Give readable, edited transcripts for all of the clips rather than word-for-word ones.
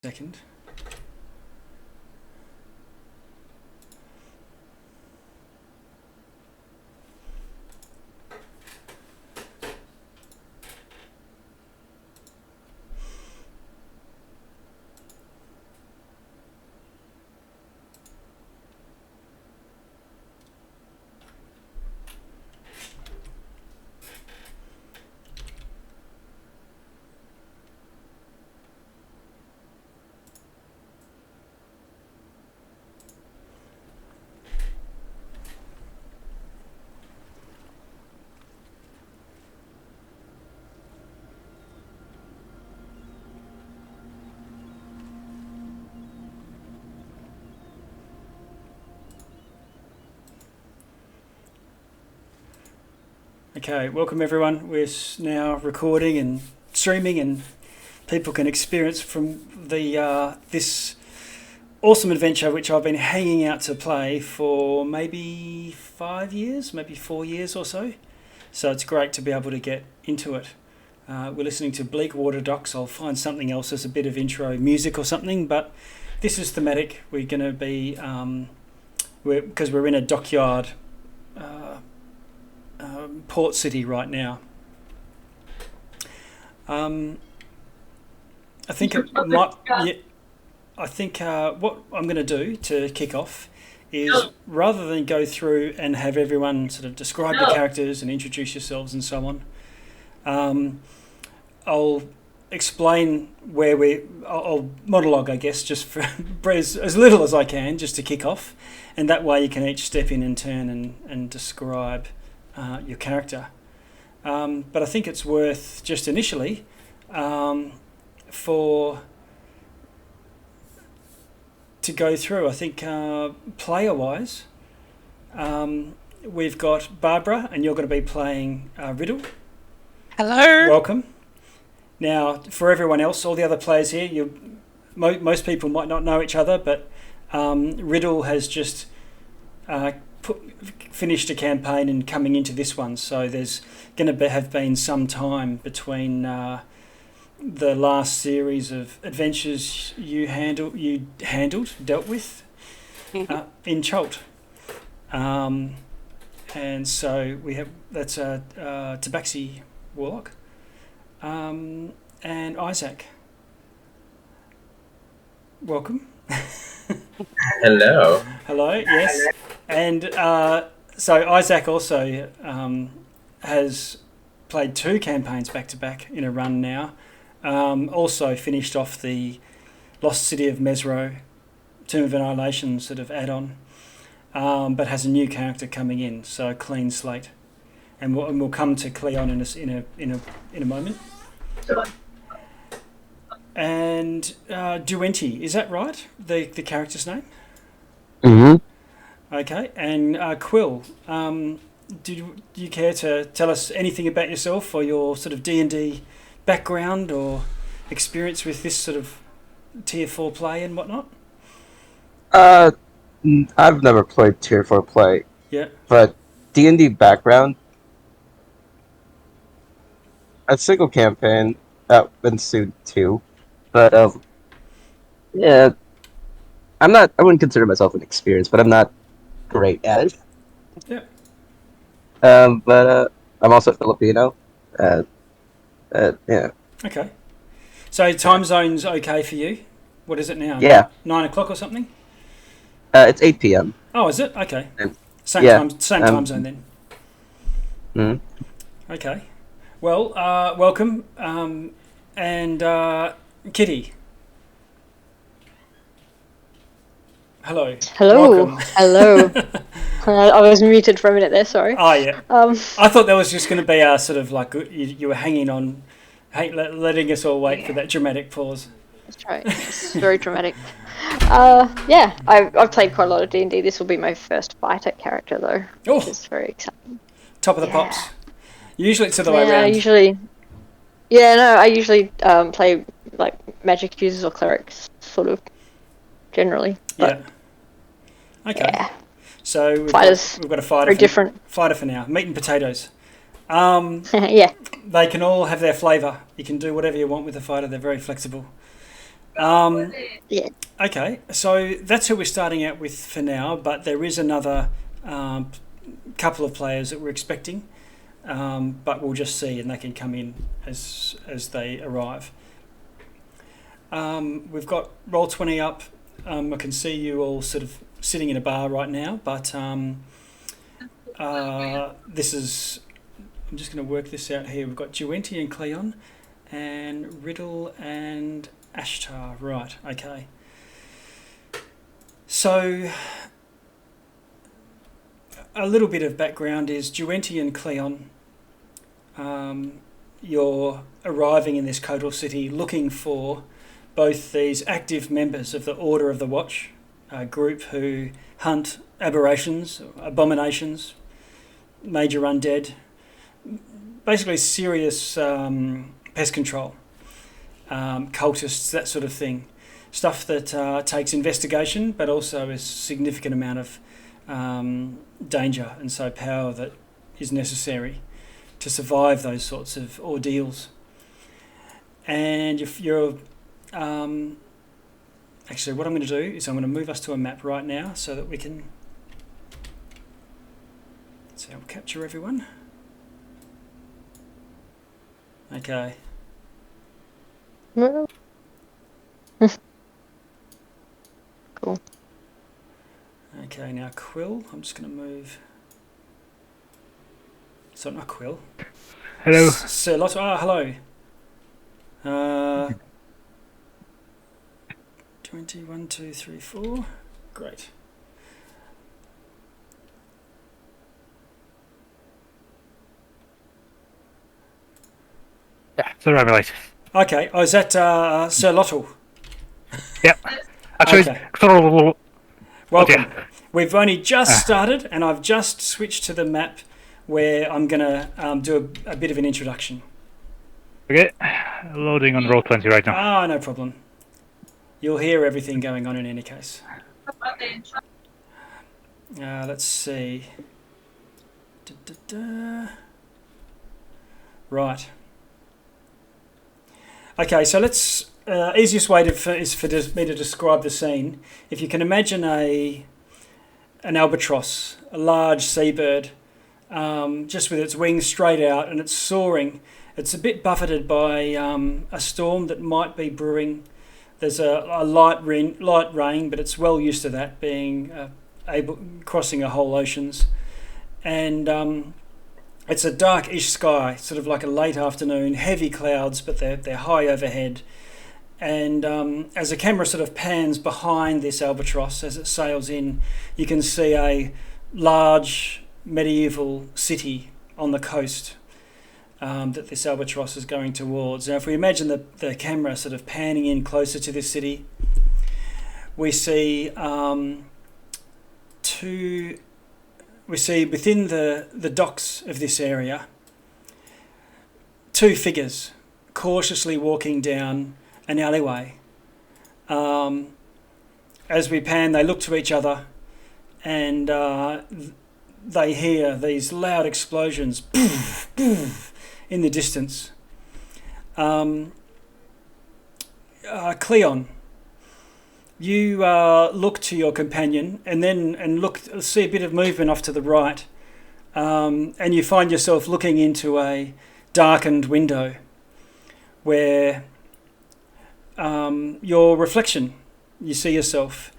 Second. Okay, welcome everyone. We're now recording and streaming, and people can experience from the this awesome adventure which I've been hanging out to play for maybe 5 years, maybe 4 years or so. So it's great to be able to get into it. We're listening to Bleak Water Docks. I'll find something else as a bit of intro music or something, but this is thematic. We're going to be, because we're in a dockyard port city right now. I think it might. Yeah, I think what I'm going to do to kick off is, rather than go through and have everyone sort of describe the characters and introduce yourselves and so on, I'll explain where I'll monologue, I guess, just for as little as I can, just to kick off, and that way you can each step in and turn and describe your character. But I think it's worth just initially to go through. I think player-wise, we've got Barbara, and you're going to be playing Riddle. Hello. Welcome. Now, for everyone else, all the other players here, most people might not know each other, but Riddle has just finished a campaign and coming into this one, so there's going to have been some time between the last series of adventures you dealt with in Cholt, and so that's a Tabaxi Warlock, and Isaac. Welcome. Hello. Hello. Yes. And so Isaac also has played 2 campaigns back to back in a run now. Also finished off the Lost City of Mesro, Tomb of Annihilation sort of add-on, but has a new character coming in, so clean slate. And we'll come to Cleon in a moment. And Duenti, is that right? The character's name? Mm-hmm. Okay, and Quill, do you care to tell us anything about yourself or your sort of D&D background or experience with this sort of Tier 4 play and whatnot? I've never played Tier 4 play. Yeah. But D&D background, a single campaign that ensued 2. But, yeah, I wouldn't consider myself an experienced, but I'm not great at it. Yeah. But I'm also Filipino. Yeah. Okay. So time zone's okay for you? What is it now? Yeah. 9 o'clock or something? It's 8 p.m. Oh, is it? Okay. Same time zone then. Mm-hmm. Okay. Well, welcome. And Kitty. Hello. Hello. Welcome. Hello. I was muted for a minute there. Sorry. Oh yeah. I thought that was just going to be a sort of like you were hanging on, letting us all wait for that dramatic pause. That's right. It's very dramatic. Yeah, I've played quite a lot of D&D. This will be my first fighter character though, which is very exciting. Top of the pops. Usually it's the other way around. I usually play like magic users or clerics, sort of generally. Yeah. Okay. Yeah. So we've got a fighter. Very different. Fighter for now. Meat and potatoes. Yeah. They can all have their flavour. You can do whatever you want with a fighter. They're very flexible. Yeah. Okay, so that's who we're starting out with for now, but there is another couple of players that we're expecting, but we'll just see, and they can come in as they arrive. We've got Roll20 up. I can see you all sort of sitting in a bar right now, but this is... I'm just going to work this out here. We've got Duenti and Cleon, and Riddle and Ashtar. Right, okay. So, a little bit of background is Duenti and Cleon. You're arriving in this coastal city looking for both these active members of the Order of the Watch, a group who hunt aberrations, abominations, major undead, basically serious pest control, cultists, that sort of thing. Stuff that takes investigation, but also a significant amount of danger and so power that is necessary to survive those sorts of ordeals. And if you're... actually, what I'm going to do is I'm going to move us to a map right now so that we can... So I'll capture everyone. Okay. Cool. Okay, now Quill. I'm just going to move... So not Quill. Hello. Sir Lotto. Ah, hello. 21, 2, 3, 4. Great. Yeah, it's around right. Okay. Oh, is that Sir Lotto? Yep. Actually, Okay. Welcome. yeah. We've only just started, and I've just switched to the map where I'm going to do a bit of an introduction. Okay. Loading on Roll20 right now. Ah, no problem. You'll hear everything going on in any case. Let's see. Right. Okay, so let's... easiest way is for me to describe the scene. If you can imagine an albatross, a large seabird, just with its wings straight out, and it's soaring. It's a bit buffeted by a storm that might be brewing. There's a light rain, but it's well used to that, being crossing a whole oceans. And it's a darkish sky, sort of like a late afternoon, heavy clouds, but they're high overhead. And as the camera sort of pans behind this albatross as it sails in, you can see a large medieval city on the coast that this albatross is going towards. Now, if we imagine the camera sort of panning in closer to this city, we see within the docks of this area two figures cautiously walking down an alleyway. As we pan, they look to each other, and they hear these loud explosions in the distance. Cleon, you look to your companion and see a bit of movement off to the right, and you find yourself looking into a darkened window where your reflection, you see yourself.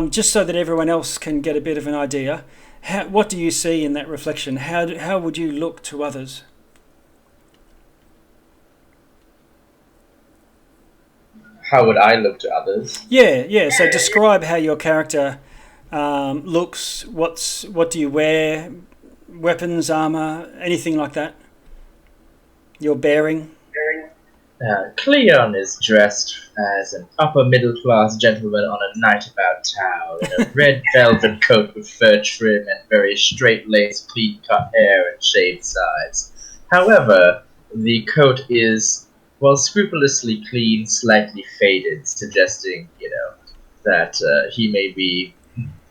Just so that everyone else can get a bit of an idea, what do you see in that reflection? How would you look to others? How would I look to others? Yeah. So describe how your character looks. What do you wear? Weapons, armor, anything like that? Your bearing? Cleon is dressed as an upper middle class gentleman on a night about town in a red velvet coat with fur trim and very straight laced, clean cut hair and shaved sides. However, the coat is, well, scrupulously clean, slightly faded, suggesting, that he may be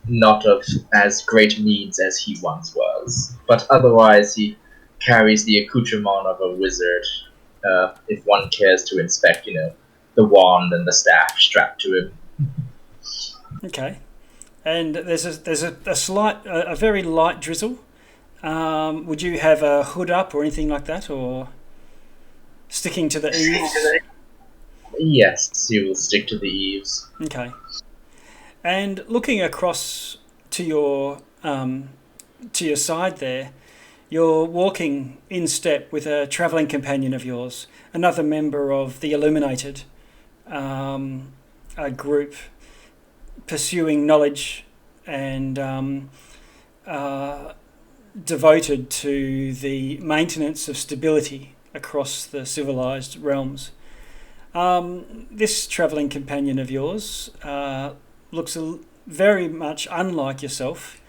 not of as great means as he once was. But otherwise, he carries the accoutrement of a wizard. If one cares to inspect, the wand and the staff strapped to him. Okay. And there's a very light drizzle. Would you have a hood up or anything like that, or sticking to the eaves? Yes, he will stick to the eaves. Okay. And looking across to your side there, you're walking in step with a travelling companion of yours, another member of the Illuminated, a group pursuing knowledge and devoted to the maintenance of stability across the civilized realms. This travelling companion of yours looks very much unlike yourself.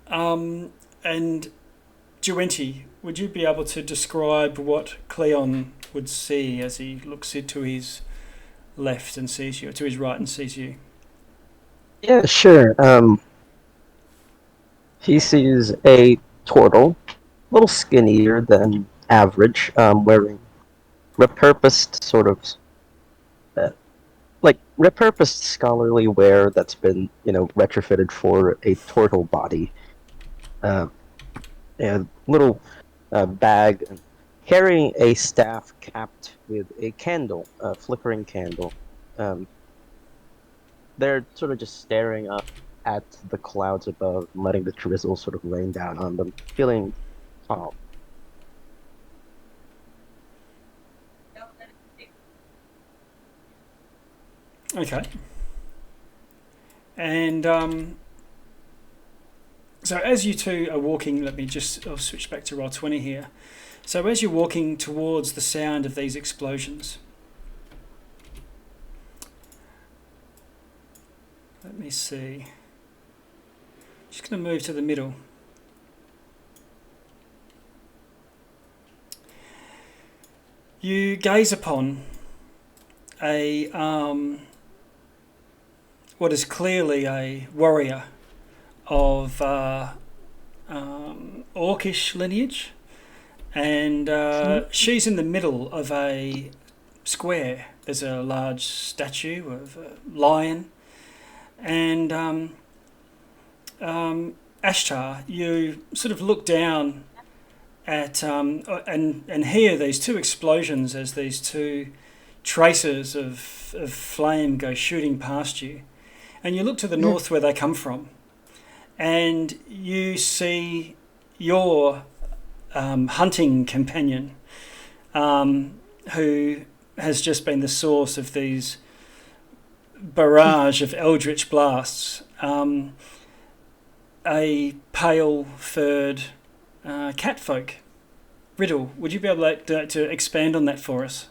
And Duenti, would you be able to describe what Cleon would see as he looks to his left and sees you, to his right and sees you? Yeah, sure. He sees a turtle, a little skinnier than average, wearing repurposed sort of, repurposed scholarly wear that's been, retrofitted for a turtle body. A little bag, carrying a staff capped with a candle, a flickering candle. They're sort of just staring up at the clouds above, letting the drizzle sort of rain down on them, feeling calm. Okay. And so as you two are walking, I'll switch back to Roll20 here. So as you're walking towards the sound of these explosions, let me see. Just going to move to the middle. You gaze upon a what is clearly a warrior of orcish lineage, and she's in the middle of a square. There's a large statue of a lion, and Ashtar, you sort of look down at and hear these two explosions as these two traces of flame go shooting past you, and you look to the north where they come from, and you see your hunting companion, who has just been the source of these barrage of eldritch blasts. A pale-furred catfolk. Riddle, would you be able to expand on that for us?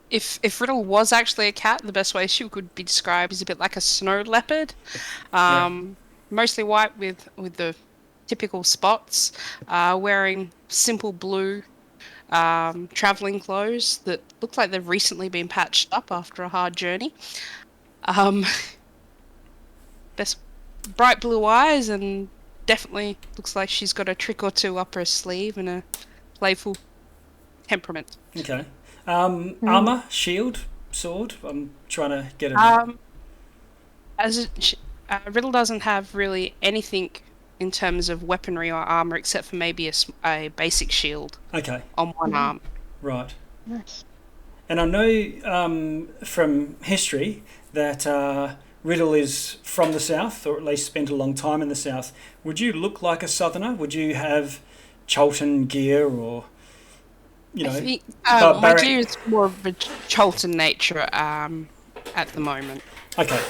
If Riddle was actually a cat, the best way she could be described is a bit like a snow leopard, mostly white with the typical spots, wearing simple blue travelling clothes that look like they've recently been patched up after a hard journey. Best bright blue eyes, and definitely looks like she's got a trick or two up her sleeve and a playful temperament. Okay. Armor, shield, sword. I'm trying to get it. Riddle doesn't have really anything in terms of weaponry or armor except for maybe a basic shield. Okay. On one arm. Right. Nice. And I know from history that Riddle is from the south, or at least spent a long time in the south. Would you look like a southerner? Would you have Cholton gear, or I think my gear is more of a Cholton nature at the moment. Okay.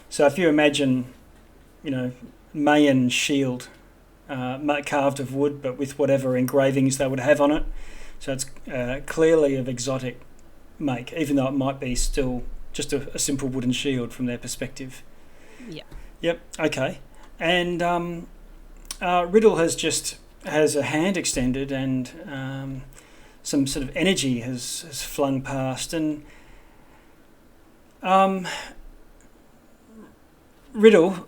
So if you imagine, Mayan shield, carved of wood, but with whatever engravings they would have on it. So it's clearly of exotic make, even though it might be still just a simple wooden shield from their perspective. Yeah. Yep. Okay. And Riddle has a hand extended, and some sort of energy has flung past, and Riddle,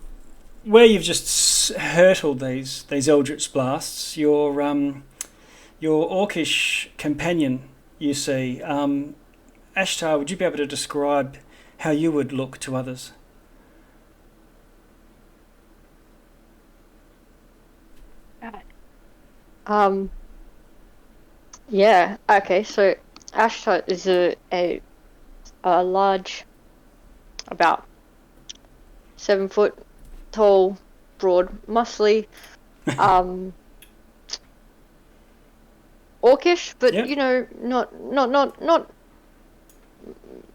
where you've just hurtled these eldritch blasts, your your orcish companion you see. Ashtar, would you be able to describe how you would look to others? Yeah. Okay. So Ashtar is a large, about 7 foot tall, broad, muscly, orcish, but Yep. not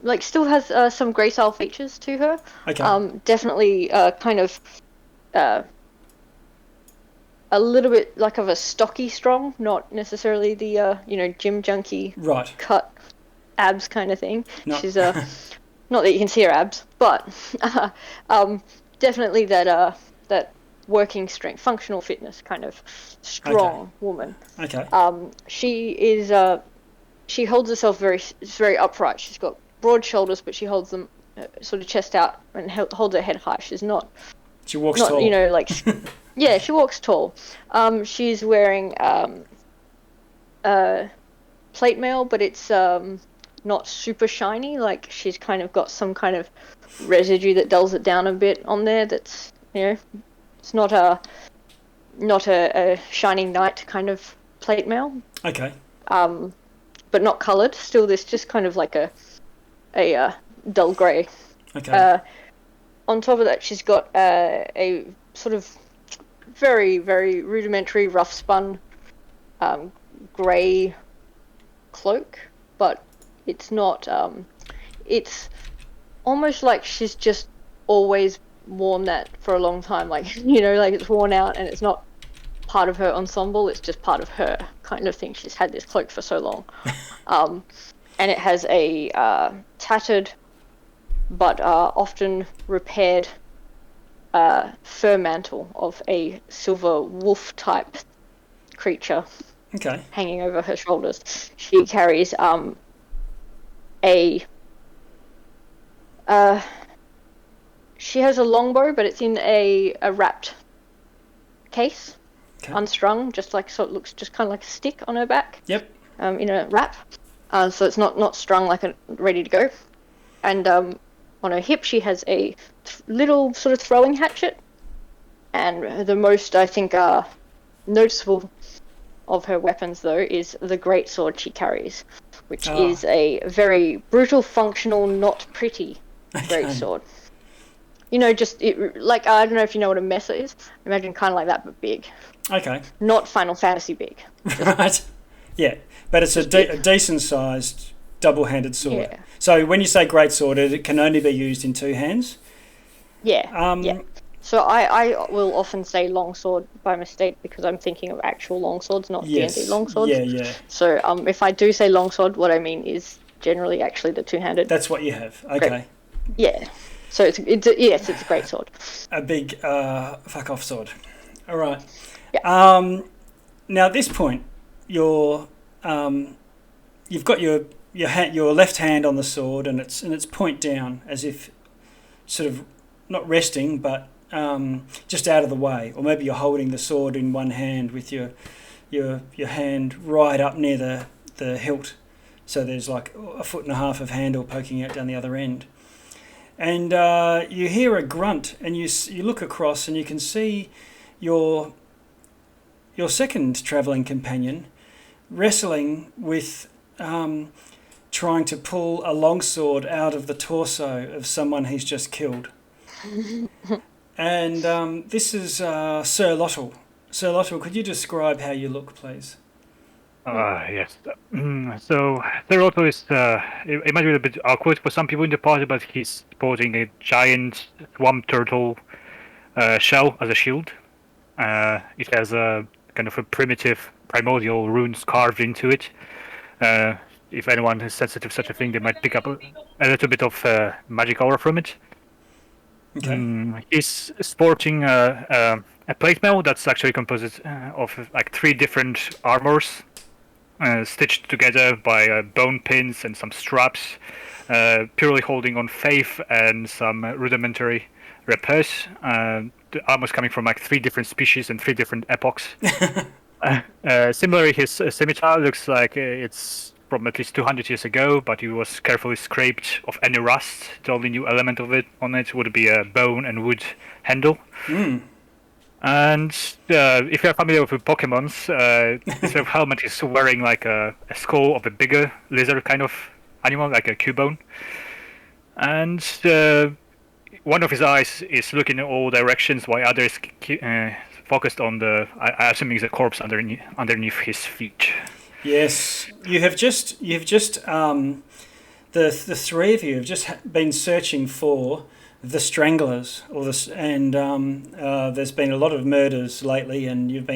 like still has some gracile features to her. Okay. Definitely kind of a little bit like of a stocky strong, not necessarily the gym junkie Right. cut abs kind of thing. No. She's not that you can see her abs, but definitely that working strength, functional fitness kind of strong woman. Okay. She holds herself very upright. She's got broad shoulders, but she holds them sort of chest out and holds her head high. She's not. She walks tall. Yeah, she walks tall. She's wearing plate mail, but it's not super shiny. Like she's kind of got some kind of residue that dulls it down a bit on there. That's it's not a shining knight kind of plate mail. Okay. But not coloured. Still, this just kind of like a dull grey. Okay. On top of that, she's got a sort of very, very rudimentary, rough spun grey cloak, but it's not. It's almost like she's just always worn that for a long time. Like like it's worn out and it's not part of her ensemble. It's just part of her kind of thing. She's had this cloak for so long, and it has a tattered but often repaired fur mantle of a silver wolf type creature. Okay. Hanging over her shoulders. She carries she has a longbow, but it's in a wrapped case, unstrung, just like, so it looks just kind of like a stick on her back. Yep. In a wrap, so it's not strung like ready to go. And on her hip, she has a little sort of throwing hatchet, and the most, I think, noticeable of her weapons, though, is the great sword she carries, which is a very brutal, functional, not pretty great sword. Just like, I don't know if you know what a mesa is. Imagine kind of like that, but big. Okay. Not Final Fantasy big. Right. Yeah, but it's a decent-sized double-handed sword. Yeah. So when you say great sword, it can only be used in two hands? Yeah. Yeah. So I will often say longsword by mistake because I'm thinking of actual longswords, not D&D longswords. Yeah. So if I do say longsword, what I mean is generally actually the two-handed. That's what you have. Okay. Great. Yeah. So it's a great sword. A big fuck off sword. All right. Yeah. Now at this point, you've got your left hand on the sword and it's point down, as if sort of not resting, but just out of the way, or maybe you're holding the sword in one hand with your hand right up near the hilt, so there's like 1.5 foot of handle poking out down the other end, and you hear a grunt, and you look across and you can see your second travelling companion wrestling with trying to pull a longsword out of the torso of someone he's just killed. And this is Sir Lottle. Sir Lottle, could you describe how you look, please? Yes. So, Sir Otto is, it might be a bit awkward for some people in the party, but he's sporting a giant swamp turtle shell as a shield. It has a kind of a primitive, primordial runes carved into it. If anyone is sensitive to such a thing, they might pick up a little bit of magic aura from it. Okay. He's sporting a plate mail that's actually composed of like 3 different armors, stitched together by bone pins and some straps, purely holding on faith and some rudimentary repairs. The armor's coming from like 3 different species and 3 different epochs. Similarly, his scimitar looks like it's from at least 200 years ago, but it was carefully scraped of any rust. The only new element of it on it would be a bone and wood handle. And if you're familiar with Pokemons, this sort of helmet is wearing like a skull of a bigger lizard kind of animal, like a Cubone. And one of his eyes is looking in all directions, while others focused on the, I assume it's a corpse underneath his feet. Yes, you've just the three of you have just been searching for the stranglers, and there's been a lot of murders lately, and you've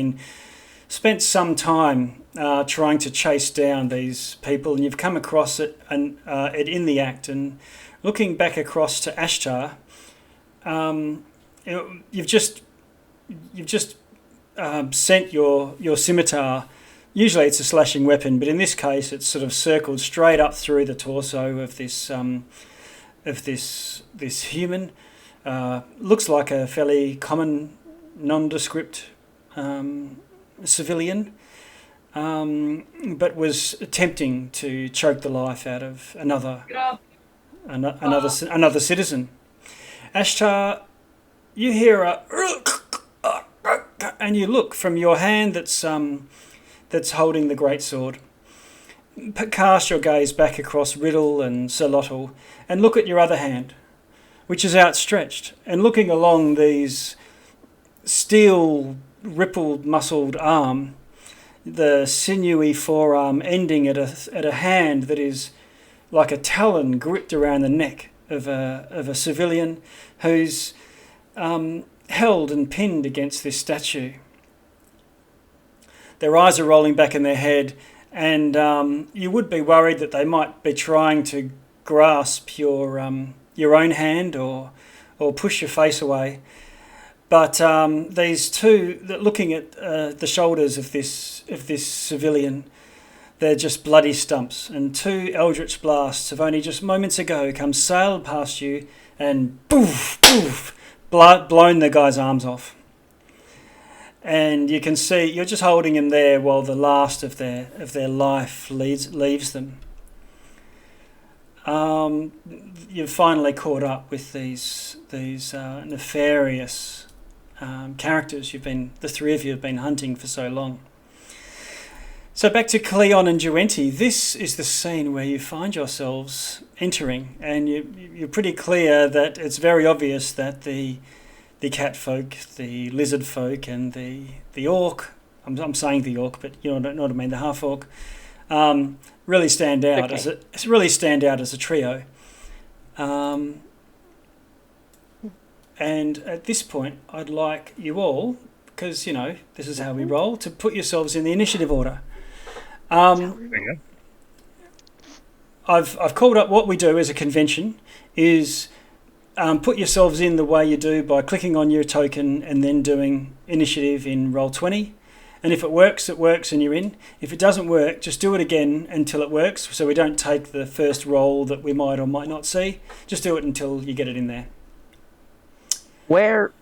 spent some time trying to chase down these people, and you've come across it in the act. And looking back across to Ashtar, you've just sent your scimitar. Usually it's a slashing weapon, but in this case it's sort of circled straight up through the torso of this human. Looks like a fairly common, nondescript civilian, but was attempting to choke the life out of another citizen. Ashtar, you hear and you look from your hand that's holding the greatsword. Cast your gaze back across Riddle and Solotl and look at your other hand, which is outstretched, and looking along these steel rippled muscled arm, the sinewy forearm ending at a hand that is like a talon gripped around the neck of a civilian who's held and pinned against this statue. Their eyes are rolling back in their head, and you would be worried that they might be trying to grasp your own hand or push your face away. But these two, looking at the shoulders of this civilian, they're just bloody stumps, and two eldritch blasts have only just moments ago come sailed past you and poof, poof, blown the guy's arms off. And you can see you're just holding him there while the last of their life leaves them. You've finally caught up with these nefarious characters the three of you have been hunting for so long. So back to Cleon and Duenti. This is the scene where you find yourselves entering, and you're pretty clear that it's very obvious that the catfolk, the lizard folk, and the orc, I'm saying the orc, but you know what I mean, the half orc, really stand out as a trio. And at this point, I'd like you all, because this is how we roll, to put yourselves in the initiative order. I've called up what we do as a convention is put yourselves in the way you do by clicking on your token and then doing initiative in Roll20. And if it works and you're in. If it doesn't work, just do it again until it works, so we don't take the first roll that we might or might not see. Just do it until you get it in there. Where?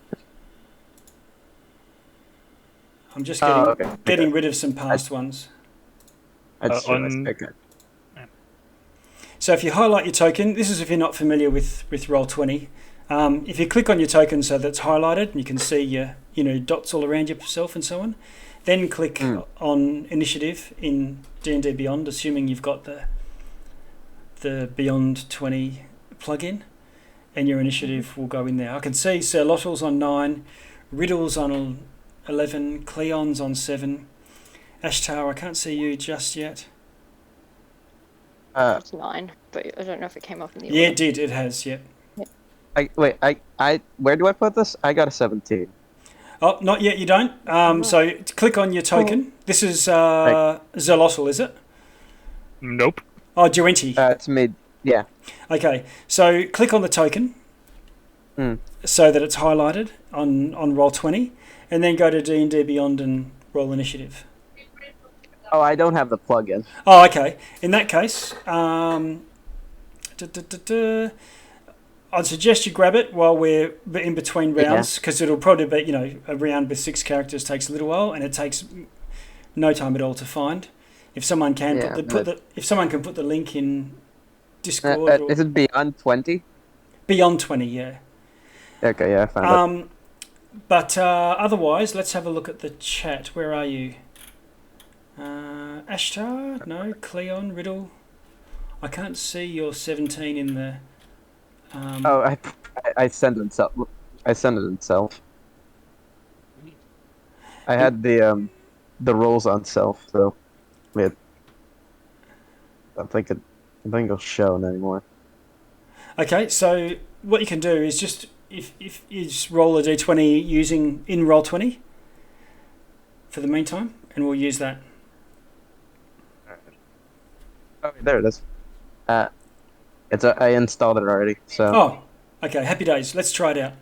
I'm just getting rid of some past ones. Okay. So if you highlight your token, this is if you're not familiar with Roll20. If you click on your token so that's highlighted and you can see your dots all around yourself and so on, then click on initiative in D&D Beyond, assuming you've got the Beyond 20 plugin, and your initiative will go in there. I can see Sir Lottle's on 9, Riddle's on 11, Cleon's on 7, Ashtar, I can't see you just yet. It's 9, but I don't know if it came up in the order. Yeah, it did. It has, yeah. Where do I put this? I got a 17. Oh, not yet, you don't. So click on your token. This is Zolotl, is it? Nope. Oh, Duenti. It's mid. Yeah. Okay, so click on the token so that it's highlighted on Roll20, and then go to D&D Beyond and roll initiative. Oh, I don't have the plugin. Oh, okay. In that case, I'd suggest you grab it while we're in between rounds, because it'll probably be, a round with 6 characters takes a little while, and it takes no time at all to find. If someone can Yeah, if someone can put the link in Discord or is it beyond 20? beyond 20, yeah. Okay, yeah, I found it. But otherwise, let's have a look at the chat. Where are you? Ashtar? No. Cleon? Riddle? I can't see your 17 in the... I sent it itself. I sent it itself. I had the rolls on self, so I don't think it'll show anymore. Okay, so what you can do is just if you just roll a d20 using in Roll20 for the meantime, and we'll use that. Oh, there it is. I installed it already. So. Oh, okay. Happy days. Let's try it out.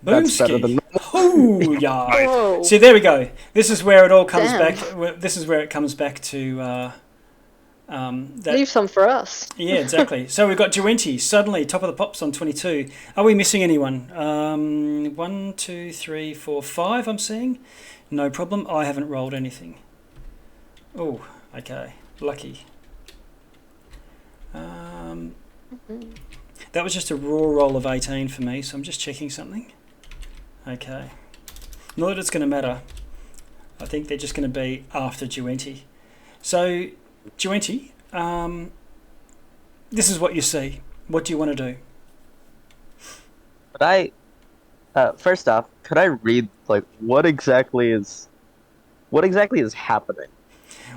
That's better Boomski. than. Oh yeah. Whoa. See, there we go. This is where it all comes Damn. back. This is where it comes back to. That, Leave some for us. yeah, exactly. So we've got Duenti suddenly top of the pops on 22. Are we missing anyone? 1, 2, 3, 4, 5. I'm seeing. No problem. I haven't rolled anything. Oh, okay. Lucky. That was just a raw roll of 18 for me, so I'm just checking something. Okay. Not that it's going to matter. I think they're just going to be after Duenti. So, Duenti, this is what you see. What do you want to do? But first off, could I read like what exactly is happening?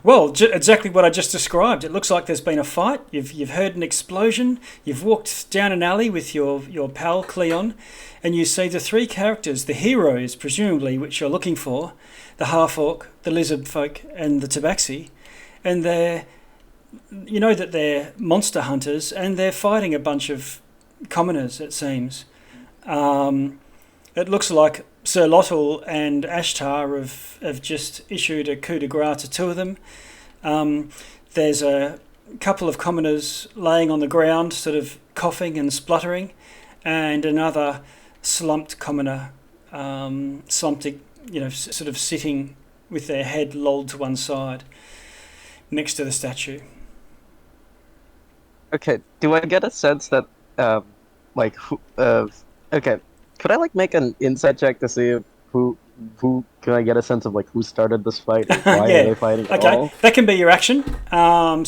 Well, exactly what I just described. It looks like there's been a fight. You've heard an explosion. You've walked down an alley with your pal Cleon, and you see the three characters, the heroes presumably, which you're looking for, the half-orc, the lizard folk, and the tabaxi, and you know that they're monster hunters, and they're fighting a bunch of commoners. It seems. It looks like Sir Lottel and Ashtar have just issued a coup de grace to two of them. There's a couple of commoners laying on the ground, sort of coughing and spluttering, and another slumped commoner, sort of sitting with their head lolled to one side next to the statue. Okay, do I get a sense that okay, could I make an insight check to see if who can I get a sense of who started this fight and why Yeah. are they fighting at Okay, all? that can be your action. Yeah,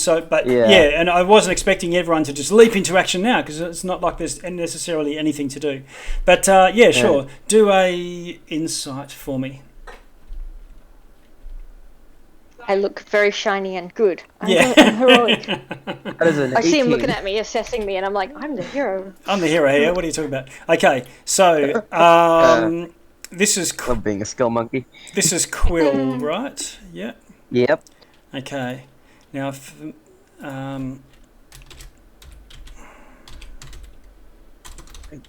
and I wasn't expecting everyone to just leap into action now because it's not like there's necessarily anything to do. But yeah, sure. Yeah. Do a insight for me. I look very shiny and good. I'm heroic. That is an I see him 18. looking at me, assessing me, and I'm like, I'm the hero. I'm the hero here. What are you talking about? Okay, so this is Love being a skill monkey. this is Quill, right? Yeah. Yep. Okay. Now, I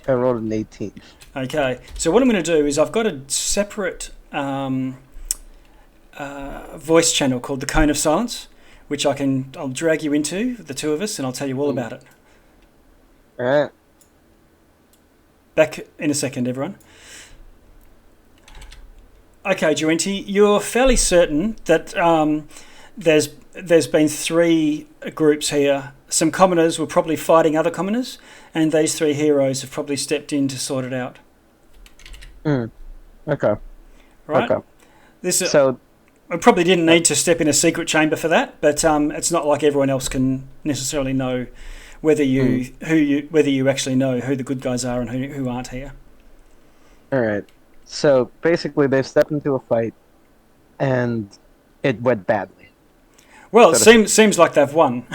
rolled an 18. okay. So what I'm going to do is I've got a separate voice channel called the Cone of Silence, which I'll drag you into, the two of us, and I'll tell you all about it. All right. Back in a second, everyone. Okay, Duenti, you're fairly certain that there's been three groups here. Some commoners were probably fighting other commoners, and these three heroes have probably stepped in to sort it out. Okay. Right? Okay. So I probably didn't need to step in a secret chamber for that, but it's not like everyone else can necessarily know whether you actually know who the good guys are and who aren't here. all right. So basically, they've stepped into a fight, and it went badly. Well, it seems like they've won.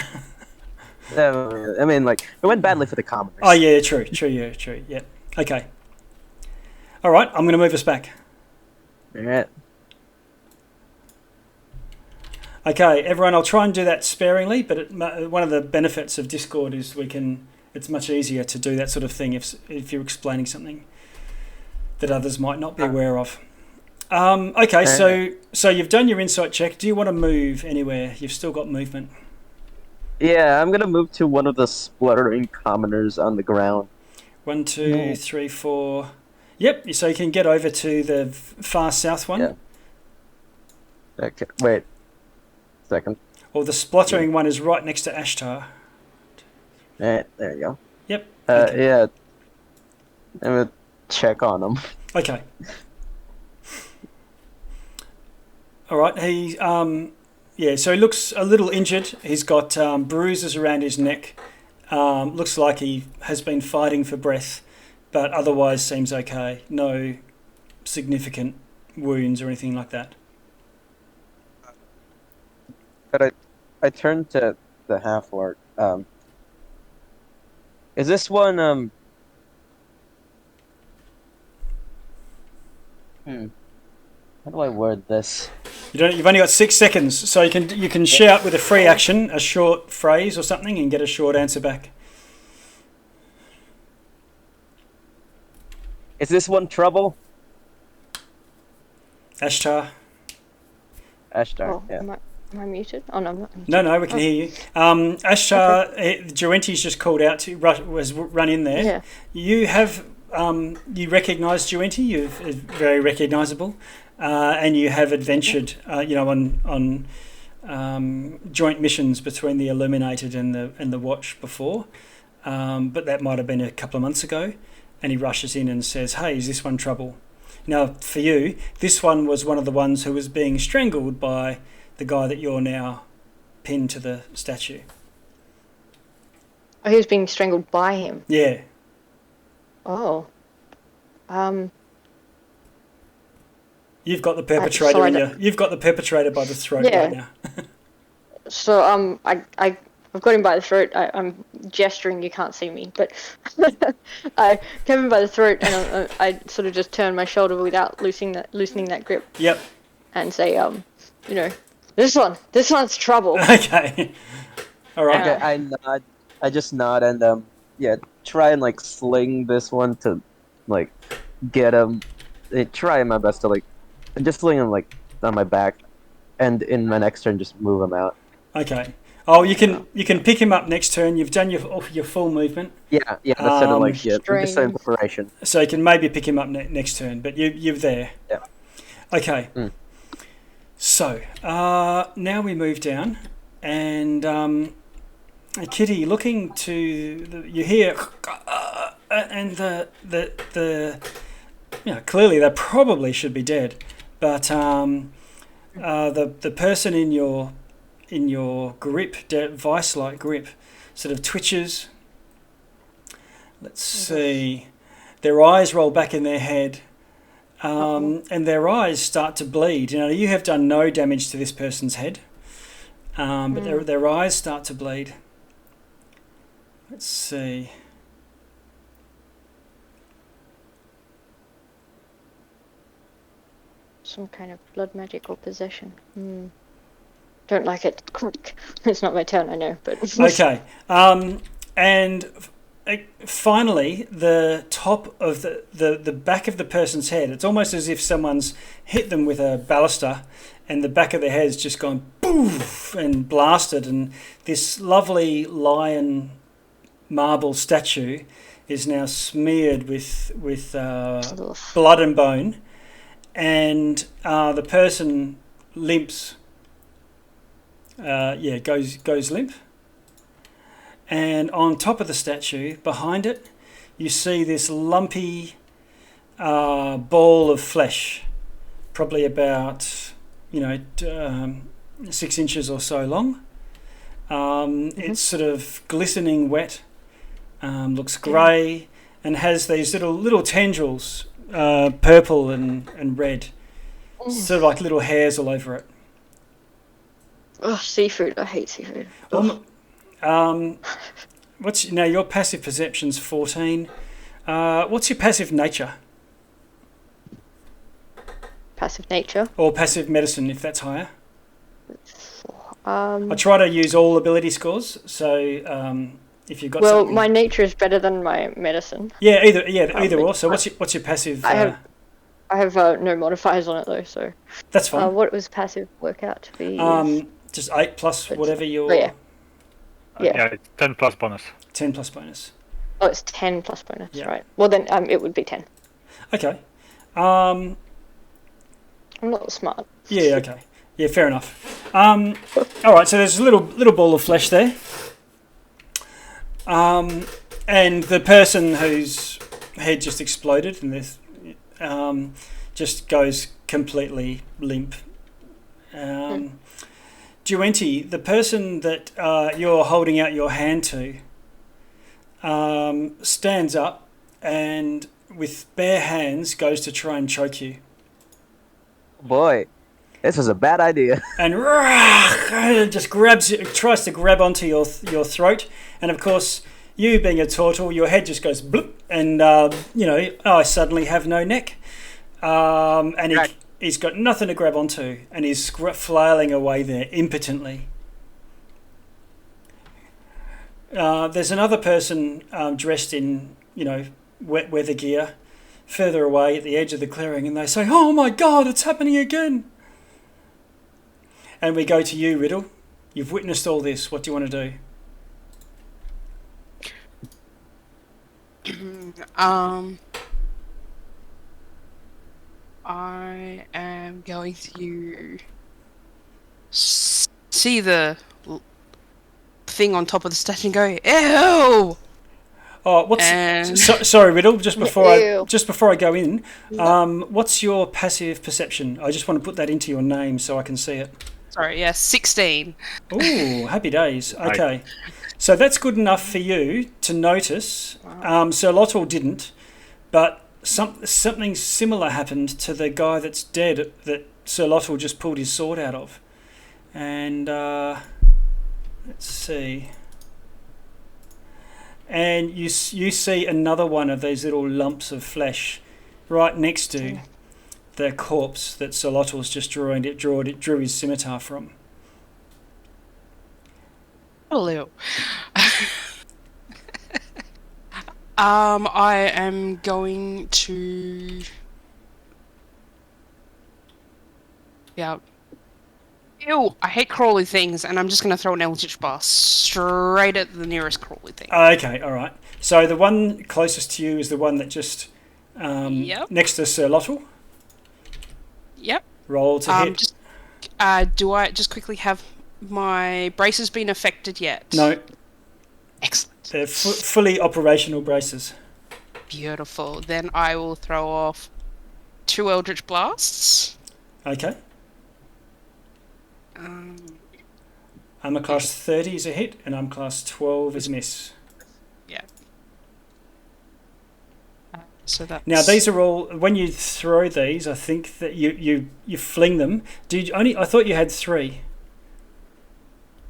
I mean, it went badly for the commoners. Oh yeah, true. Yeah. Okay. All right, I'm going to move us back. All right. Okay, everyone, I'll try and do that sparingly, but one of the benefits of Discord is it's much easier to do that sort of thing if you're explaining something that others might not be aware of. Okay, so you've done your insight check. Do you want to move anywhere? You've still got movement. Yeah, I'm gonna move to one of the spluttering commoners on the ground. 1, 2, 3, 4. Yep, so you can get over to the far south one. Yeah. Okay, wait. Second. Or the spluttering one is right next to Ashtar. There you go. Yep. Okay. Yeah. I'm gonna check on him. Okay. All right. He so he looks a little injured. He's got bruises around his neck. Looks like he has been fighting for breath, but otherwise seems okay. No significant wounds or anything like that. But I turned to the half-orc. Is this one how do I word this? You've only got 6 seconds, so you can shout with a free action a short phrase or something and get a short answer back. Is this one trouble? Ashtar. Ashtar, Oh, yeah. am I muted? Oh no, I'm not muted. No, we can hear you. Ashtar, Joenti's just called out to run in there. Yeah. You have you recognise Joenti. You're very recognisable, and you have adventured, on joint missions between the Illuminated and the Watch before, but that might have been a couple of months ago. And he rushes in and says, "Hey, is this one trouble?" Now, for you, this one was one of the ones who was being strangled by the guy that you're now pinned to the statue. Oh, he was being strangled by him. Yeah. Oh. You've got the perpetrator you've got the perpetrator by the throat right now. So I've got him by the throat. I'm gesturing. You can't see me, but I have him by the throat, and I sort of just turn my shoulder without loosening that grip. Yep. And say, this one's trouble. Okay. All right. Okay, I nod. I just nod and try and sling this one to get him. Try my best to just sling him on my back, and in my next turn just move him out. Okay. Oh, you can pick him up next turn. You've done your full movement. Yeah. That's sort of just in preparation. So you can maybe pick him up next turn, but you're there. Yeah. Okay. So now we move down, and Kitty, looking to you hear, and the clearly they probably should be dead, but the person in your grip, vice-like grip, sort of twitches. Let's see. Their eyes roll back in their head, and their eyes start to bleed. You have done no damage to this person's head, but their eyes start to bleed. Let's see. Some kind of blood magic or possession. Don't like it. Quick. It's not my turn, I know, but... Okay. And finally, the top of the back of the person's head, it's almost as if someone's hit them with a baluster and the back of their head's just gone poof and blasted, and this lovely lion marble statue is now smeared with blood and bone, and the person limps. Goes limp. And on top of the statue, behind it, you see this lumpy ball of flesh, probably about 6 inches or so long. It's sort of glistening wet, looks grey, and has these little tendrils, purple and red, sort of like little hairs all over it. Oh, seafood. I hate seafood. What's your passive perception's 14. What's your passive nature? Passive nature? Or passive medicine, if that's higher. I try to use all ability scores, so if you've got something... my nature is better than my medicine. Yeah, either or. So what's your passive... I have no modifiers on it though, so... That's fine. What was passive work out to be? Just 8 plus whatever your... Oh, yeah. It's 10 plus bonus. 10 plus bonus. Oh, it's 10 plus bonus, right. Well then, it would be 10. Okay. I'm not smart. Yeah, okay. Yeah, fair enough. All right, so there's a little ball of flesh there. And the person whose head just exploded and this just goes completely limp. Duenti, the person that you're holding out your hand to, stands up and with bare hands goes to try and choke you. Boy, this was a bad idea. And just tries to grab onto your throat. And of course, you being a turtle, your head just goes bloop, and I suddenly have no neck. And he's got nothing to grab onto, and he's flailing away there impotently. There's another person dressed in, wet weather gear, further away at the edge of the clearing, and they say, "Oh my God, it's happening again!" And we go to you, Riddle. You've witnessed all this. What do you want to do? I am going to see the thing on top of the statue and go, "Ew!" Oh, sorry, Riddle. Just before I go in, No. what's your passive perception? I just want to put that into your name so I can see it. Sorry, yeah, 16. Ooh, happy days. Okay, so that's good enough for you to notice. Sir Lottle didn't, but something similar happened to the guy that's dead that Sir Lottle just pulled his sword out of. And let's see. And you see another one of these little lumps of flesh right next to the corpse that Sir Lottle's just drew his scimitar from. Hello. I am going to... Yeah. Ew, I hate crawly things, and I'm just going to throw an Eldritch Blast straight at the nearest crawly thing. Okay, all right. So the one closest to you is the one that just next to Sir Lottle. Yep. Roll to hit. Do I just quickly have my braces been affected yet? No. Excellent. They're fully operational braces. Beautiful. Then I will throw off 2 Eldritch Blasts. Okay. Armor class 30 is a hit, and armor class 12 is a miss. Yeah. So that's... Now these are all. When you throw these, I think that you fling them. I thought you had 3.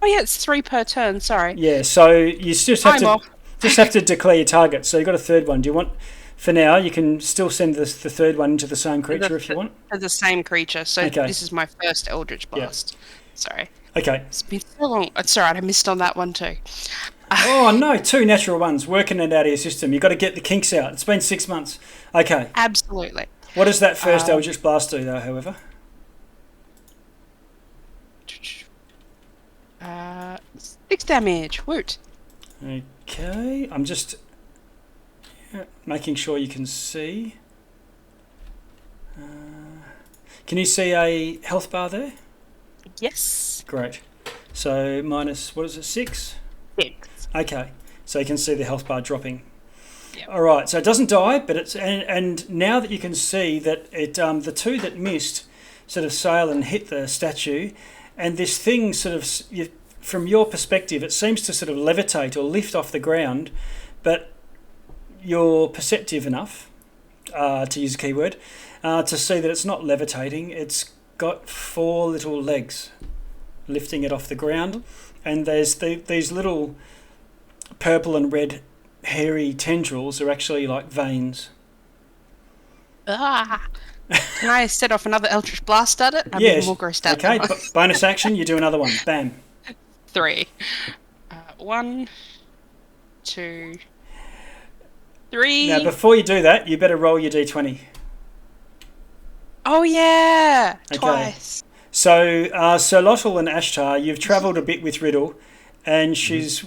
Oh yeah, it's 3 per turn. Sorry. Yeah. So you just have to declare your target. So you got a third one. Do you want? For now, you can still send the third one into the same creature if you want. The same creature. So Okay. This is my first Eldritch Blast. Yeah. Sorry. Okay. It's been so long. It's alright, I missed on that one too. Oh no, 2 natural ones. Working it out of your system. You've got to get the kinks out. It's been 6 months. Okay. Absolutely. What does that first Eldritch Blast do, though, however? 6 damage. Woot. Okay. I'm just making sure you can see. Can you see a health bar there? Yes. Great. So minus, what is it, 6? 6. Okay. So you can see the health bar dropping. Yep. All right. So it doesn't die, but it's and now that you can see that it the 2 that missed sort of sail and hit the statue, and this thing sort of from your perspective, it seems to sort of levitate or lift off the ground, but you're perceptive enough, to use a keyword, to see that it's not levitating. It's got 4 little legs lifting it off the ground, and there's these little purple and red hairy tendrils are actually like veins. Ah. Can I set off another Eldritch Blast at it? Yes. More grossed out. Okay. Bonus action. You do another one. Bam. 3. 1, 2, 3. Now, before you do that, you better roll your d20. Oh yeah, Okay. twice. So, Sir Lottle and Ashtar, you've travelled a bit with Riddle, and she's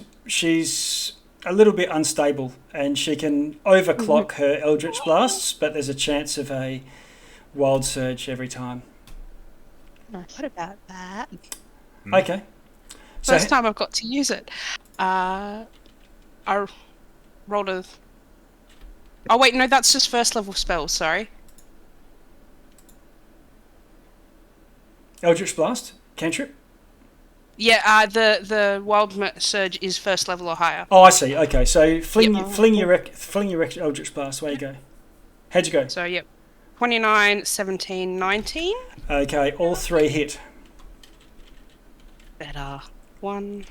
a little bit unstable, and she can overclock her Eldritch Blasts, but there's a chance of a Wild Surge every time. Nice. What about that? Okay. So First time I've got to use it. I rolled a... Oh, wait, no, that's just first level spells, sorry. Eldritch Blast, cantrip. Yeah, the Wild Surge is first level or higher. Oh, I see. Okay, so fling Yep. your Eldritch Blast. Away you go. How'd you go? So, yep. 29, 17, 19. Okay, all three hit. Better. 1,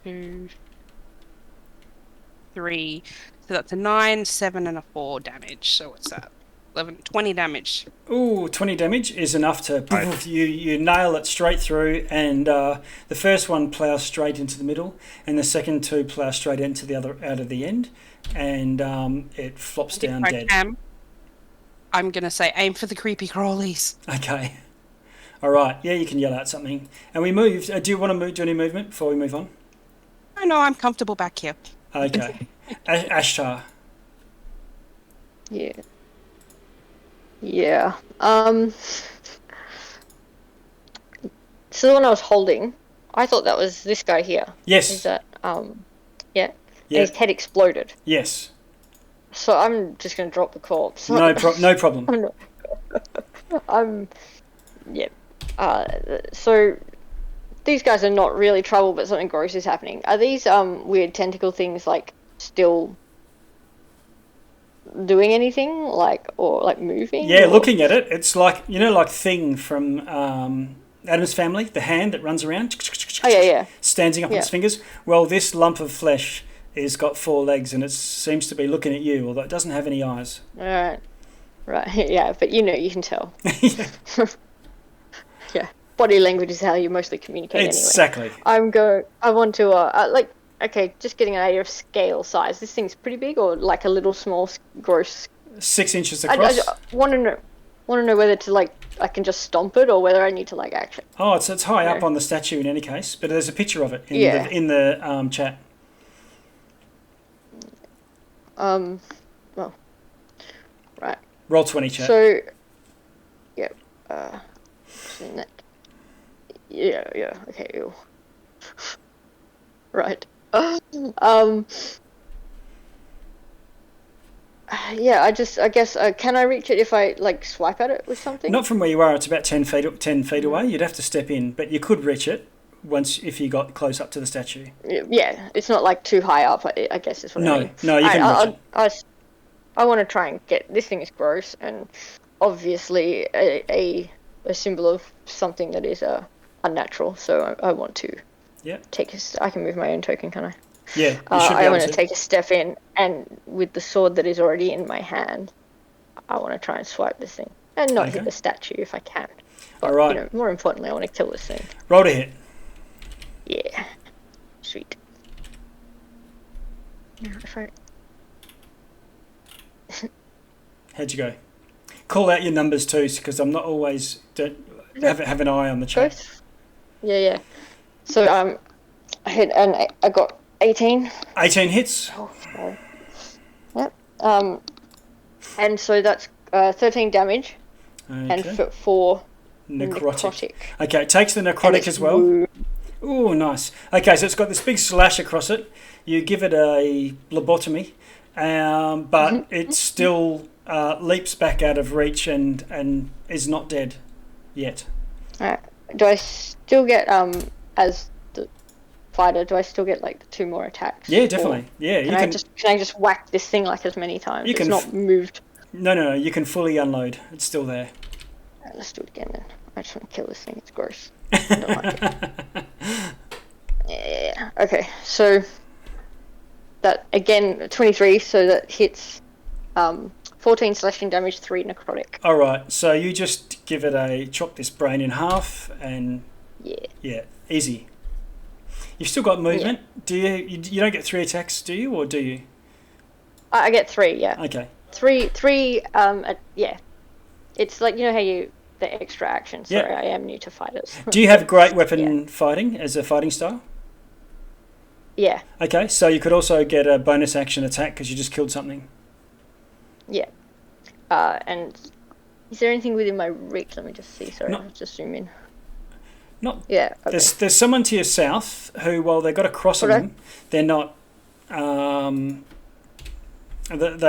2, 3. So that's a 9, 7, and a 4 damage. So what's that? 11, 20 damage. Ooh, 20 damage is enough to... You nail it straight through, and the first one plows straight into the middle, and the second two plow straight into the other out of the end, and it flops down dead. I'm going to say aim for the creepy crawlies. Okay. All right. Yeah, you can yell out something. And we moved. Do you want to move? Do any movement before we move on? Oh, no, I'm comfortable back here. Okay. Ashtar. Yeah. Yeah. So the one I was holding, I thought that was this guy here. Yes. Is that yeah? Yeah. And his head exploded. Yes. So I'm just gonna drop the corpse. No problem. Yeah. So these guys are not really trouble, but something gross is happening. Are these weird tentacle things like still doing anything, or moving? Yeah, or... looking at it, it's like like Thing from Addams Family, the hand that runs around. Oh yeah. Standing up on its fingers. Well, this lump of flesh is got 4 legs, and it seems to be looking at you, although it doesn't have any eyes. Right. Yeah, but you can tell. Yeah. Body language is how you mostly communicate. Exactly. Anyway. I want to okay, just getting an idea of scale size. This thing's pretty big, or like a little small, gross. 6 inches across. I want to know whether to I can just stomp it, or whether I need to actually. Oh, it's high up on the statue in any case, but there's a picture of it in the chat. Well, right. Roll 20 chat. So, yeah. Yeah. Okay. Ew. Right. Yeah. I guess. Can I reach it if I swipe at it with something? Not from where you are. It's about 10 feet away. You'd have to step in, but you could reach it if you got close up to the statue. Yeah. It's not too high up. I guess is what I mean. No. You can reach it. I want to try and get this thing is gross, and obviously a symbol of something that is unnatural. So I want to. Yeah. I can move my own token, can I? Yeah. You should be I want able to take a step in, and with the sword that is already in my hand, I want to try and swipe this thing and not hit the statue if I can. But, all right. More importantly, I want to kill this thing. Roll to hit. Yeah. Sweet. If I... How'd you go? Call out your numbers too, because I'm not always have an eye on the chat. Both? Yeah. So I hit I got 18. 18 hits. Oh, sorry. Yep. And so that's 13 damage. Okay. And 4 necrotic. Okay, it takes the necrotic as well. Ooh, nice. Okay, so it's got this big slash across it. You give it a lobotomy, but it still leaps back out of reach and is not dead yet. Alright. Do I still get as the fighter? Do I still get the 2 more attacks? Yeah, definitely. Yeah, can I just whack this thing as many times? It's not moved. No. You can fully unload. It's still there. Alright, let's do it again then. I just want to kill this thing. It's gross. I don't like it. Yeah. Okay. So that again 23. So that hits 14 slashing damage, 3 necrotic. All right. So you just give it chop this brain in half, and yeah, easy. You've still got movement. Yeah. Do you? You don't get 3 attacks, do you, or do you? I get 3. Yeah. Okay. 3. Yeah. It's how you the extra action. Sorry, I am new to fighters. Do you have great weapon fighting as a fighting style? Yeah. Okay, so you could also get a bonus action attack because you just killed something. Yeah. And Is there anything within my reach? Let me just see. Sorry, No. I'll just zoom in. Not. Yeah. Okay. There's someone to your south who, while they've got a cross on Okay. them, they're not. They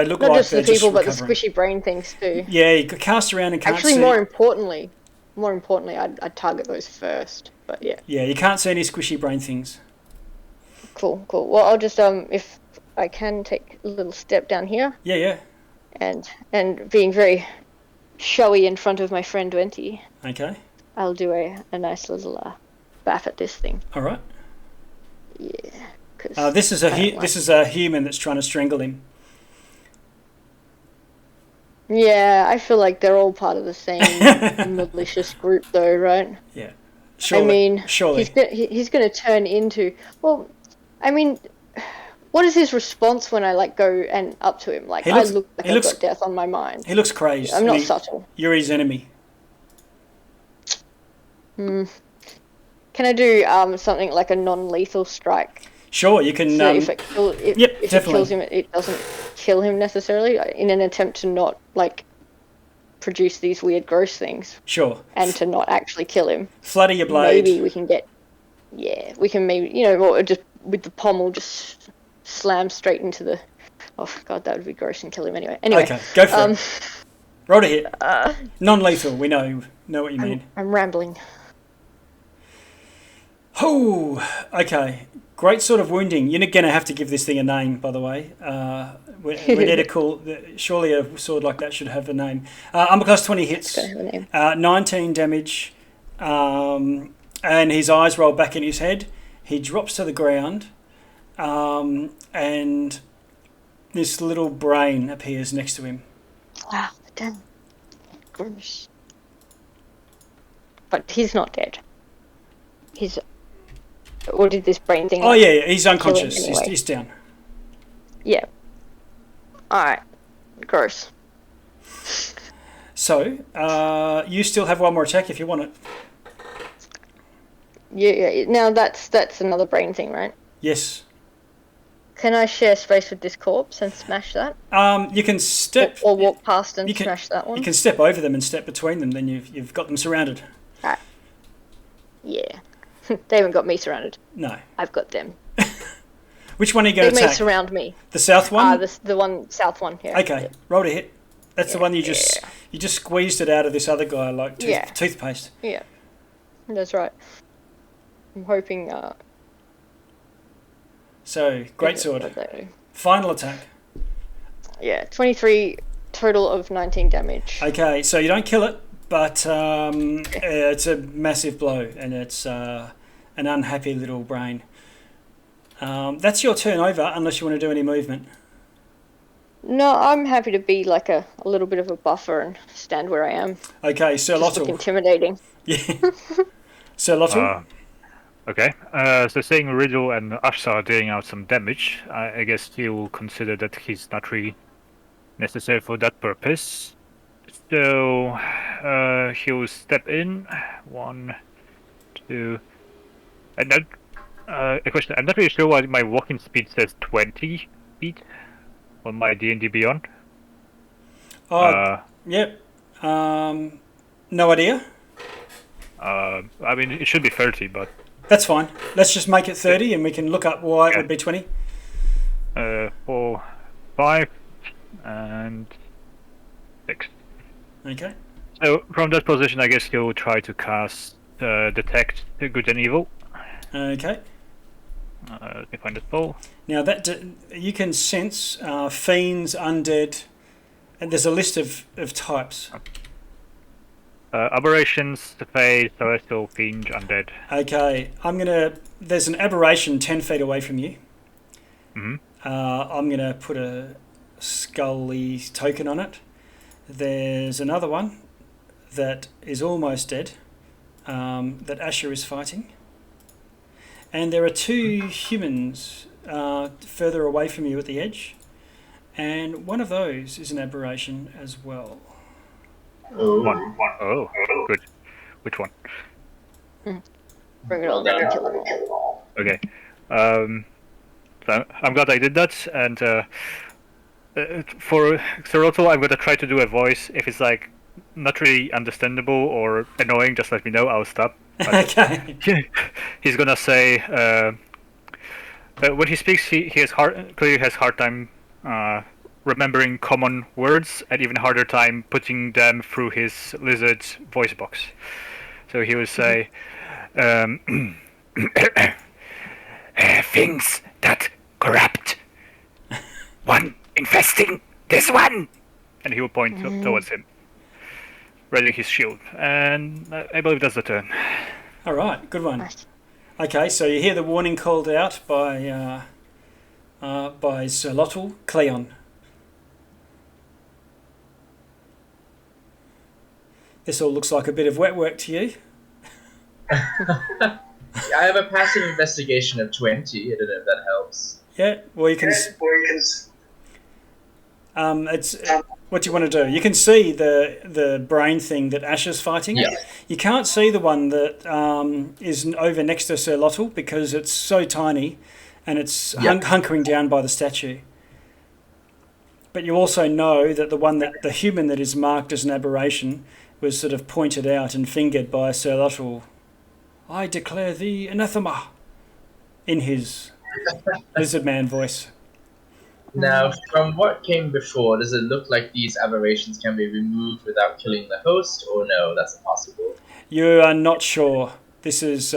look Not like just they're the people, just but the recovering. squishy brain things too. Yeah, you could cast around and can't Actually, see. more importantly, I'd target those first. But yeah. Yeah, you can't see any squishy brain things. Cool. Well, I'll just if I can take a little step down here, Yeah. and being very showy in front of my friend Wenty, Okay. I'll do a nice little baff at this thing. All right. Yeah. 'Cause This is I don't like- this is a human that's trying to strangle him. Yeah, I feel like they're all part of the same malicious group, though, right? Yeah. Surely. I mean, surely. he's gonna turn into. Well, I mean, what is his response when I like go and up to him? Like I look like I've got death on my mind. He looks crazed. I'm not subtle. You're his enemy. Can I do something like a non-lethal strike? Sure, you can. So that if it definitely. kills him, it doesn't kill him necessarily. In an attempt to not like produce these weird, gross things. Sure. And to not actually kill him. Flutter your blade. Maybe we can get. Yeah, we can maybe or just with the pommel just slam straight into the. Oh god, that would be gross and kill him anyway. Anyway. Okay, go for it. Roll to hit. Non-lethal. We know what you mean. I'm rambling. Oh, okay. Great sort of wounding. You're going to have to give this thing a name, by the way. We need to call. Surely a sword like that should have a name. Armor class 20 hits. It's gotta have a name. 19 damage. And his eyes roll back in his head. He drops to the ground. And this little brain appears next to him. Wow, damn. Gross. But he's not dead. Or did this brain thing? Oh, yeah, he's unconscious. Anyway? He's down. Yeah. Alright. Gross. So, you still have one more attack if you want it. Yeah. Now that's another brain thing, right? Yes. Can I share space with this corpse and smash that? You can step... Or walk past and smash that one? You can step over them and step between them, then you've got them surrounded. Alright. Yeah. They haven't got me surrounded. No. I've got them. Which one are you going to They attack? may surround me. The south one? The south one, yeah. Okay, roll to hit. That's the one you just squeezed it out of this other guy like toothpaste. Yeah. That's right. I'm hoping... So, great sword. Final attack. Yeah, 23 total of 19 damage. Okay, so you don't kill it, but it's a massive blow, and it's an unhappy little brain. That's your turn over, unless you want to do any movement. No, I'm happy to be like a little bit of a buffer and stand where I am. Okay, Sir Just look Lottle. intimidating. Yeah. Sir Lottle? Okay, so saying Riddle and Ashsa are dealing out some damage, I guess he will consider that he's not really necessary for that purpose. So he'll step in. 1, 2, and then a question. I'm not really sure why my walking speed says 20 feet on my D&D Beyond. Yep. No idea. I mean, it should be 30, but that's fine. Let's just make it 30, and we can look up why it would be 20. 4, 5, and 6. Okay. So from that position, I guess he'll try to cast Detect Good and Evil. Okay. Let me find the spell. Now that you can sense fiends, undead, and there's a list of types. Aberrations, the Fae, Celestial, Fiend, Undead. Okay, there's an aberration 10 feet away from you. Mm-hmm. I'm gonna put a Scully token on it. There's another one that is almost dead, that Asher is fighting. And there are 2 humans further away from you at the edge. And one of those is an aberration as well. One. Oh, good. Which one? Bring it all down and kill them all. Okay. So I'm glad I did that, and for Soroto, I'm gonna try to do a voice. If it's like not really understandable or annoying, just let me know. I'll stop. Okay. He's gonna say when he speaks, he clearly has hard time remembering common words, and even harder time putting them through his lizard voice box. So he will say, "Things that corrupt. One infesting this one," and he will point towards him, raising his shield. And I believe that's the turn. All right, good one. Okay, so you hear the warning called out by Sir Lottle. Cleon. This all looks like a bit of wet work to you. I have a passive investigation of 20. I don't know if that helps. Yeah, well you can. It's what do you want to do? You can see the brain thing that Ash is fighting. Yeah. You can't see the one that is over next to Sir Lottle because it's so tiny, and it's hunkering down by the statue. But you also know that the human that is marked as an aberration was sort of pointed out and fingered by Sir Lottle. I declare thee anathema, in his lizard man voice. Now, from what came before, does it look like these aberrations can be removed without killing the host, or no, that's impossible? You are not sure. This is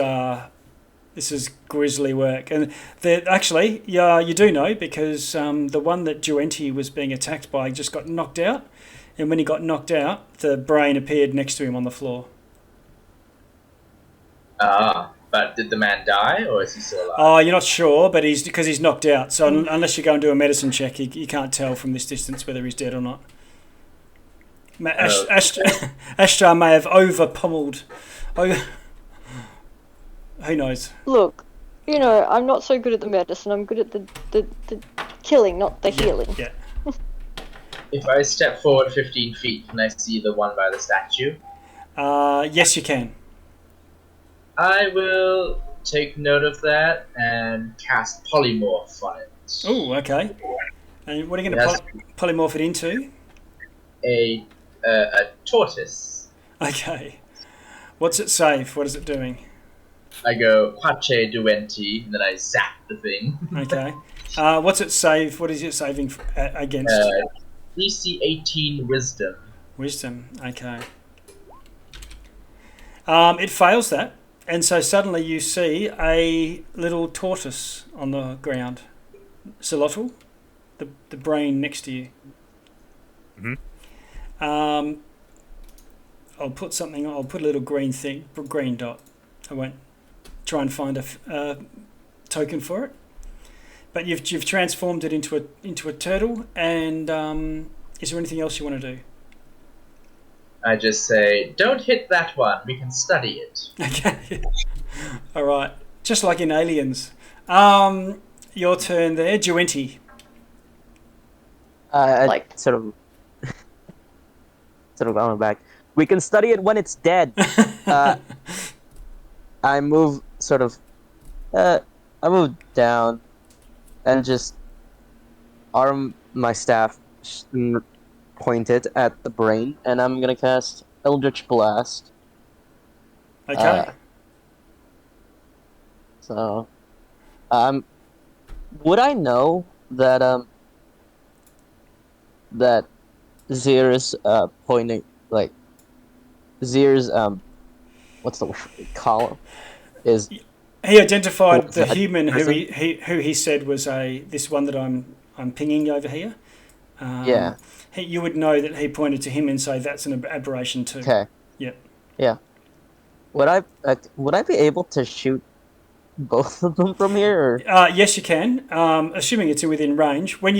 grisly work, and actually, yeah, you do know because the one that Duenti was being attacked by just got knocked out, and when he got knocked out, the brain appeared next to him on the floor. But did the man die, or is he still alive? Oh, you're not sure, but because he's knocked out. So unless you go and do a medicine check, you can't tell from this distance whether he's dead or not. Ashtar may have over-pummeled. Who knows? Look, I'm not so good at the medicine. I'm good at the killing, not the healing. Yeah. If I step forward 15 feet, can I see the one by the statue? Yes, you can. I will take note of that and cast polymorph on it. Oh, okay. And what are you going to polymorph it into? A tortoise. Okay. What's it save? What is it doing? I go Pace Duenti, and then I zap the thing. Okay. What's it save? What is it saving against? DC 18 Wisdom. Wisdom. Okay. It fails that, and so suddenly you see a little tortoise on the ground. Solotl, the brain next to you. Mm-hmm. I'll put a little green dot. I won't try and find a token for it. But you've transformed it into a turtle, and is there anything else you want to do? I just say, don't hit that one. We can study it. Okay. All right. Just like in Aliens. Your turn there, Duenti. Sort of going back. We can study it when it's dead. I move down and just arm my staff pointed at the brain, and I'm gonna cast Eldritch Blast. Okay. Would I know that that Zir's pointing, like Zir's what's the column is? He identified the human who he said was this one that I'm pinging over here. Yeah. You would know that he pointed to him and say that's an aberration too. Okay. Yep. Yeah. Would I be able to shoot both of them from here? Or? Yes, you can. Assuming it's within range. When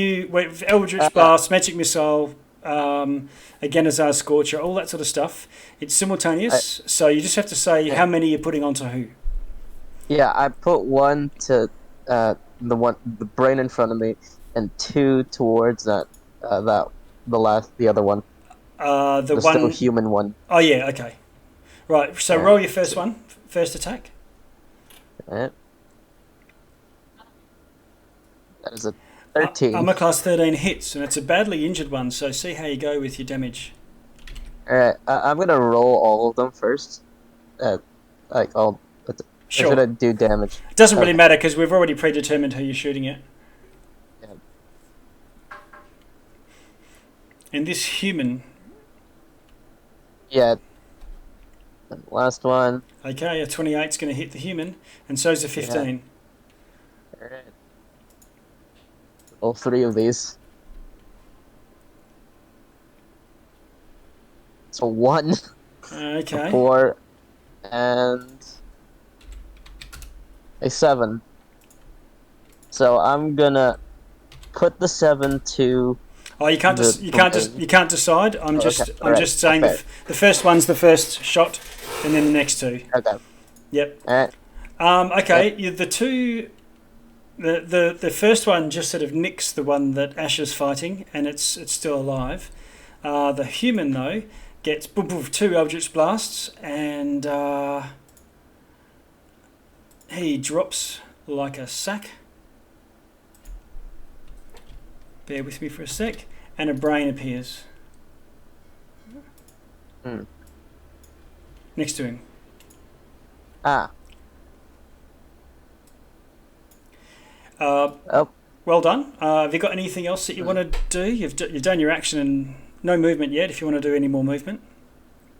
Eldritch Blast, Magic Missile, Aganazar Scorcher, all that sort of stuff, it's simultaneous. So you just have to say how many you're putting onto who. Yeah, I put one to the brain in front of me, and two towards the other one. The still human one. Oh yeah, okay. Right, so roll your first attack. Right. That is a 13. Armor class 13 hits, and it's a badly injured one, so see how you go with your damage. Alright, I'm gonna roll all of them first. Like, I'll... Or should I Sure. do damage? It doesn't really Okay. matter because we've already predetermined who you're shooting at. Yeah. And this human. Yeah. And last one. Okay, a 28's going to hit the human, and so's a 15. Alright. All three of these. So 1, Okay. 4, and a 7. So I'm gonna put the 7 to... Oh, you can't you can't decide. I'm just Okay, I'm alright, just saying okay. the first one's the first shot, and then the next two. Okay. Yep. Alright. Okay. The two. The first one just sort of nicks the one that Ash is fighting, and it's still alive. The human though gets 2 Eldritch blasts, and he drops like a sack. Bear with me for a sec, and a brain appears next to him. Ah. Oh. Well done. Have you got anything else that you want to do? You've done your action and no movement yet. If you want to do any more movement.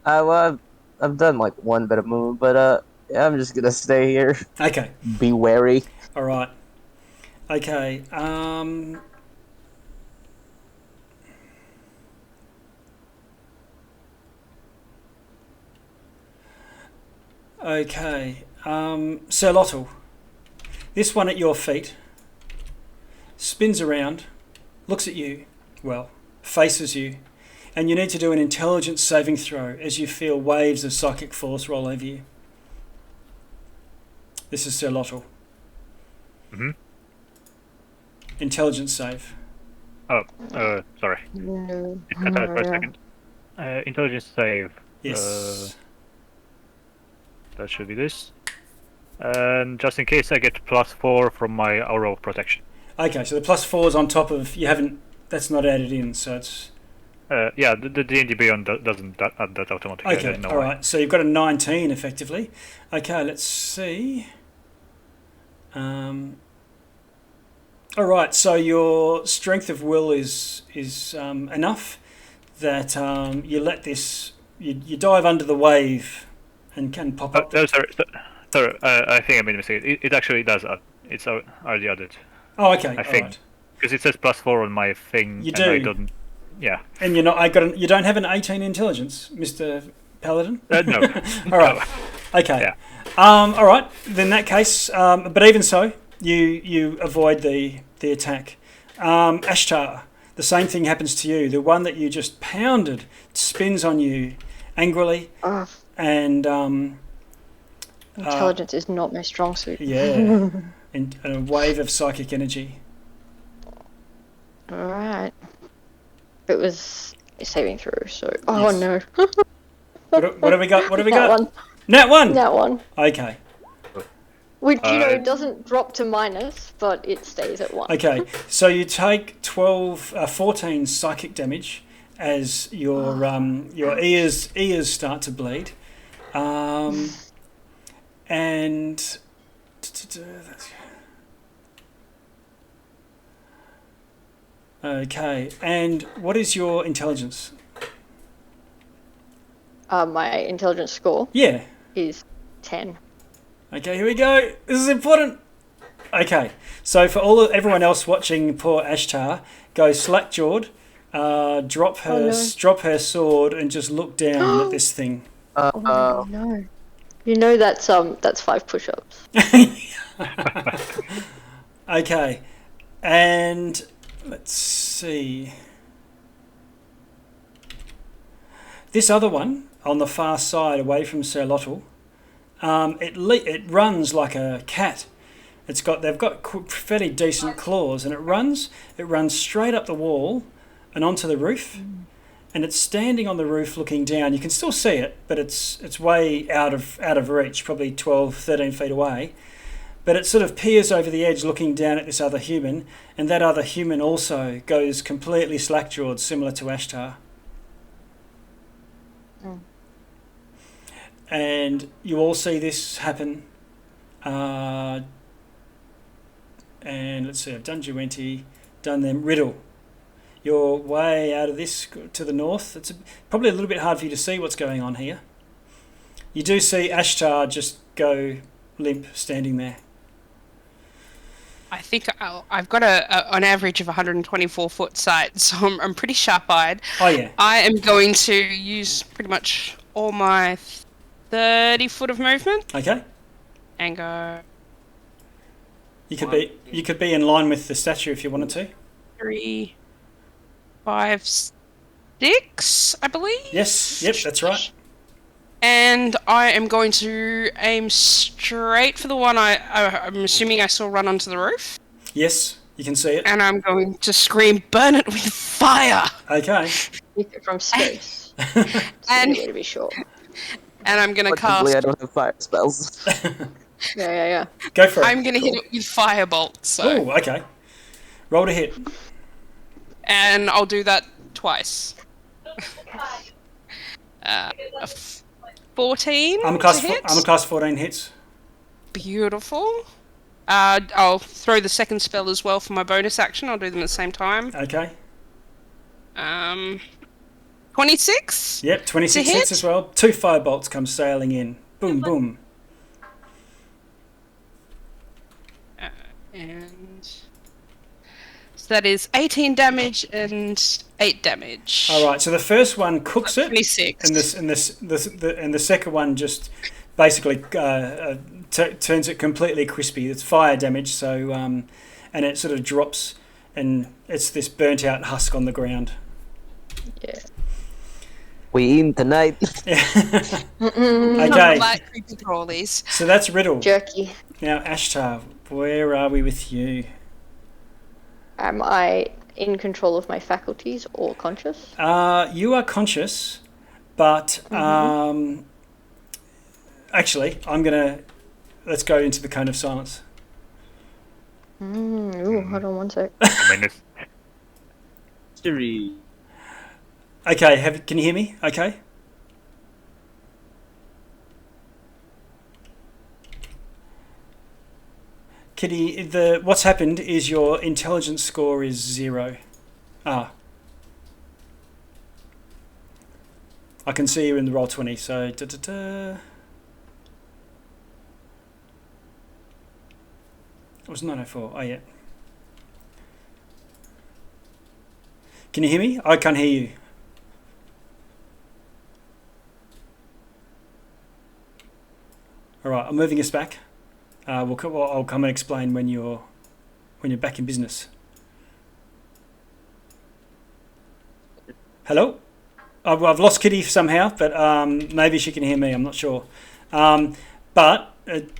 Well, I've done like one bit of movement, but yeah, I'm just gonna stay here. Okay. Be wary. All right. Okay. Okay. Sir Lottle. This one at your feet spins around, looks at you, well, faces you, and you need to do an intelligence saving throw as you feel waves of psychic force roll over you. This is Sir Lottle. Mm-hmm. Intelligence save. Oh, sorry. No. It cut out for a second. Intelligence save. Yes. That should be this. And just in case, I get +4 from my aura of protection. Okay, so the +4 is on top of, you haven't, that's not added in, so it's... Yeah, the D&D Beyond doesn't add that automatically. Okay, alright, so you've got a 19 effectively. Okay, let's see. Alright, so your strength of will is enough that you let this, you dive under the wave and can pop up. Sorry, I think I made a mistake. It actually does add. It's already added. Oh, okay, I think. Because it says +4 on my thing. You and do? I don't, yeah. And you're not, you don't have an 18 intelligence, Mr. Paladin? No. Alright, okay. Yeah. Alright, then in that case, but even so, you avoid the attack. Ashtar, the same thing happens to you. The one that you just pounded spins on you angrily, and intelligence is not my strong suit. yeah, and a wave of psychic energy. Alright. It was a saving throw, so... Oh Yes. no. What have we got? What have we That got? one. Nat 1! That one. Okay. Which, doesn't drop to minus, but it stays at 1. Okay, so you take 14 psychic damage as your ears start to bleed, and okay. And what is your intelligence? My intelligence score Yeah. is 10. Okay, here we go. This is important. Okay, so for everyone else watching poor Ashtar, go slack-jawed, drop her sword, and just look down at this thing. Oh no. You know that's 5 push-ups. Okay, and let's see. This other one on the far side, away from Sir Lottle, it runs like a cat. They've got fairly decent claws, and it runs straight up the wall and onto the roof, and it's standing on the roof looking down. You can still see it, but it's way out of reach, probably 12, 13 feet away. But it sort of peers over the edge looking down at this other human, and that other human also goes completely slack-jawed, similar to Ashtar. And you all see this happen. And let's see, I've done Duenti, done them. Riddle. You're way out of this to the north. It's probably a little bit hard for you to see what's going on here. You do see Ashtar just go limp, standing there. I think I've got an average of 124 foot sight, so I'm pretty sharp-eyed. Oh yeah. I am going to use pretty much all my 30 foot of movement Okay. and go You could be in line with the statue if you wanted to. 3, 5, 6, I believe. Yes. Yep. That's right. And I am going to aim straight for the one I'm assuming I saw run onto the roof. Yes. You can see it. And I'm going to scream, "Burn it with fire!" Okay. Hit it from space. And To be sure. and I'm going to Fortunately, cast. I don't have fire spells. Yeah. Go for it. I'm going to hit it with firebolt. So, Oh, okay. Roll to hit. and I'll do that twice. 14 I'm a to hit. class 14 hits. Beautiful. I'll throw the second spell as well for my bonus action. I'll do them at the same time. Okay. 26. Yep, 26 To hit? hits as well. 2 firebolts come sailing in. Boom, boom. And so that is 18 damage and 8 damage. All right. So the first one cooks it, 26. and the second one just basically turns it completely crispy. It's fire damage, so and it sort of drops, and it's this burnt out husk on the ground. Yeah. We eat tonight. Okay. Like creepy crawlies. So that's Riddle. Jerky. Now Ashtar, where are we with you? Am I in control of my faculties or conscious? You are conscious, but actually, let's go into the cone of silence. Ooh, hold on one sec. I mean, it's, Mystery. Okay, can you hear me? Okay. Kitty, what's happened is your intelligence score is 0. I can see you in the roll 20, so It was 904. Oh yeah. Can you hear me? I can't hear you. All right, I'm moving us back. I'll come and explain when you're back in business. Hello? I've lost Kitty somehow, but maybe she can hear me. I'm not sure. But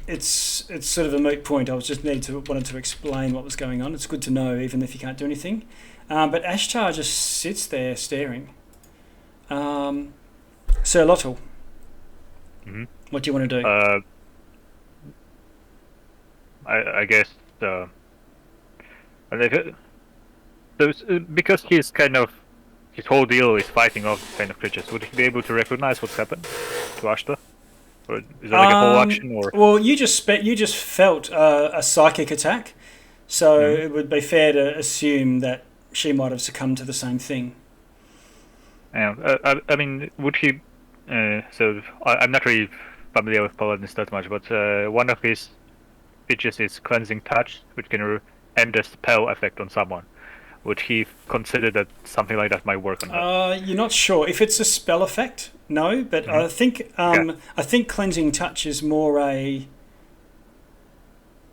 it's sort of a moot point. I was just wanted to explain what was going on. It's good to know, even if you can't do anything. But Ashtar just sits there staring. Sir Lottle, what do you want to do? I guess because he's kind of his whole deal is fighting off kind of creatures. Would he be able to recognize what's happened to Ashta? Or is that like a whole action? Or well, you just felt a psychic attack, so it would be fair to assume that she might have succumbed to the same thing. Yeah, I mean, would he? So I'm not really familiar with paladins that much, but one of his features is cleansing touch, which can end a spell effect on someone. Would he consider that something like that might work on her? You're not sure if it's a spell effect. No, but I think cleansing touch is more a.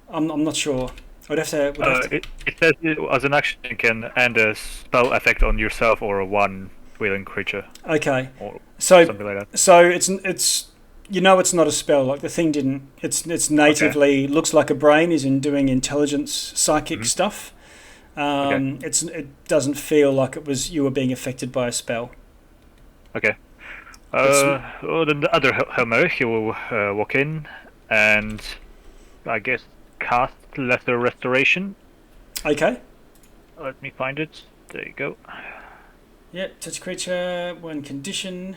I'm not sure. I'd have to. It says as an action you can end a spell effect on yourself or one willing creature. Okay. Or so something like that. So it's it's not a spell. Like the thing didn't. It's natively looks like a brain is in doing intelligence psychic stuff. It doesn't feel like it was you were being affected by a spell. Okay. Then the other Helmer, he will walk in and I guess cast Lesser Restoration. Okay. Let me find it. There you go. Yeah, touch creature, one condition.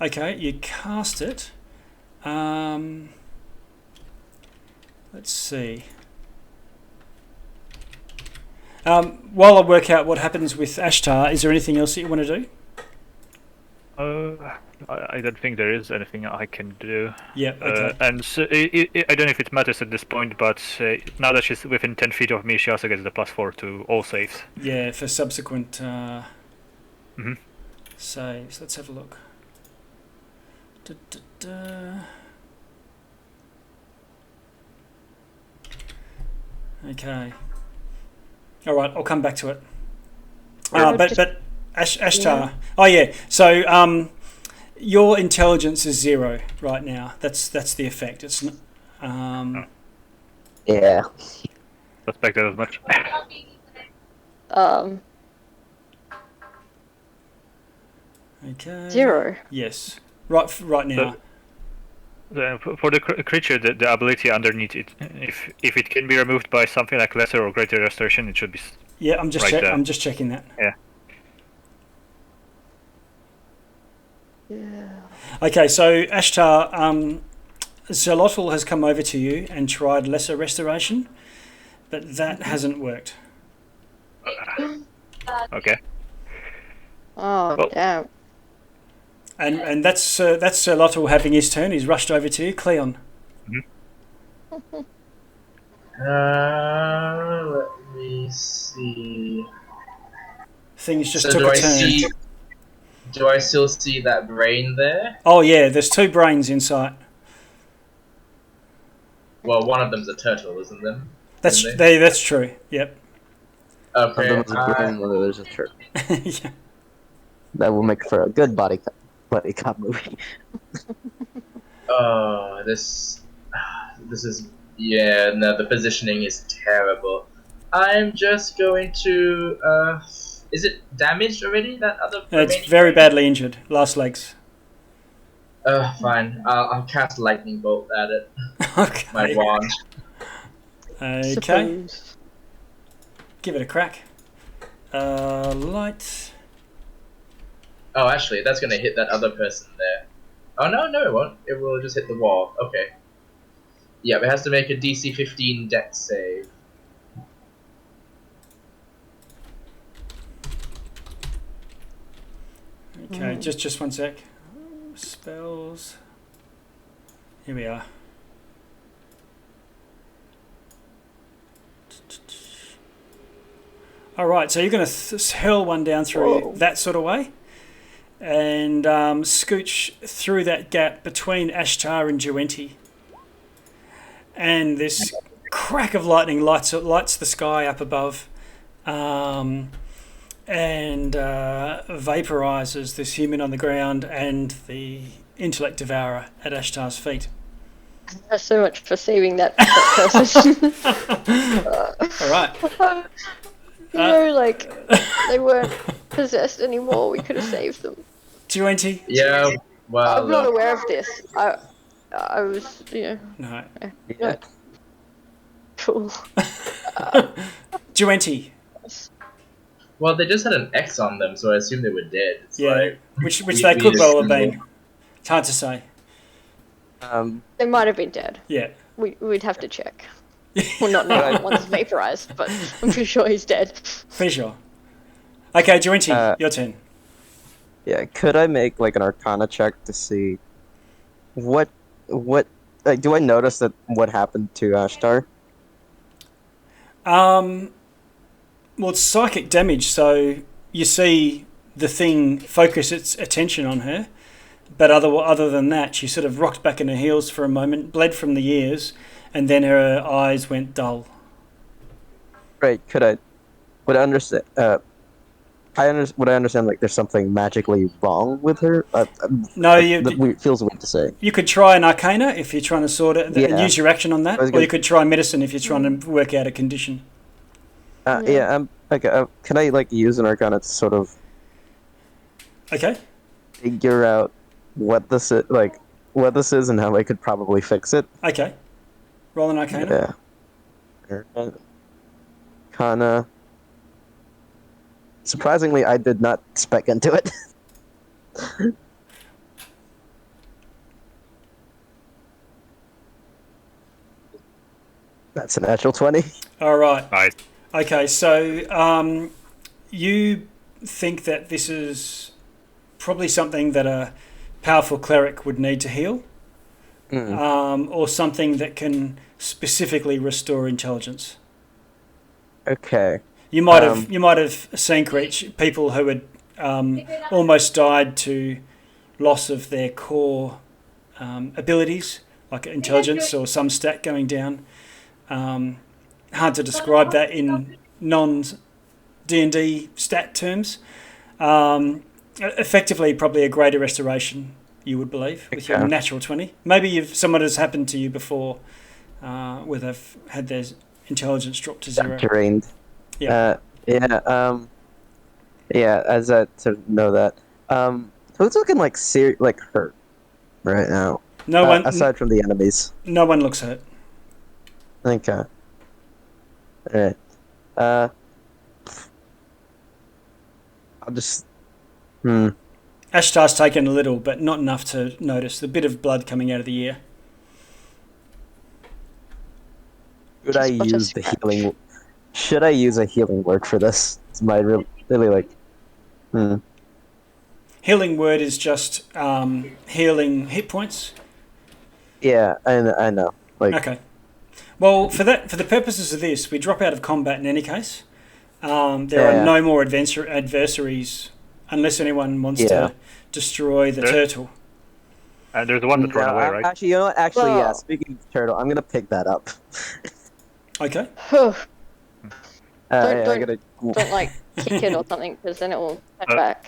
Okay, you cast it. Let's see. While I work out what happens with Ashtar, is there anything else that you want to do? I don't think there is anything I can do. Yeah, okay. And so, I don't know if it matters at this point, but now that she's within 10 feet of me, she also gets the +4 to all saves. Yeah, for subsequent Mhm. saves. Let's have a look. Da, da, da. Okay. All right, I'll come back to it. But Ashtar. Oh yeah. So your intelligence is 0 right now. That's the effect. It's Yeah. Suspected as much. Okay. 0. Yes. Right now. For the creature, the ability underneath it, if it can be removed by something like lesser or greater restoration, it should be. Yeah, I'm just right there. I'm just checking that. Yeah. Yeah. Okay, so Ashtar, Zelotl has come over to you and tried lesser restoration, but that hasn't worked. Okay. Oh, Well, damn. And that's Zelotl having his turn. He's rushed over to you, Cleon. Let me see. Things just So took do a I turn. see? Do I still see that brain there? Oh yeah, there's 2 brains in sight. Well, one of them's a turtle, isn't there? That's Isn't it? that's true. Yep. Okay. Sometimes a brain, whether there's a church. Yeah. That will make for a good buddy cop movie. Oh, this is no, the positioning is terrible. I'm just going to is it damaged already? That other It's remaining very brain? badly injured. Last legs. Fine. I'll cast lightning bolt at it. Okay. My wand. Okay. Suppose. Give it a crack. Light. Oh, actually, that's gonna hit that other person there. Oh no, it won't. It will just hit the wall. Okay. Yeah, it has to make a DC 15 Dex save. Okay, just one sec. Spells. Here we are. All right, so you're going to hurl one down through that sort of way, and scooch through that gap between Ashtar and Juenti. And this crack of lightning lights the sky up above, and vaporizes this human on the ground and the intellect devourer at Ashtar's feet. Thanks so much for saving that person. All right. You know, like, they weren't possessed anymore. We could have saved them. Juenti? Yeah, well. I'm not aware of this. I was, No. Yeah. Cool. Juenti. Well, they just had an X on them, so I assume they were dead. It's Yeah, like, which we they could just well have didn't been. It's hard to say. They might have been dead. Yeah. We'd have to check. Well, not now, once vaporized, but I'm pretty sure he's dead. Pretty sure. Okay, Juenti, your turn. Yeah, could I make like an Arcana check to see what like, do I notice that what happened to Ashtar? Well, it's psychic damage, so you see the thing focus its attention on her, but other than that, she sort of rocked back in her heels for a moment, bled from the ears, and then her eyes went dull. Right? Would I understand? Would I understand like there's something magically wrong with her? No, that feels weird to say. You could try an Arcana if you're trying to sort it and use your action on that, or you could try medicine if you're trying to work out a condition. Yeah. Okay. Can I like use an Arcana to sort of figure out what this is and how I could probably fix it? Okay. Roll an Arcana. Yeah. Arcana. Surprisingly, I did not spec into it. That's a natural 20. All right. Nice. Okay, so you think that this is probably something that a powerful cleric would need to heal, or something that can specifically restore intelligence. Okay. You might have seen people who had almost died to loss of their core abilities, like intelligence or some stat going down. Hard to describe that in non-D&D stat terms. Effectively, probably a greater restoration, you would believe, with your natural 20. Maybe someone has happened to you before where they've had their intelligence dropped to 0. Drained. Yeah. Yeah, as I sort of know that. Who's looking like hurt right now? No one aside from the enemies. No one looks hurt. Okay. Alright. I'll just Ashtar's taken a little, but not enough to notice the bit of blood coming out of the ear. Should I use the healing? Should I use a healing word for this? It's my really like. Healing word is just healing hit points. Yeah, I know. Like, okay. Well, for the purposes of this, we drop out of combat in any case. There are no more adversaries unless anyone wants to destroy the turtle. And there's the one that ran away, right? Actually, you know what? Actually, yeah. Speaking of turtle, I'm gonna pick that up. Okay. Don't like kick it or something, because then it will come back.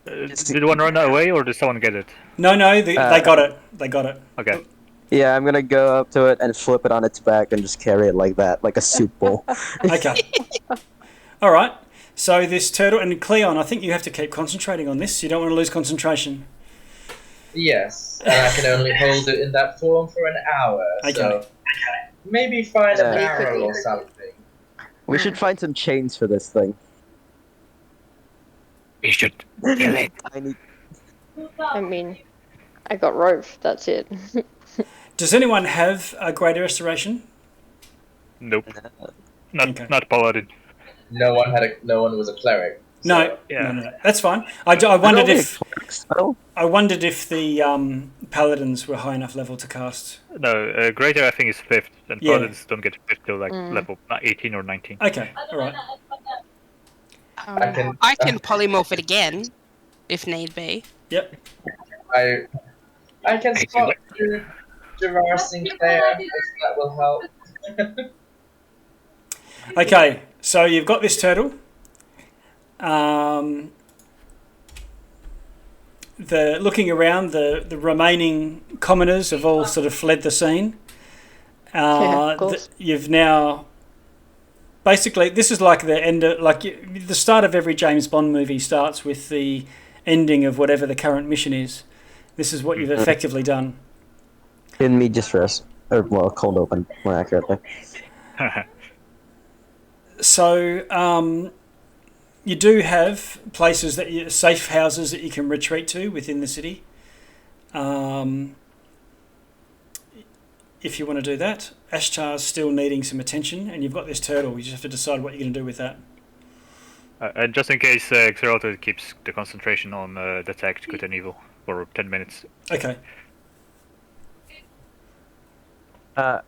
Did one run away, or did someone get it? No, they got it. They got it. Okay. Yeah, I'm gonna go up to it and flip it on its back and just carry it like that, like a soup bowl. Okay. All right. So this turtle, and Cleon, I think you have to keep concentrating on this. You don't want to lose concentration. Yes, and I can only hold it in that form for an hour. Okay. So maybe find a barrel or something. We should find some chains for this thing. We should kill it. I mean, I got rope. That's it. Does anyone have a greater restoration? Nope. Not Paladin. No one was a cleric. So. No. That's fine. I wondered if the paladins were high enough level to cast. No, greater I think is 5th, and paladins don't get 5th till like level 18 or 19. Okay, all right. I can polymorph it again, if need be. Yep. I can spot Gerard Sinclair, if that will help. Okay, so you've got this turtle. Looking around, the remaining commoners have all sort of fled the scene. You've now basically, this is like the end of, the start of every James Bond movie starts with the ending of whatever the current mission is. This is what you've effectively done. In medias res, or cold open, more accurately. So you do have places safe houses that you can retreat to within the city. If you want to do that, Ashtar's still needing some attention, and you've got this turtle. You just have to decide what you're going to do with that. And just in case, Xeralto keeps the concentration on Detect Good and Evil for 10 minutes. Okay. I'm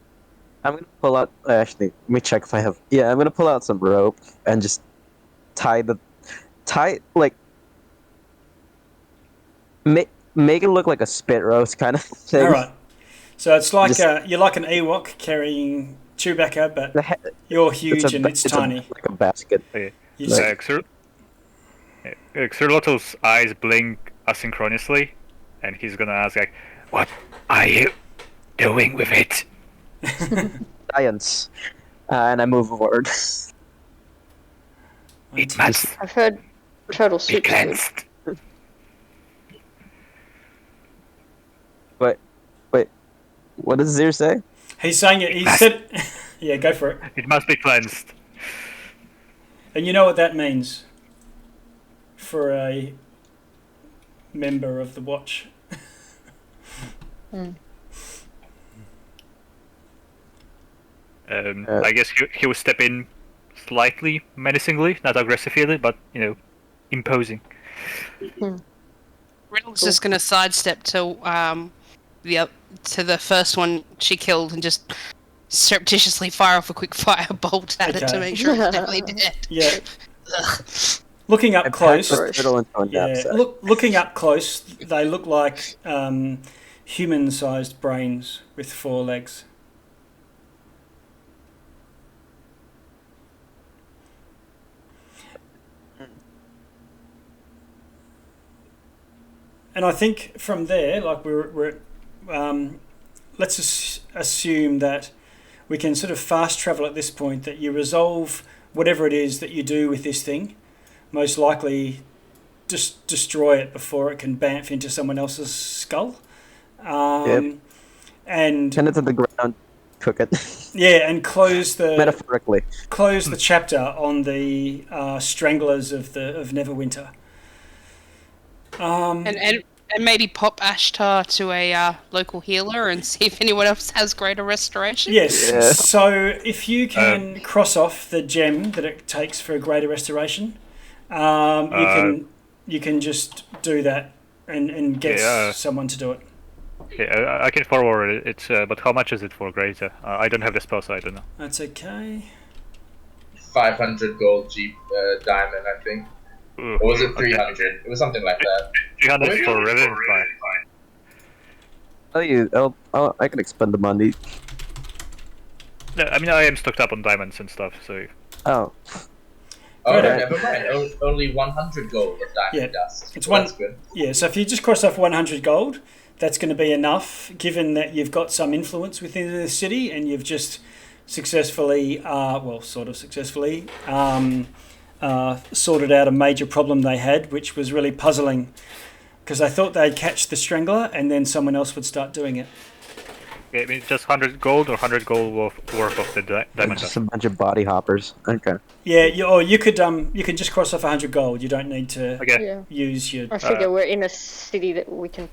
going to pull out... Actually, let me check if I have... Yeah, I'm going to pull out some rope and just tie, make it look like a spit roast kind of thing. All right. So it's like you're like an Ewok carrying Chewbacca, but you're huge and it's tiny. Like a basket. Xerloto's eyes blink asynchronously, and he's gonna ask, like, "What are you doing with it?" Science. And I move forward. It must. I've heard turtle soup. Cleansed. Wait. What does Zir say? He's saying it. He said, "Yeah, go for it." It must be cleansed. And you know what that means for a member of the Watch. I guess he will step in slightly menacingly, not aggressively, but imposing. Riddle's just going to sidestep to the first one she killed and just surreptitiously fire off a quick fire bolt at it to make sure it's definitely dead. Yeah. Looking up close, yeah. Looking up close, they look like human-sized brains with 4 legs. And I think from there, like let's assume that we can sort of fast travel at this point, that you resolve whatever it is that you do with this thing. Most likely just destroy it before it can bamf into someone else's skull. And send it to the ground, cook it. Yeah, and close the metaphorically. Close the chapter on the stranglers of Neverwinter. And maybe pop Ashtar to a local healer and see if anyone else has greater restoration. Yes. Yeah. So if you can cross off the gem that it takes for a greater restoration, you can just do that and get someone to do it. Okay, I can forward it. But how much is it for greater? I don't have the spell, so I don't know. That's okay. 500 gold diamond, I think. Ooh, or was it 300? Okay. It was something like that. 300 for Raven. I can expend the money. No, I mean, I am stocked up on diamonds and stuff, so... Oh. Oh, no, never mind. Only 100 gold of diamond dust. It's That's good. Yeah, so if you just cross off 100 gold, that's going to be enough, given that you've got some influence within the city and you've just successfully, sorted out a major problem they had, which was really puzzling, because they thought they'd catch the strangler and then someone else would start doing it. Okay, I mean, just 100 gold or 100 gold worth of the diamond Just a bunch of body hoppers. Okay. Yeah, you can just cross off 100 gold. You don't need to use your... I figure we're in a city that we can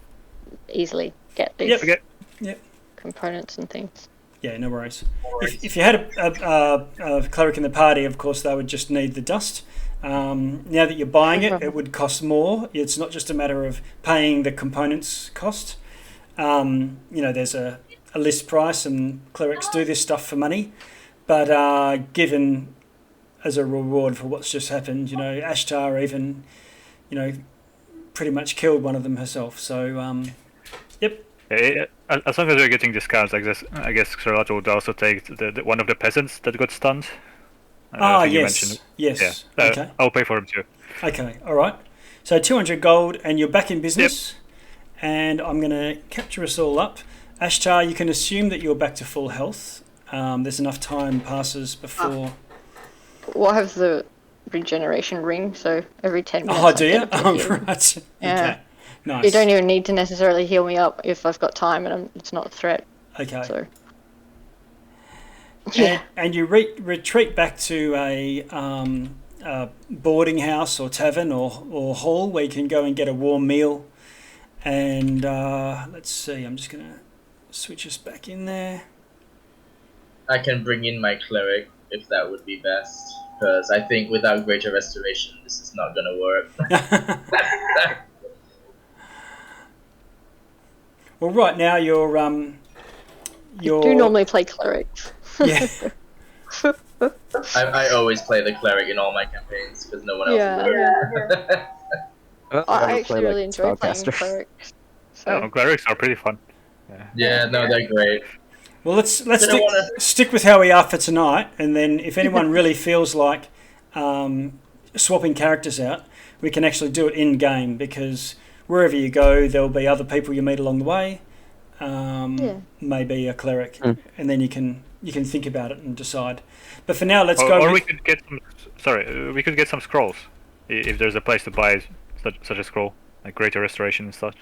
easily get these components and things. Yeah, no worries. If you had a cleric in the party, of course, they would just need the dust. Now that you're buying it, it would cost more. It's not just a matter of paying the components cost. There's a list price, and clerics do this stuff for money. But given as a reward for what's just happened, Ashtar even, pretty much killed one of them herself. So, yep. As long as we're getting discounts, I guess Xerlato would also take one of the peasants that got stunned. Yes. Yes. Yeah. Okay. I'll pay for him too. Okay. All right. So 200 gold, and you're back in business. Yep. And I'm going to capture us all up. Ashtar, you can assume that you're back to full health. There's enough time passes before. Well, I have the regeneration ring, so every 10 minutes. Oh, do you? Right. Yeah. Okay. Nice. You don't even need to necessarily heal me up if I've got time and it's not a threat. Okay. So. Yeah. And you retreat back to a boarding house or tavern or hall where you can go and get a warm meal. And let's see, I'm just going to switch us back in there. I can bring in my cleric if that would be best, because I think without greater restoration, this is not going to work. Well, right now you're I do normally play clerics. Yeah. I always play the cleric in all my campaigns because no one else will. I actually really enjoy playing clerics. So. Clerics are pretty fun. Yeah, no, they're great. Well, let's stick with how we are for tonight, and then if anyone really feels like swapping characters out, we can actually do it in game, because wherever you go, there'll be other people you meet along the way. Maybe a cleric, and then you can think about it and decide. But for now, let's go. Or we could get we could get some scrolls if there's a place to buy such a scroll, like greater restoration and such.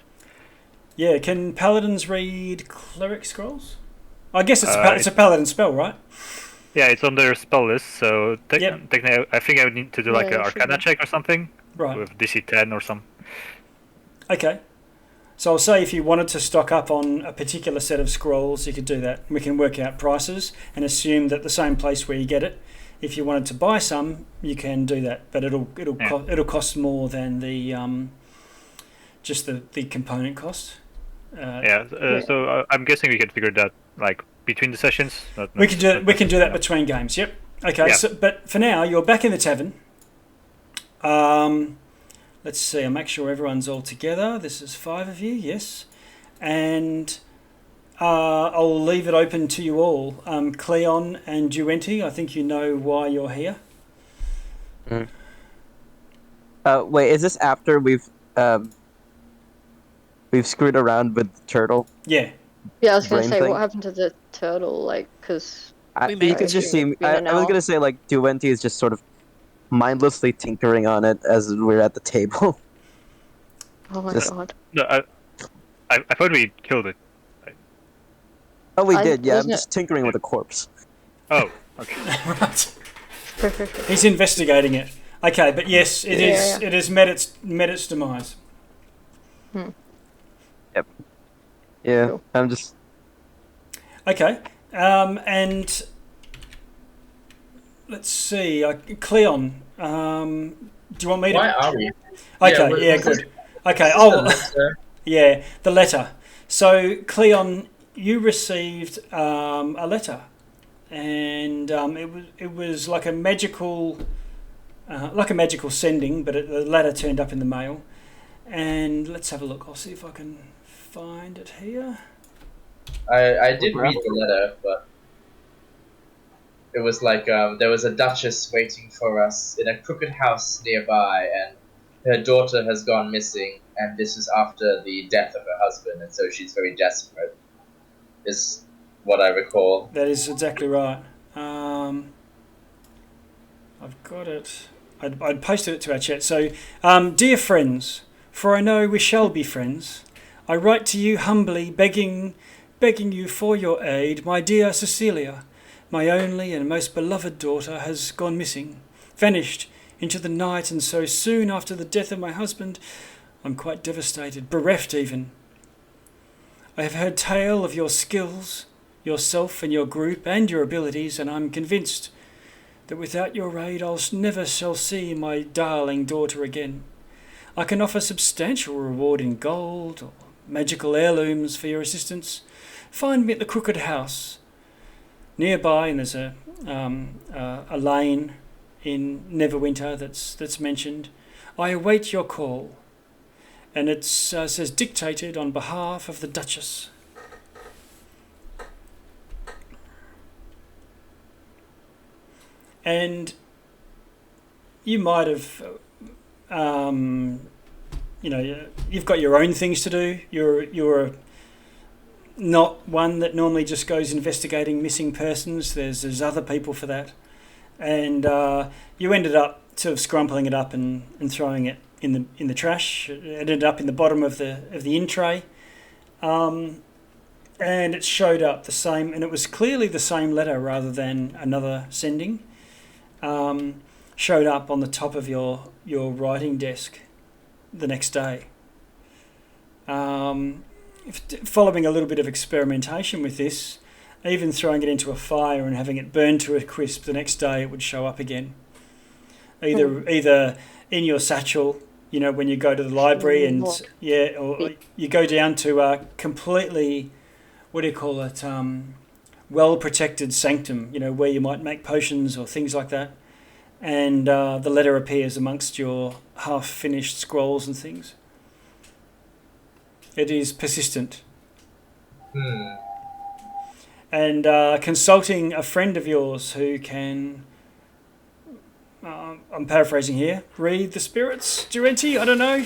Yeah, can paladins read cleric scrolls? I guess it's a paladin spell, right? Yeah, it's on their spell list. So technically, I think I would need to do like an Arcana check or something, right? With DC 10 or some. Okay. So I'll say if you wanted to stock up on a particular set of scrolls, you could do that. We can work out prices and assume that the same place where you get it. If you wanted to buy some, you can do that, but it'll cost more than the just the component cost. So I'm guessing we can figure that like between the sessions. We can do that between games. Yep. Okay. Yeah. So, but for now, you're back in the tavern. Let's see. I'll make sure everyone's all together. This is 5 of you. Yes, and I'll leave it open to you all. Cleon and Duenti, I think you know why you're here. Wait, is this after we've screwed around with the turtle? Yeah. Yeah, I was gonna Brain say, thing? what happened to the turtle? Like, because We You made could it. just see. Been I an was hour. gonna say like Duenti is just sort of mindlessly tinkering on it as we're at the table. oh my Just- god, No, I thought we killed it. Oh, we I- did. Yeah, I'm wasn't it- just tinkering with a corpse. Oh, okay. Right. He's investigating it. Okay, but yes, it is. Yeah. It has met its demise. Yeah, Cool. I'm just. Okay, and let's see, Cleon. Do you want me to? Why are we? Okay, yeah, was this- good. Okay, is this the letter? yeah, the letter. So, Cleon, you received a letter, and it was like a magical sending, but the letter turned up in the mail. And let's have a look. I'll see if I can find it here. I did read the letter, but it was like there was a duchess waiting for us in a crooked house nearby, and her daughter has gone missing, and this is after the death of her husband, and so she's very desperate, is what I recall. That is exactly right. I've got it. I'd posted it to our chat. So, dear friends, for I know we shall be friends, I write to you humbly, begging you for your aid. My dear Cecilia, my only and most beloved daughter, has gone missing, vanished into the night, and so soon after the death of my husband, I'm quite devastated, bereft even. I have heard tale of your skills, yourself and your group, and your abilities, and I'm convinced that without your aid I'll never shall see my darling daughter again. I can offer substantial reward in gold or magical heirlooms for your assistance. Find me at the Crooked House nearby, and there's a lane in Neverwinter that's mentioned. I await your call, and it says dictated on behalf of the Duchess. And you might have, you've got your own things to do. You're not one that normally just goes investigating missing persons. There's other people for that, and you ended up sort of scrumpling it up and throwing it in the trash. It ended up in the bottom of the in tray, and it showed up the same, and it was clearly the same letter rather than another sending. Showed up on the top of your writing desk the next day. Following a little bit of experimentation with this, even throwing it into a fire and having it burn to a crisp, the next day it would show up again. Either in your satchel, when you go to the library, and or you go down to a completely, well protected sanctum, where you might make potions or things like that, and the letter appears amongst your half finished scrolls and things. It is persistent. And consulting a friend of yours who can, I'm paraphrasing here, read the spirits, Duenti, I don't know.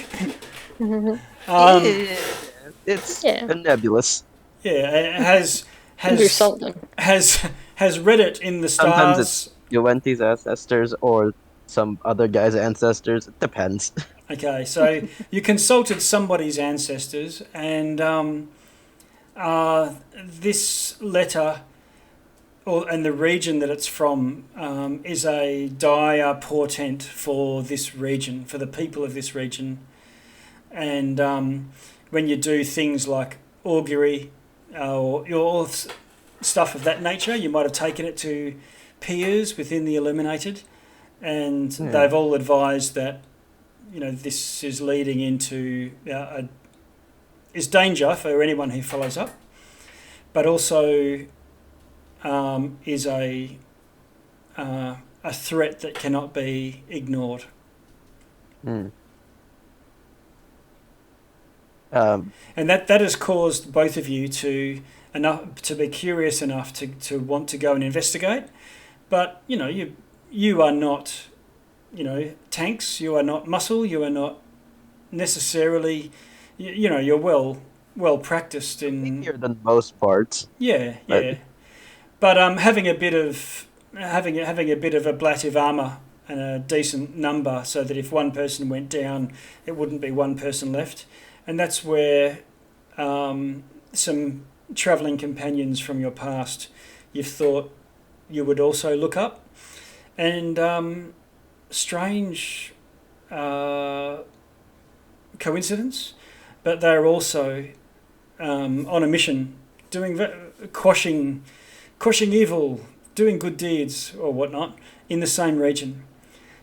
It's nebulous. Yeah, do something. has read it in the Sometimes stars. it's Duenti's ancestors or some other guy's ancestors. It depends. Okay, so you consulted somebody's ancestors, and this letter, and the region that it's from, is a dire portent for this region, for the people of this region. And when you do things like augury or your stuff of that nature, you might have taken it to peers within the Illuminated, and they've all advised that this is leading into is danger for anyone who follows up, but also is a threat that cannot be ignored. And that has caused both of you to be curious enough to want to go and investigate, but you are not tanks, you are not muscle, you are not necessarily you're well practiced in Easier than most parts. But having a bit of ablative armor and a decent number, so that if one person went down, it wouldn't be one person left. And that's where some travelling companions from your past you've thought you would also look up. And strange coincidence, but they're also on a mission, quashing evil, doing good deeds or whatnot in the same region.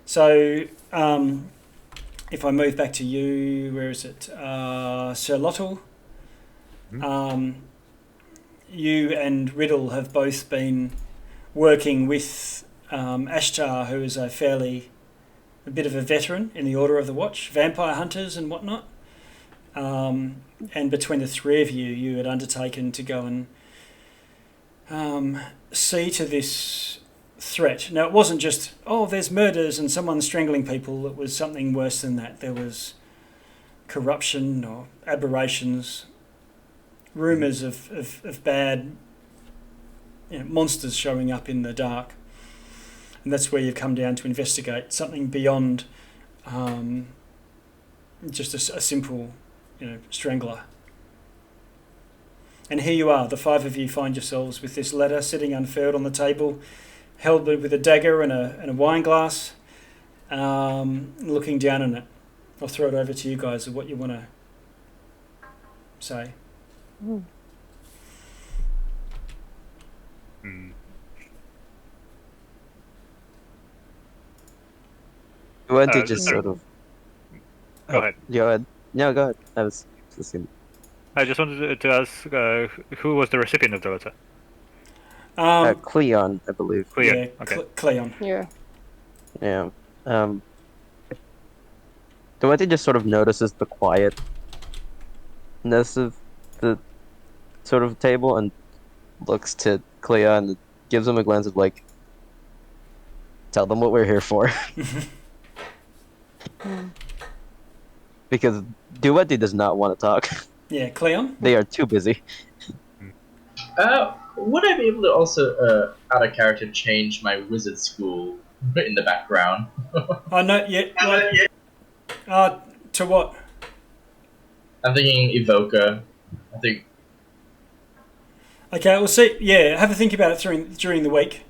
So if I move back to you, where is it? Sir Lottle. You and Riddle have both been working with Ashtar, who is a bit of a veteran in the Order of the Watch, vampire hunters and whatnot. And between the three of you, you had undertaken to go and see to this threat. Now, it wasn't just, there's murders and someone strangling people. It was something worse than that. There was corruption or aberrations, rumours of bad monsters showing up in the dark. And that's where you've come down to investigate something beyond just a simple, strangler. And here you are, the five of you find yourselves with this letter sitting unfurled on the table, held with a dagger and a wine glass, looking down on it. I'll throw it over to you guys of what you want to say. You want to just sort of... Go ahead. Go ahead. No, go ahead. I was just gonna... I just wanted to ask who was the recipient of the letter? Cleon, I believe. Cleon. Yeah, Okay. Cleon. Yeah. Duarte just sort of notices the quietness of the sort of table and looks to Cleon and gives him a glance of like, tell them what we're here for. Because Duarte does not want to talk. Yeah, Cleon? They are too busy. Would I be able to also, out of character, change my wizard school in the background? Not yet. To what? I'm thinking Evoker. I think... Okay, we'll see. Yeah, have a think about it during the week.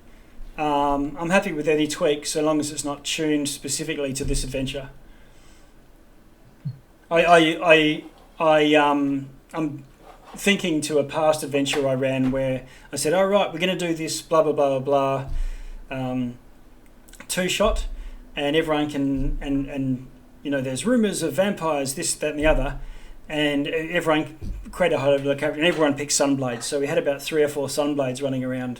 I'm happy with any tweak, so long as it's not tuned specifically to this adventure. I'm thinking to a past adventure I ran where I said, "All right, we're going to do this blah blah blah blah blah, two shot, and everyone can and there's rumours of vampires, this, that, and the other." And everyone created a whole character, and everyone picked Sunblades. So we had about 3 or 4 Sunblades running around,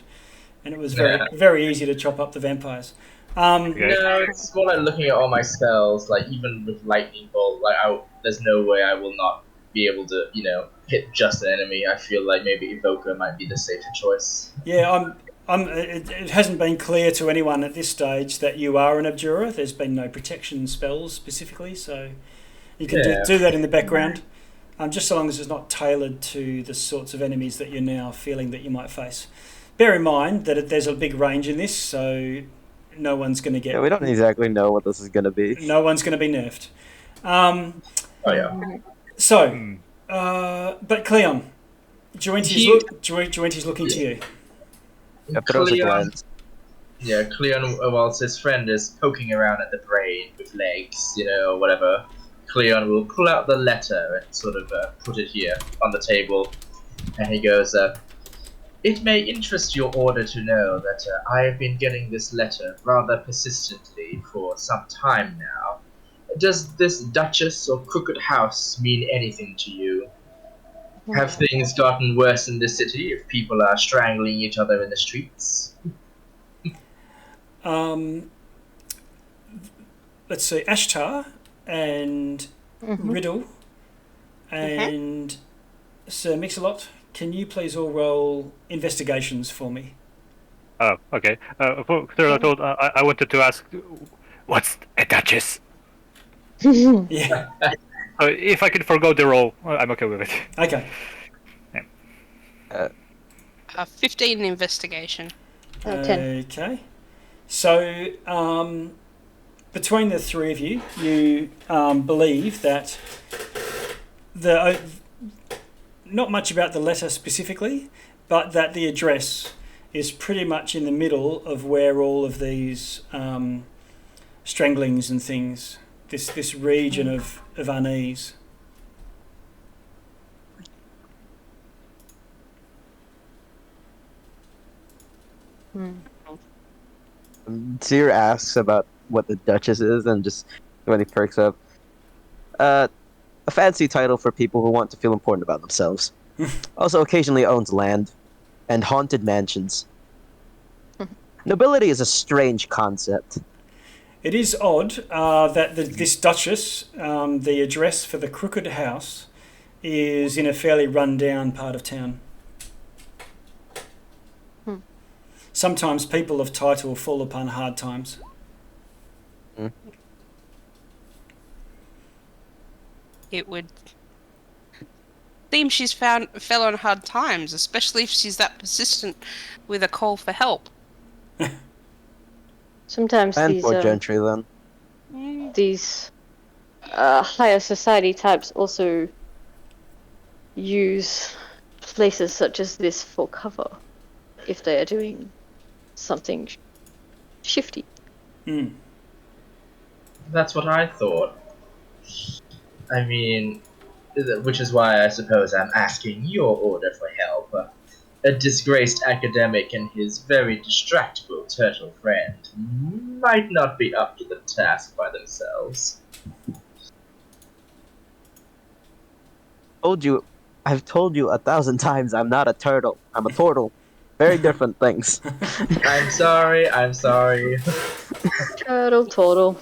and it was very easy to chop up the vampires. No, it's more like looking at all my spells. Like even with lightning bolt, there's no way I will not be able to, hit just an enemy. I feel like maybe Evoker might be the safer choice. Yeah, it hasn't been clear to anyone at this stage that you are an Abjurer. There's been no protection spells specifically, so you can do that in the background. Just so long as it's not tailored to the sorts of enemies that you're now feeling that you might face. Bear in mind that there's a big range in this, so no one's going to get... Yeah, we don't exactly know what this is going to be. No one's going to be nerfed. So, but Cleon, Joenti's looking to you. Yeah, Cleon, whilst his friend is poking around at the brain with legs, or whatever, Cleon will pull out the letter and sort of put it here on the table. And he goes, "It may interest your order to know that I have been getting this letter rather persistently for some time now. Does this Duchess or Crooked House mean anything to you? Have things gotten worse in the city if people are strangling each other in the streets?" Let's see, Ashtar and Riddle and Sir Mix-a-Lot, can you please all roll investigations for me? Oh, okay. For Third, I wanted to ask, what's a duchess? Yeah. If I can forgo the roll, I'm okay with it. Okay. 15 investigation. 10. Okay. So, between the three of you, you believe that not much about the letter specifically, but that the address is pretty much in the middle of where all of these stranglings and things, this region of unease. Seer asks about what the Duchess is, and just when he perks up, a fancy title for people who want to feel important about themselves. Also, occasionally owns land and haunted mansions. Nobility is a strange concept. It is odd that this Duchess, the address for the Crooked House, is in a fairly run-down part of town. Sometimes people of title fall upon hard times. It would seem she's fell on hard times, especially if she's that persistent with a call for help. Sometimes And these for gentry, then. these higher society types also use places such as this for cover if they are doing something shifty. That's what I thought. I mean, which is why I suppose I'm asking your order for help. A disgraced academic and his very distractible turtle friend might not be up to the task by themselves. I've told you 1,000 times I'm not a turtle. I'm a turtle. Very different things. I'm sorry. Turtle, turtle.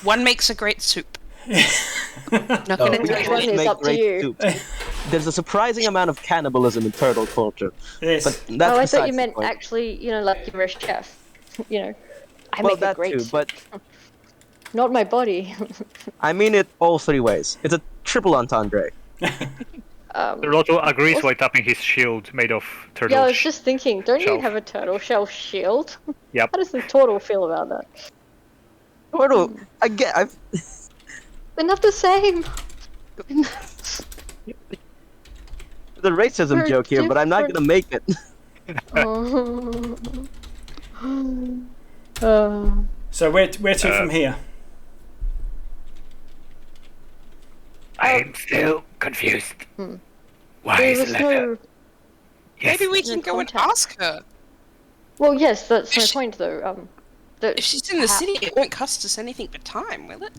One makes a great soup. Not Oh, gonna Which tell you one it. is up to you? Soup. There's a surprising amount of cannibalism in turtle culture. Yes. But that's I thought besides you the meant point. actually, like you're a chef. I Well, make a that great too, soup. but Not my body. I mean it all three ways. It's a triple entendre. Third agrees while tapping his shield made of turtle Yeah, I was just thinking, don't shell. you have a turtle shell shield? Yep. How does the turtle feel about that? Turtle, I've They're not the same. the racism They're joke here, but I'm not gonna make it. So where to from here? I'm still confused. Why There is was the letter? no. Maybe we No can go and contact. ask her. Well, yes, that's my point, though. If she's in the city, it won't cost us anything but time, will it?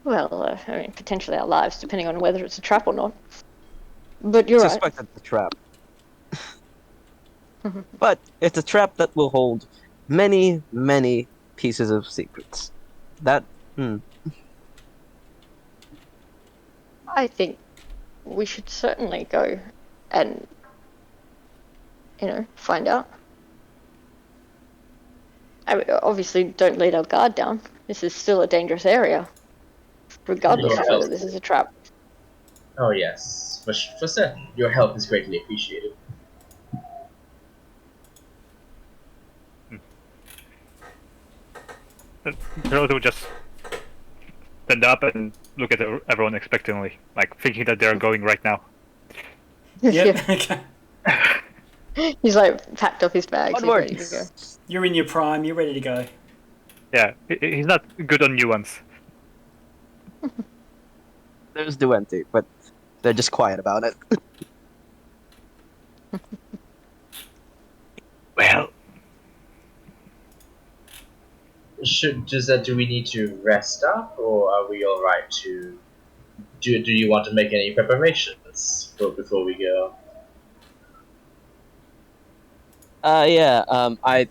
Well, I mean, potentially our lives, depending on whether it's a trap or not. But you're right. Suspect it's a trap. But it's a trap that will hold many, many pieces of secrets. That, I think we should certainly go and, find out. I mean, obviously, don't let our guard down. This is still a dangerous area, regardless of whether this is a trap. Oh yes, for certain. Your help is greatly appreciated. Third will just stand up and look at everyone expectantly, like thinking that they're going right now. Yeah. Okay. He's like packed up his bags. He's ready to go. You're in your prime. You're ready to go. Yeah, he's not good on nuance. There's Duente, but they're just quiet about it. Well, Do we need to rest up, or are we all right to? Do you want to make any preparations before we go? Yeah. I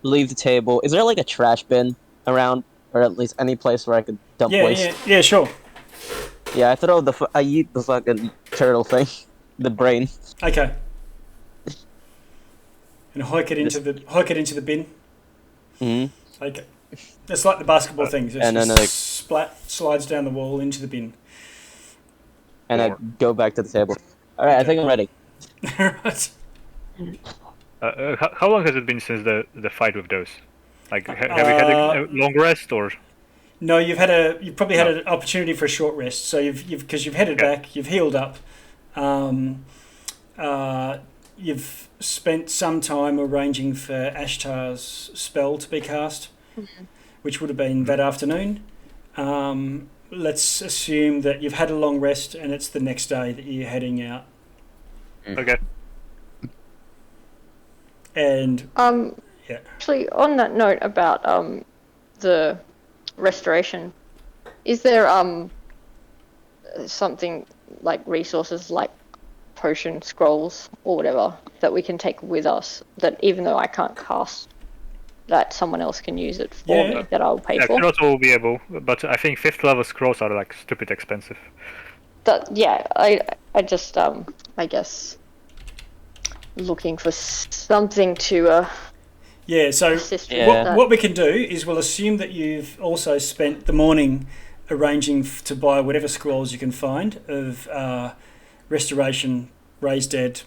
leave the table. Is there like a trash bin around, or at least any place where I could dump waste? Yeah, sure. Yeah, I eat the fucking turtle thing, the brain. Okay. And hike it into the bin. Hmm. Okay. It's like the basketball thing. Just and then, like- slides down the wall into the bin. And I go back to the table. All right, I think I'm ready. Right. how long has it been since the fight with those? Like, have you had a long rest or? No, you've probably had an opportunity for a short rest. So because you've headed back, you've healed up. You've spent some time arranging for Ashtar's spell to be cast, which would have been that afternoon. Let's assume that you've had a long rest and it's the next day that you're heading out. Okay. And yeah. Actually, on that note about the restoration, is there something like resources like potion scrolls or whatever that we can take with us, that even though I can't cast, that someone else can use it for me, that I'll pay for? Not all will be able, but I think 5th level scrolls are like stupid expensive. I just I guess looking for something to so assist with that. what we can do is we'll assume that you've also spent the morning arranging to buy whatever scrolls you can find of restoration, raise dead,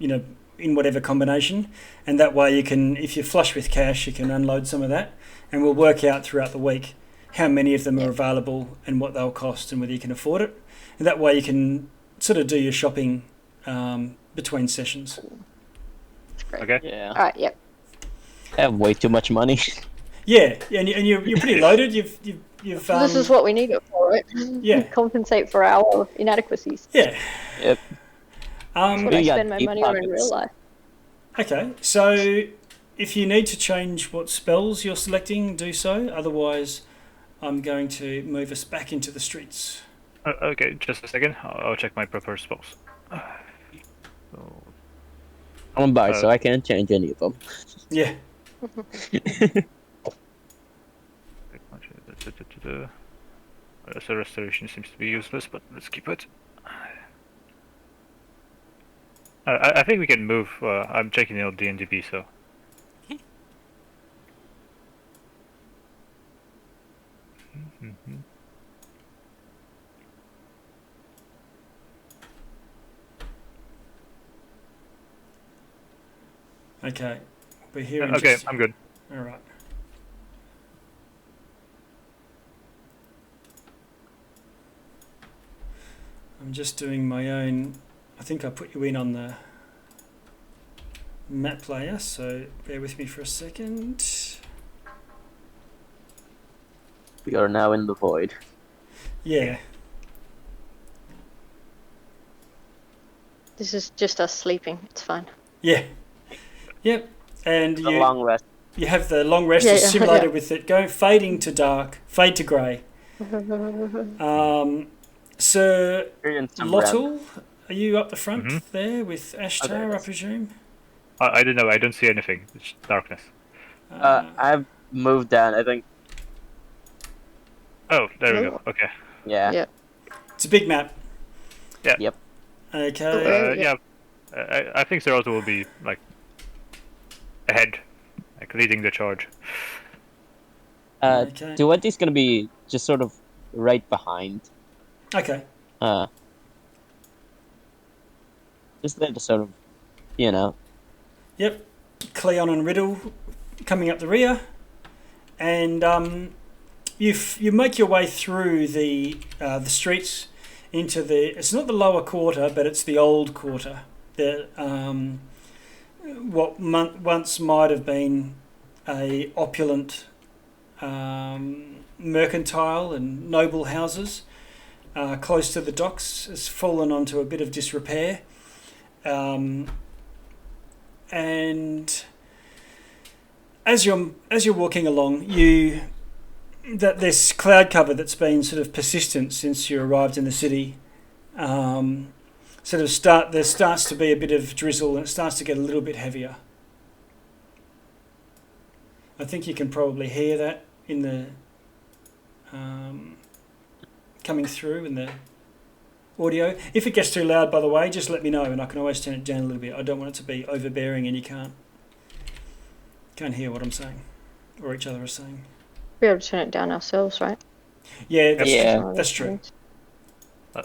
in whatever combination, and that way you can, if you're flush with cash, you can unload some of that, and we'll work out throughout the week how many of them are available and what they'll cost and whether you can afford it, and that way you can sort of do your shopping between sessions. That's great. Okay. Yeah. All right. Yep. I have way too much money. Yeah, and you're pretty loaded. You've This is what we need it for, right? Yeah. Compensate for our inadequacies. Yeah. Yep. That's what I You got spend my deep money on in pockets. real life. Okay, so if you need to change what spells you're selecting, do so. Otherwise, I'm going to move us back into the streets. Okay, just a second. I'll check my proper spells. I'm by, so I can't change any of them. Yeah. So restoration seems to be useless, but let's keep it. I think we can move. I'm checking out the NDB, so. Okay. We're here. Okay, I'm good. All right. I'm just doing my own. I think I put you in on the map player, so bear with me for a second. We are now in the void. Yeah. This is just us sleeping. It's fine. Yeah. Yep. And The long rest. you have the long rest is simulated with it fading to dark, fade to grey. Sir Experience some Lottle, are you up the front Mhm. there with Ashtar, I presume? I don't know. I don't see anything. It's darkness. I've moved down. I think. Oh, there we go. Okay. Yeah. Yeah. It's a big map. Yeah. Yep. Okay. Yeah. I think Zeroto will be like ahead, like leading the charge. Okay. Duente's gonna be just sort of right behind. Okay. Just there to sort of, you know. Yep. Cleon and Riddle coming up the rear, and you make your way through the streets into it's not the lower quarter, but it's the old quarter. The once might have been a opulent mercantile and noble houses close to the docks has fallen onto a bit of disrepair. And as you're walking along, that this cloud cover that's been sort of persistent since you arrived in the city, there starts to be a bit of drizzle, and it starts to get a little bit heavier. I think you can probably hear that in the coming through in the audio. If it gets too loud, by the way, just let me know, and I can always turn it down a little bit. I don't want it to be overbearing and you can't hear what I'm saying or each other are saying. We're able to turn it down ourselves, right? Yeah, Yeah. that's true.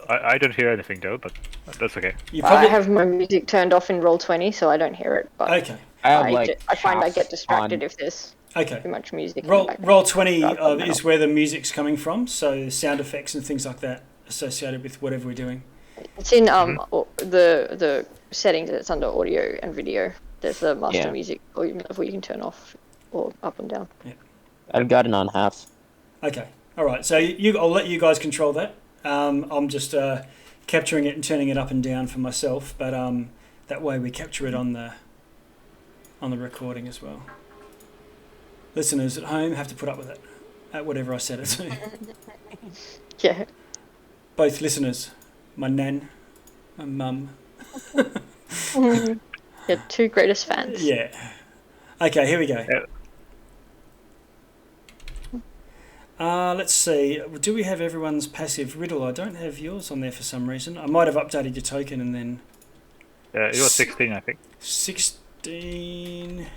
I don't hear anything though, but that's okay. You probably I have my music turned off in Roll20, so I don't hear it. But okay. I find I get distracted if there's too much music. Roll20 is where the music's coming from, so sound effects and things like that associated with whatever we're doing. It's in the settings that's under audio and video. There's the master music, or you can turn off or up and down. Yeah. I've got it on half. Okay. All right. So I'll let you guys control that. I'm just capturing it and turning it up and down for myself, but that way we capture it on the recording as well. Listeners at home have to put up with it at whatever I set it to. Yeah. Both listeners, my nan, my mum. Your two greatest fans. Yeah. Okay, here we go. Let's see. Do we have everyone's passive riddle? I don't have yours on there for some reason. I might have updated your token and then... it was 16, I think. 16...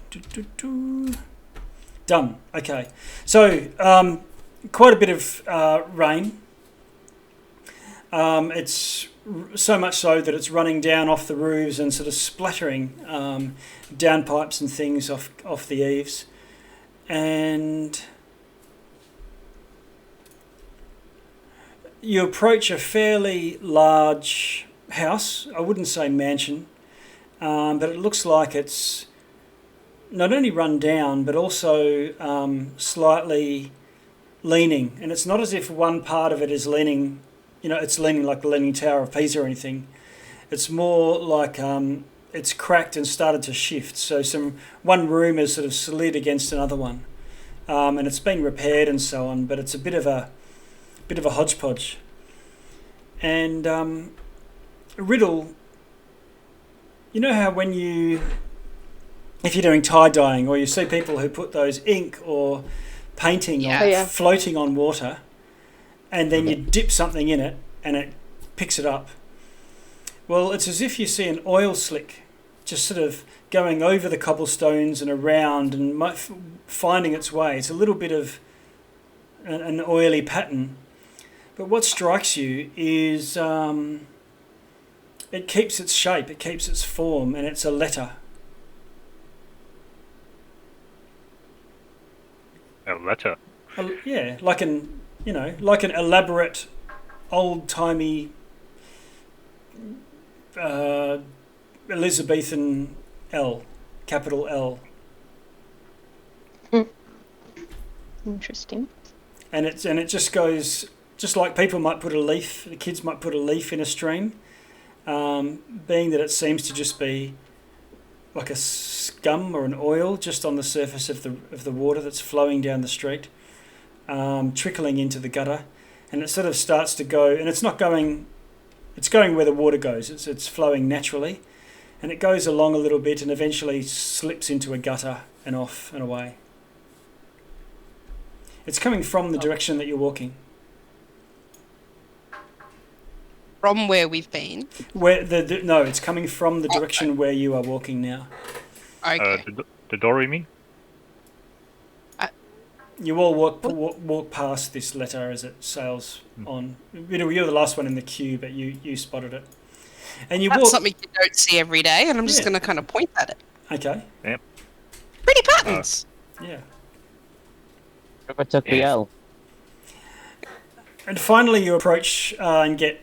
Done. Okay. So, quite a bit of rain. It's so much so that it's running down off the roofs and sort of splattering downpipes and things off the eaves. And you approach a fairly large house. I wouldn't say mansion, but it looks like it's not only run down, but also slightly leaning. And it's not as if one part of it is leaning, it's leaning like the Leaning Tower of Pisa or anything. It's more like it's cracked and started to shift. So one room has sort of slid against another one. And it's been repaired and so on, but it's a bit of a hodgepodge. And riddle, you know how if you're doing tie-dyeing or you see people who put those ink or painting floating on water, and then you dip something in it and it picks it up. Well, it's as if you see an oil slick just sort of going over the cobblestones and around and finding its way. It's a little bit of an oily pattern. But what strikes you is it keeps its shape, it keeps its form, and it's a letter. A letter? Yeah, like an elaborate, old-timey Elizabethan L, capital L. Interesting. And it just goes, just like people might put a leaf, the kids might put a leaf in a stream, being that it seems to just be like a scum or an oil just on the surface of the water that's flowing down the street, trickling into the gutter, and it sort of starts to go, and it's going where the water goes. It's flowing naturally, and it goes along a little bit and eventually slips into a gutter and off and away. It's coming from the direction that you're walking. From where we've been? No, it's coming from the direction where you are walking now. Okay. The door, you mean? You all walk past this letter as it sails on. You're the last one in the queue, but you spotted it. And That's something you don't see every day, and I'm just going to kind of point at it. Okay. Yep. Pretty patterns. Yeah. I took the L. And finally you approach and get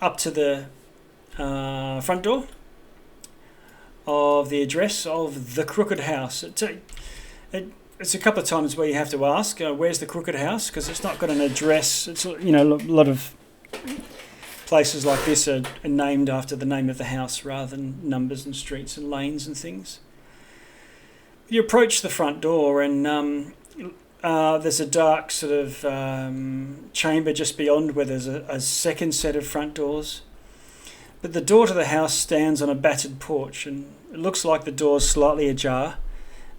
up to the front door of the address of the Crooked House. it's a couple of times where you have to ask, where's the crooked house? Because it's not got an address. It's, you know, a lot of places like this are named after the name of the house rather than numbers and streets and lanes and things. You approach the front door and there's a dark sort of chamber just beyond where there's a second set of front doors. But the door to the house stands on a battered porch and it looks like the door's slightly ajar.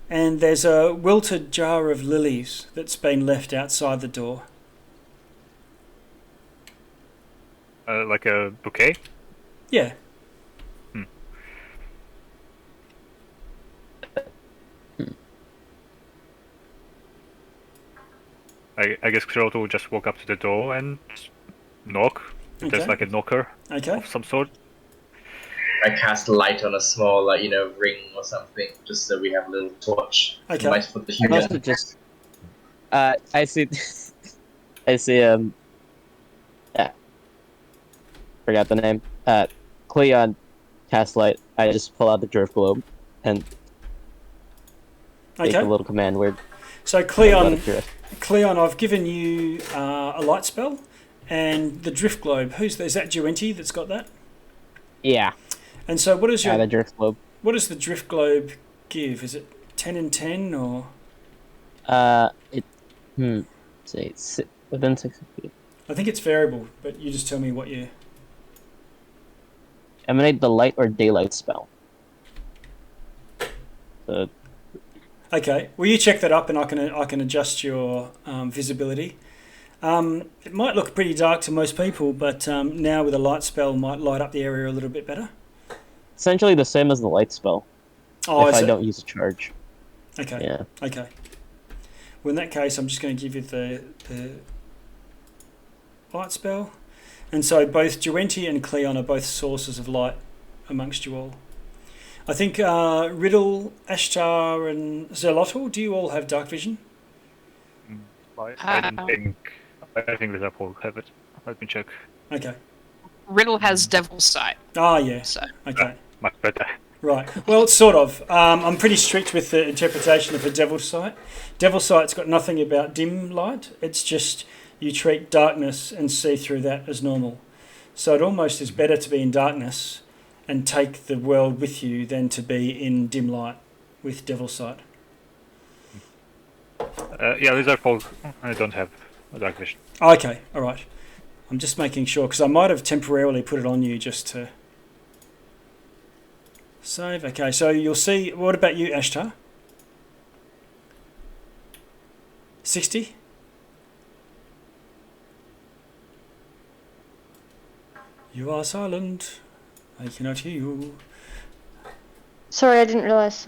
And there's a wilted jar of lilies that's been left outside the door. Like a bouquet? Yeah. I guess Xeroto will just walk up to the door and knock. If there's like a knocker of some sort. I cast light on a small, ring or something, just so we have a little torch. Okay. Nice for the I human. also just, I see, forgot the name. Cleon cast light. I just pull out the drift globe and make a little command word. So Cleon, I've given you a light spell and the drift globe. Is that Duenti that's got that? Yeah. And so what is the drift globe? What does the drift globe give? Is it 10 and 10 or? Say within 6 feet. I think it's variable, but you just tell me what you. Emanate the light or daylight spell. Okay. Well, you check that up, and I can adjust your visibility. It might look pretty dark to most people, but now with a light spell, might light up the area a little bit better. Essentially the same as the light spell. If I don't use a charge. Okay. Yeah. Okay. Well, in that case, I'm just going to give you the light spell. And so both Duenti and Cleon are both sources of light amongst you all. I think Riddle, Ashtar, and Zelotl, do you all have dark vision? I think that will have it. Let me check. Okay. Riddle has Devil's Sight. Ah, yeah. So. Okay. Much better. Right. Well, sort of. I'm pretty strict with the interpretation of a Devil's Sight. Devil's Sight's got nothing about dim light. It's just you treat darkness and see through that as normal. So it almost is better to be in darkness and take the world with you than to be in dim light with Devil's Sight. Lizard Folk, I don't have dark vision. Okay. All right. I'm just making sure because I might have temporarily put it on you just to save. Okay, so you'll see. What about you, Ashtar? 60? You are silent. I cannot hear you. Sorry, I didn't realise.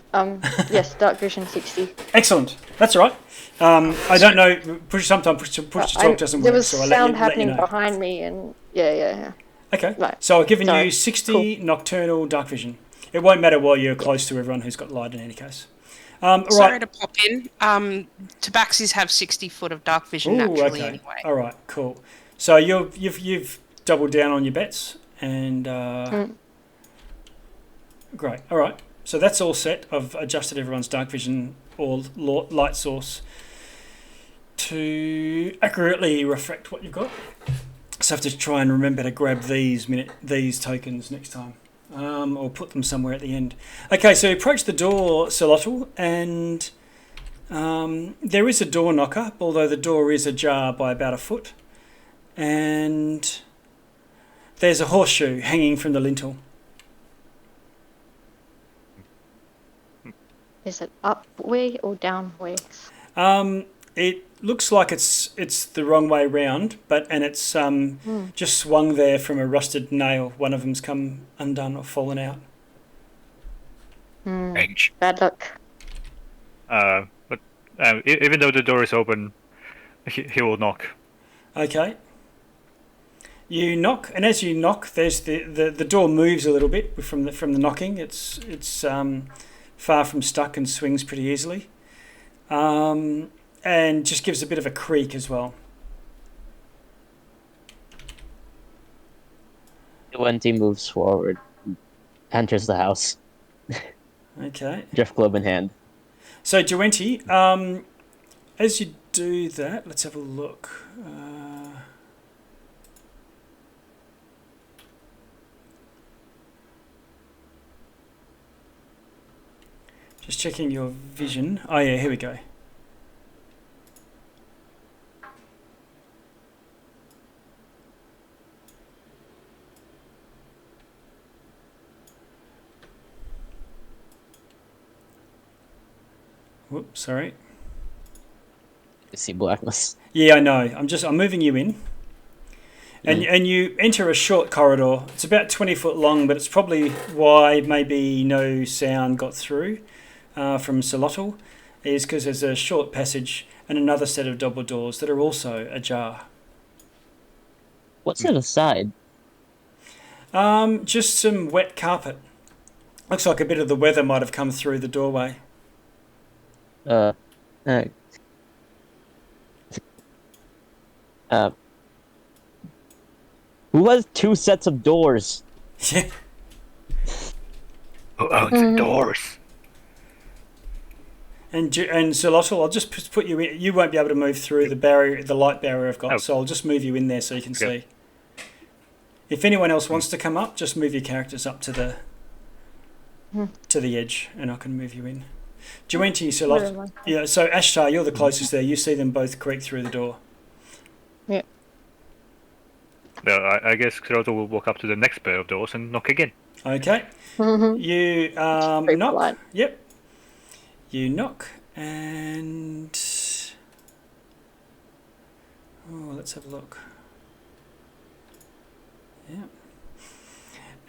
Yes, dark vision 60. Excellent. That's all right. I don't know. Sometimes push to talk doesn't work. There was so I'll sound let happening you know. behind me, and yeah. Okay. Right. So I've given Sorry. you 60 nocturnal dark vision. It won't matter while you're close to everyone who's got light in any case. Sorry to pop in. Tabaxis have 60 foot of dark vision naturally anyway. All right, cool. So you've doubled down on your bets and great. All right. So that's all set. I've adjusted everyone's dark vision or light source to accurately reflect what you've got. So I have to try and remember to grab these tokens next time. Or put them somewhere at the end. Okay, so you approach the door, Celotl, and there is a door knocker, although the door is ajar by about a foot. And there's a horseshoe hanging from the lintel. Is it up way or down way? It looks like it's the wrong way round, and it's just swung there from a rusted nail. One of them's come undone or fallen out. Bad luck. But even though the door is open, he will knock. Okay. You knock, and as you knock, there's the door moves a little bit from the knocking. It's far from stuck and swings pretty easily. And just gives a bit of a creak as well. Duenti moves forward, enters the house. Okay. Drift globe in hand. So, Duenti, as you do that, let's have a look. Just checking your vision. Oh, yeah, here we go. Whoops, sorry. You see blackness. Yeah, I know. I'm moving you in. And you enter a short corridor. It's about 20 foot long, but it's probably why maybe no sound got through from Solotl, is because there's a short passage and another set of double doors that are also ajar. What's to the side? Just some wet carpet. Looks like a bit of the weather might have come through the doorway. Uh, who has two sets of doors? Yeah. Who owns the doors? And Solotl, I'll just put you in. You won't be able to move through the barrier, the light barrier I've got, so I'll just move you in there so you can see. If anyone else wants to come up, just move your characters up to the edge, and I can move you in. Duenti, Solotl. Yeah, so Ashtar, you're the closest there. You see them both creak through the door. Yeah. Well, I guess Xeroto will walk up to the next pair of doors and knock again. Okay. You knock. Polite. Yep. You knock, and let's have a look. Yeah.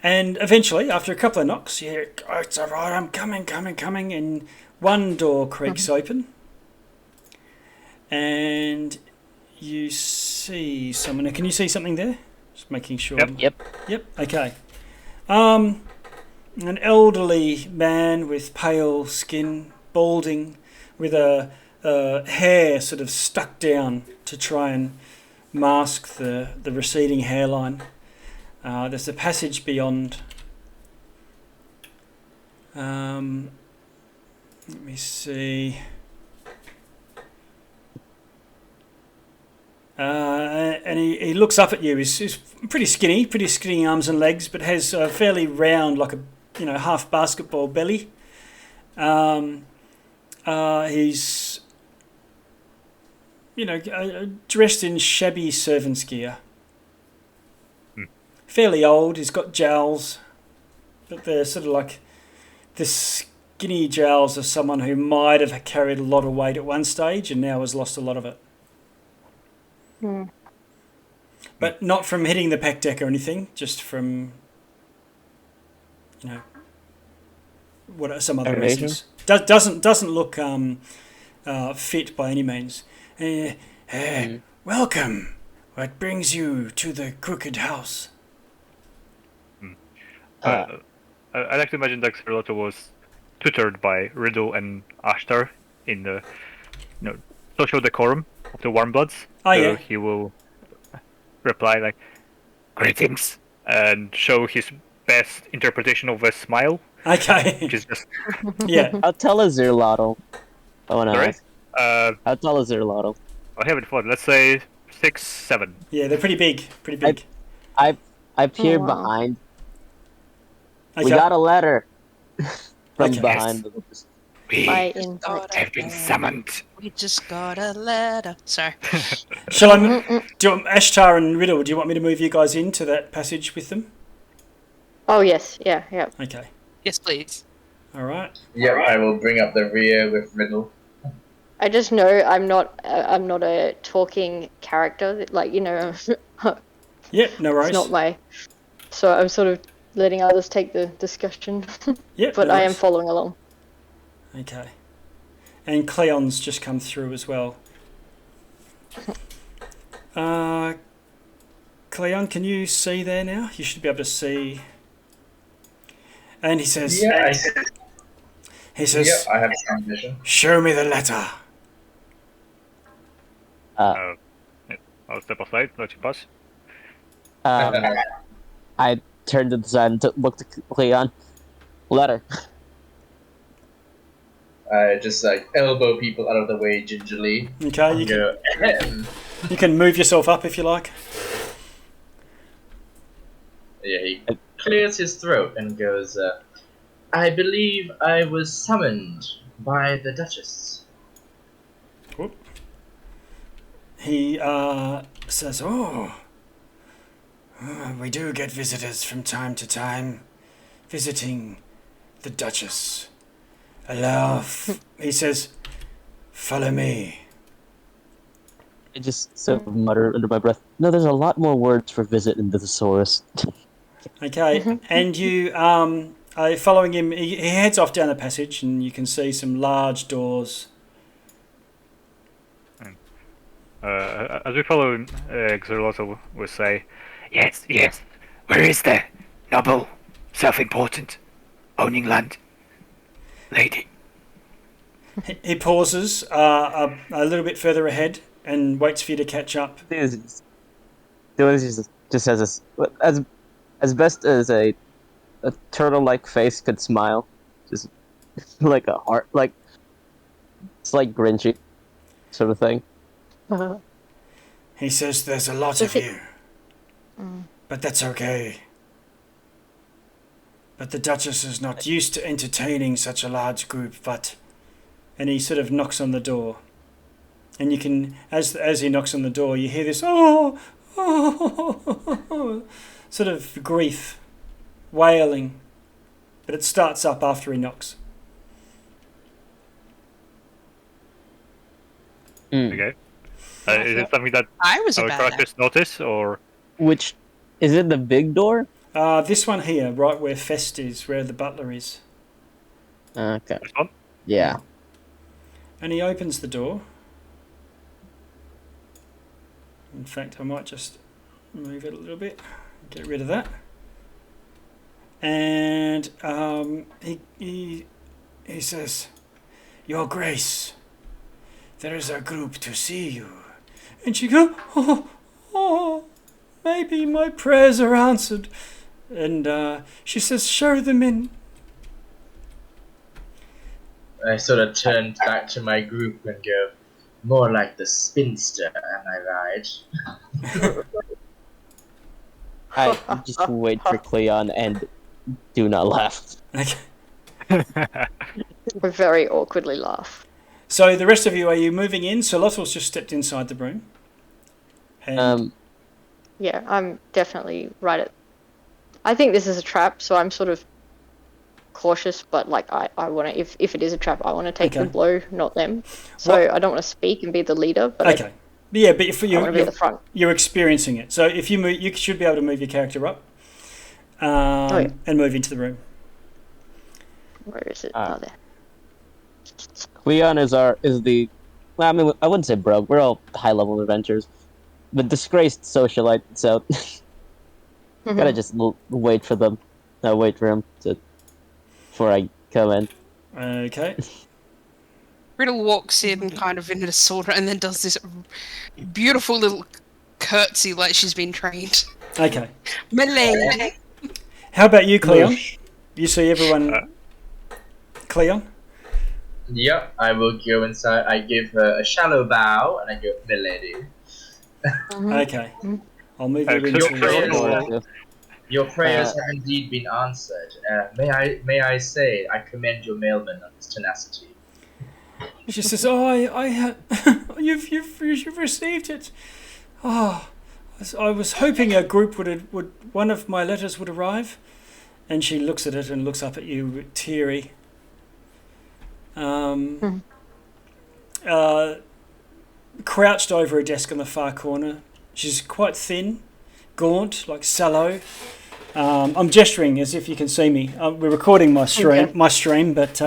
And eventually, after a couple of knocks, you hear, "Oh, it's all right, I'm coming," and one door creaks open, and you see someone. Can you see something there? Just making sure. Yep. Okay. An elderly man with pale skin, balding, with a hair sort of stuck down to try and mask the receding hairline. There's a passage beyond. Let me see. And he looks up at you. He's pretty skinny arms and legs, but has a fairly round, like a half basketball belly. He's dressed in shabby servant's gear. Fairly old. He's got jowls, but they're sort of like the skinny jowls of someone who might have carried a lot of weight at one stage and now has lost a lot of it. But not from hitting the pack deck or anything, just from what are some other reasons. Doesn't look fit by any means. Welcome. What brings you to the crooked house? I like to imagine that Xeroto was tutored by Riddle and Ashtar in the social decorum of the Warmbloods. So he will reply like, "Greetings," and show his best interpretation of a smile. Okay. Which is just How tall is your lotto? I want to Sorry? ask. How tall is your lotto? I haven't fought. Let's say 6'7". Yeah, they're pretty big. I peer wow. behind. Okay. We got a letter from Okay. behind. We My insight. have been summoned. We just got a letter. Sorry. Shall I? Ashtar and Riddle, do you want me to move you guys into that passage with them? Oh yes, yeah. Okay. Yes, please. All right. Yep, I will bring up the rear with Riddle. I just know I'm not a talking character. Yep. No worries. It's not my. So I'm sort of letting others take the discussion, Yep. but no I am worries. following along. Okay. And Cleon's just come through as well. Cleon, can you see there now? You should be able to see. And he says, Yeah, "He I have some vision. show me the letter." I'll step aside, let you pass. I turned to the side and looked at Cleon. Letter. I just like elbow people out of the way gingerly. Okay, And go, ahem. you can move yourself up if you like. Yeah, he clears his throat and goes, I believe I was summoned by the Duchess. Whoop. He says, we do get visitors from time to time visiting the Duchess. He says, follow me. I just sort of mutter under my breath. No, there's a lot more words for visit in the thesaurus. Okay, and you are following him. He heads off down the passage, and you can see some large doors. As we follow him, Xerloto will say, Yes, yes. Where is the noble, self-important, owning land lady? He pauses a little bit further ahead and waits for you to catch up. Just has as best as a turtle-like face could smile, just like a heart, like slight grinchy sort of thing. He says, there's a lot of you, but that's okay. But the Duchess is not used to entertaining such a large group, and he sort of knocks on the door. And you can, as he knocks on the door, you hear this, sort of grief, wailing. But it starts up after he knocks. Okay. Is it something that I was our about characters notice, or? Which is it? The big door? This one here, right where Fest is, where the butler is. Okay. This one? Yeah. And he opens the door. In fact, I might just move it a little bit, get rid of that. And he says, Your Grace, there is a group to see you. And she goes, maybe my prayers are answered. And she says, show them in. I sort of turn back to my group and go, more like the spinster, am I right? I just wait for Cleon and do not laugh. Okay. We very awkwardly laugh. So the rest of you, are you moving in? So Lottel's just stepped inside the room. And Yeah, I'm definitely right at... I think this is a trap, so I'm sort of cautious, but like I want to, if it is a trap, I want to take the blow, not them. So I don't want to speak and be the leader, but okay. Yeah, but if I want to be at the front. You're experiencing it. So if you move, you should be able to move your character up and move into the room. Where is it? There. Cleon is the... Well, I mean, I wouldn't say broke. We're all high-level adventurers. But disgraced socialite, so... Gotta just wait for them. Wait for him before I come in. Okay. Riddle walks in kind of in a disorder and then does this beautiful little curtsy like she's been trained. Okay. Milady. How about you, Cleon? You see everyone... Cleon? Yep, I will go inside. I give her a shallow bow and I go, milady. Okay. I'll move you into Your prayers have indeed been answered. May I say, I commend your mailman on his tenacity. She says, you've received it. Oh, I was hoping a group would one of my letters would arrive. And she looks at it and looks up at you, teary. Crouched over a desk on the far corner. She's quite thin, gaunt, like sallow. I'm gesturing as if you can see me. We're recording my stream, but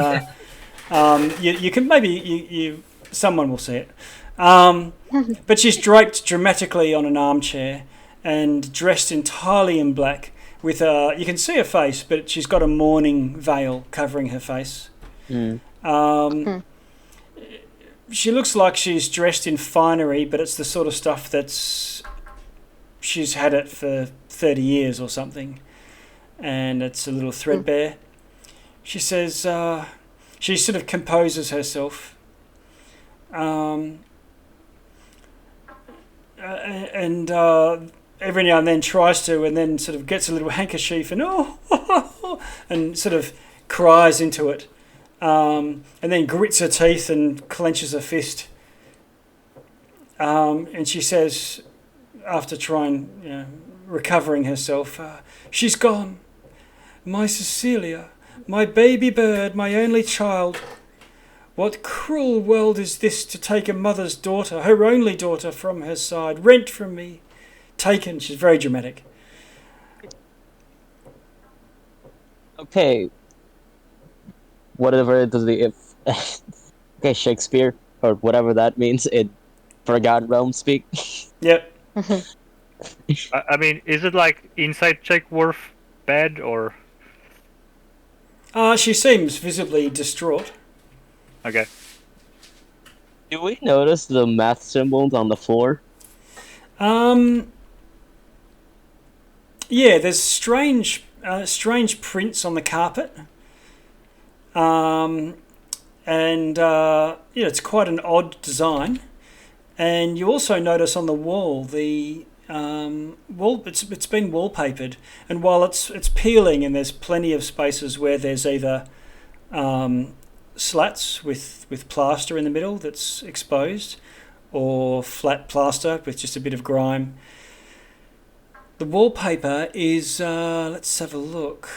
you can maybe someone will see it. But she's draped dramatically on an armchair and dressed entirely in black. With you can see her face, but she's got a mourning veil covering her face. She looks like she's dressed in finery, but it's the sort of stuff she's had it for 30 years or something, and it's a little threadbare. She says, she sort of composes herself. And every now and then tries to, and then sort of gets a little handkerchief and and sort of cries into it, and then grits her teeth and clenches her fist. And she says, after trying, recovering herself, she's gone. My Cecilia, my baby bird, my only child. What cruel world is this to take a mother's daughter, her only daughter, from her side, rent from me, taken. She's very dramatic. Okay. Whatever does the okay, Shakespeare or whatever that means in Forgotten Realm speak. Yep. I mean, is it like insight check worth bad or? She seems visibly distraught. Okay. Do we notice the math symbols on the floor? Yeah, there's strange prints on the carpet. It's quite an odd design. And you also notice on the wall the it's been wallpapered, and while it's peeling and there's plenty of spaces where there's either slats with plaster in the middle that's exposed, or flat plaster with just a bit of grime. The wallpaper is let's have a look.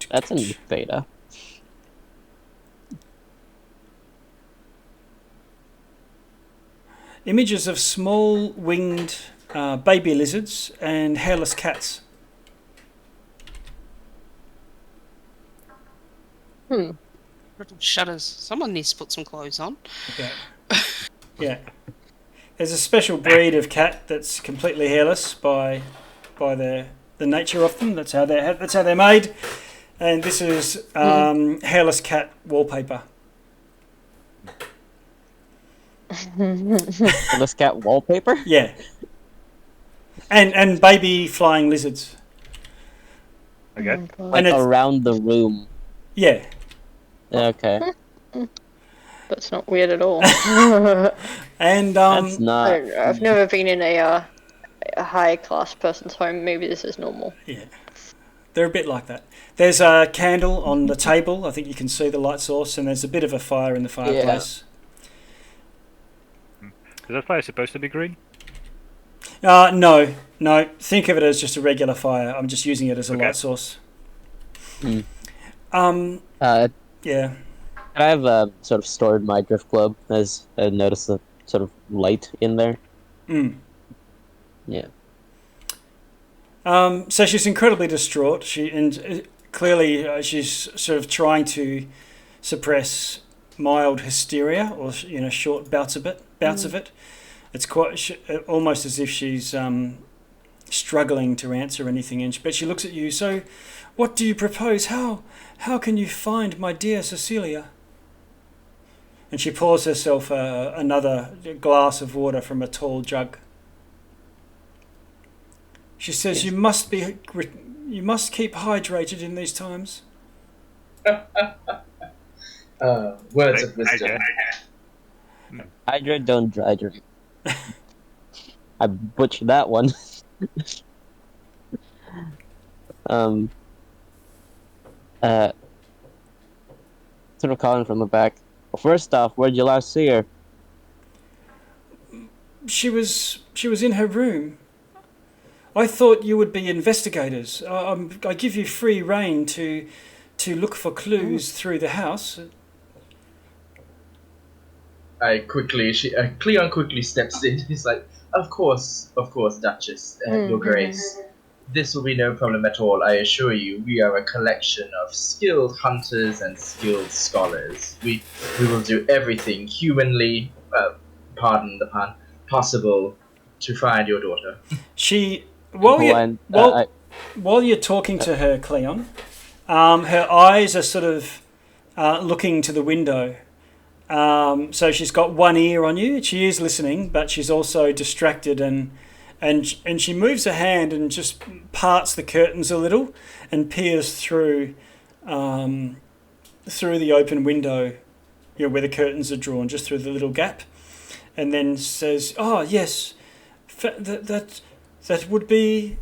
That's in beta. Images of small winged baby lizards and hairless cats. Little shudders. Someone needs to put some clothes on. Yeah. Yeah. There's a special breed of cat that's completely hairless by the nature of them. That's how they're made. And this is Hairless Cat Wallpaper. Hairless Cat Wallpaper? Yeah. And baby flying lizards. Okay. Like around the room. Yeah. Okay. That's not weird at all. And That's not. I've never been in a high class person's home. Maybe this is normal. Yeah. They're a bit like that. There's a candle on the table. I think you can see the light source, and there's a bit of a fire in the fireplace. Is that fire supposed to be green? No. Think of it as just a regular fire. I'm just using it as a light source. Hmm. Yeah. I have sort of stored my drift globe as I noticed the sort of light in there. Yeah. So she's incredibly distraught. Clearly she's sort of trying to suppress mild hysteria, or short bouts of it. It's quite almost as if she's struggling to answer anything. But she looks at you. So, what do you propose? How can you find my dear Cecilia? And she pours herself another glass of water from a tall jug. She says, "You must keep hydrated in these times." Words of wisdom. Hydrate, don't hydrate. I butchered that one. Sort of calling from the back. Well, first off, where'd you last see her? She was in her room. I thought you would be investigators. I give you free rein to look for clues through the house. Cleon quickly steps in. He's like, of course, Duchess, Your Grace. This will be no problem at all, I assure you. We are a collection of skilled hunters and skilled scholars. We will do everything humanly, pardon the pun, possible to find your daughter. While you're talking to her, Cleon, her eyes are sort of looking to the window. So she's got one ear on you. She is listening, but she's also distracted, and she moves her hand and just parts the curtains a little and peers through through the open window, where the curtains are drawn, just through the little gap, and then says, "Oh yes, that would be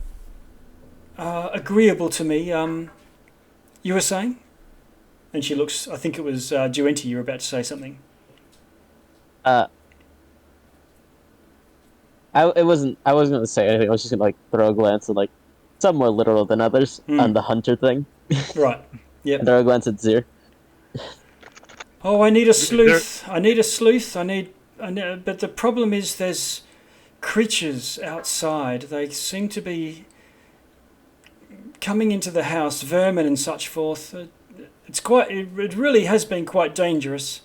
agreeable to me." You were saying? And she looks. I think it was Duenti. You were about to say something. I wasn't going to say anything. I was just going to throw a glance at some more literal than others on the hunter thing. Right. Yep. And throw a glance at Zir. Oh, I need a sleuth. I need a sleuth. I need. But the problem is, there's creatures outside. They seem to be coming into the house, vermin and such forth. It's quite. It really has been quite dangerous.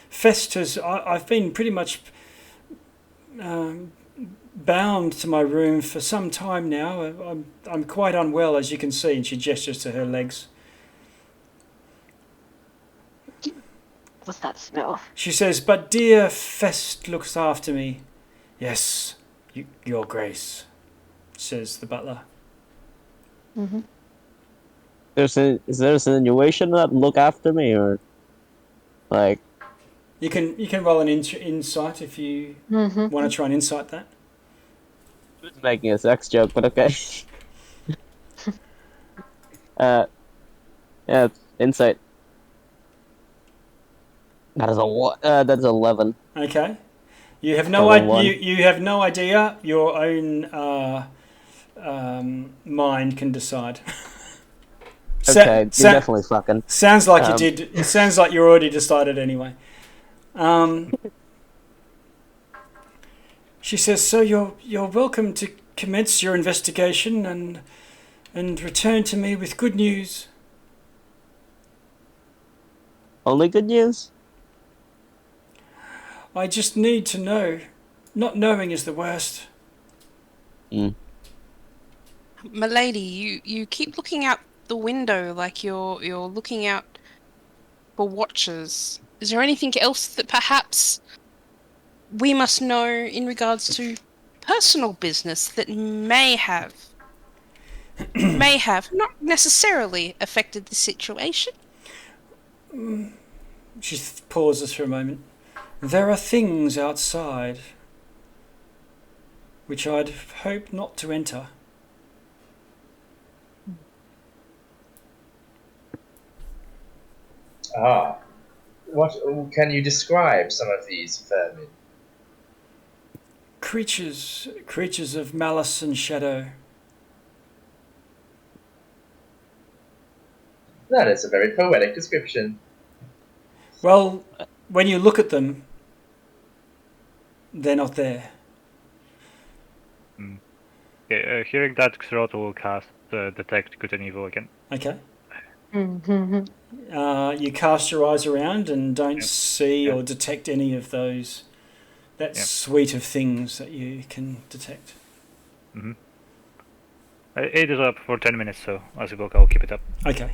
Fest has. I've been pretty much bound to my room for some time now. I'm quite unwell, as you can see, and she gestures to her legs. What's that smell? She says, "But dear Fest looks after me." "Yes, your grace," says the butler. Mm-hmm. Is there an insinuation that look after me, or You can roll an insight if you want to try and insight that. Just making a sex joke, but okay. Yeah, insight. That is that's 11. Okay. You have no idea. You have no idea. Your own mind can decide. Okay, you're definitely fucking. Sounds like you did. It sounds like you already decided anyway. She says, "So you're welcome to commence your investigation and return to me with good news." Only good news? "I just need to know. Not knowing is the worst." Milady, you keep looking out the window like you're looking out for watchers. Is there anything else that perhaps we must know in regards to personal business that may have not necessarily affected the situation? She pauses for a moment. "There are things outside which I'd hope not to enter." What can you describe some of these vermin? Creatures of malice and shadow. That is a very poetic description. Well, when you look at them, they're not there. Okay, hearing that, Xeroto will cast Detect Good and Evil again. Okay. You cast your eyes around and don't see or detect any of that suite of things that you can detect. It is up for 10 minutes, so as a book, I'll keep it up. Okay.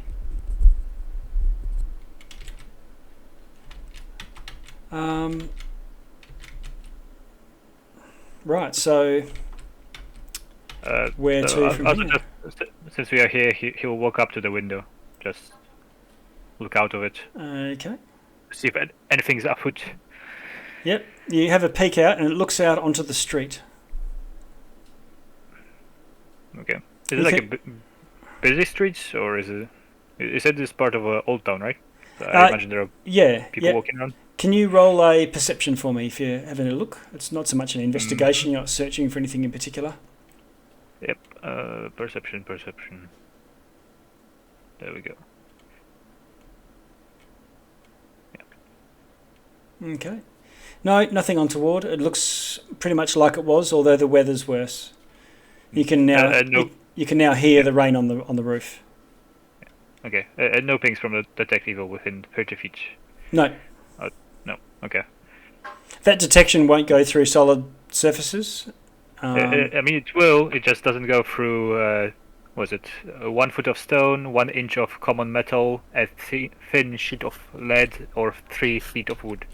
Right, so where to from here? Since we are here, he will walk up to the window, just look out of it. Okay. See if anything's afoot. Yep, you have a peek out and it looks out onto the street. Okay. Is it a busy street, or is it? You said this is part of Old Town, right? I imagine there are people walking around. Can you roll a perception for me if you're having a look? It's not so much an investigation, you're not searching for anything in particular. Yep, perception. There we go. Yeah. Okay. No, nothing untoward. It looks pretty much like it was, although the weather's worse. You can now you can now hear the rain on the roof. Okay, and no pings from the Detect Evil within 30 feet. No. No. Okay. That detection won't go through solid surfaces. I mean, it will. It just doesn't go through. Was it 1 foot of stone, 1 inch of common metal, a thin sheet of lead, or 3 feet of wood?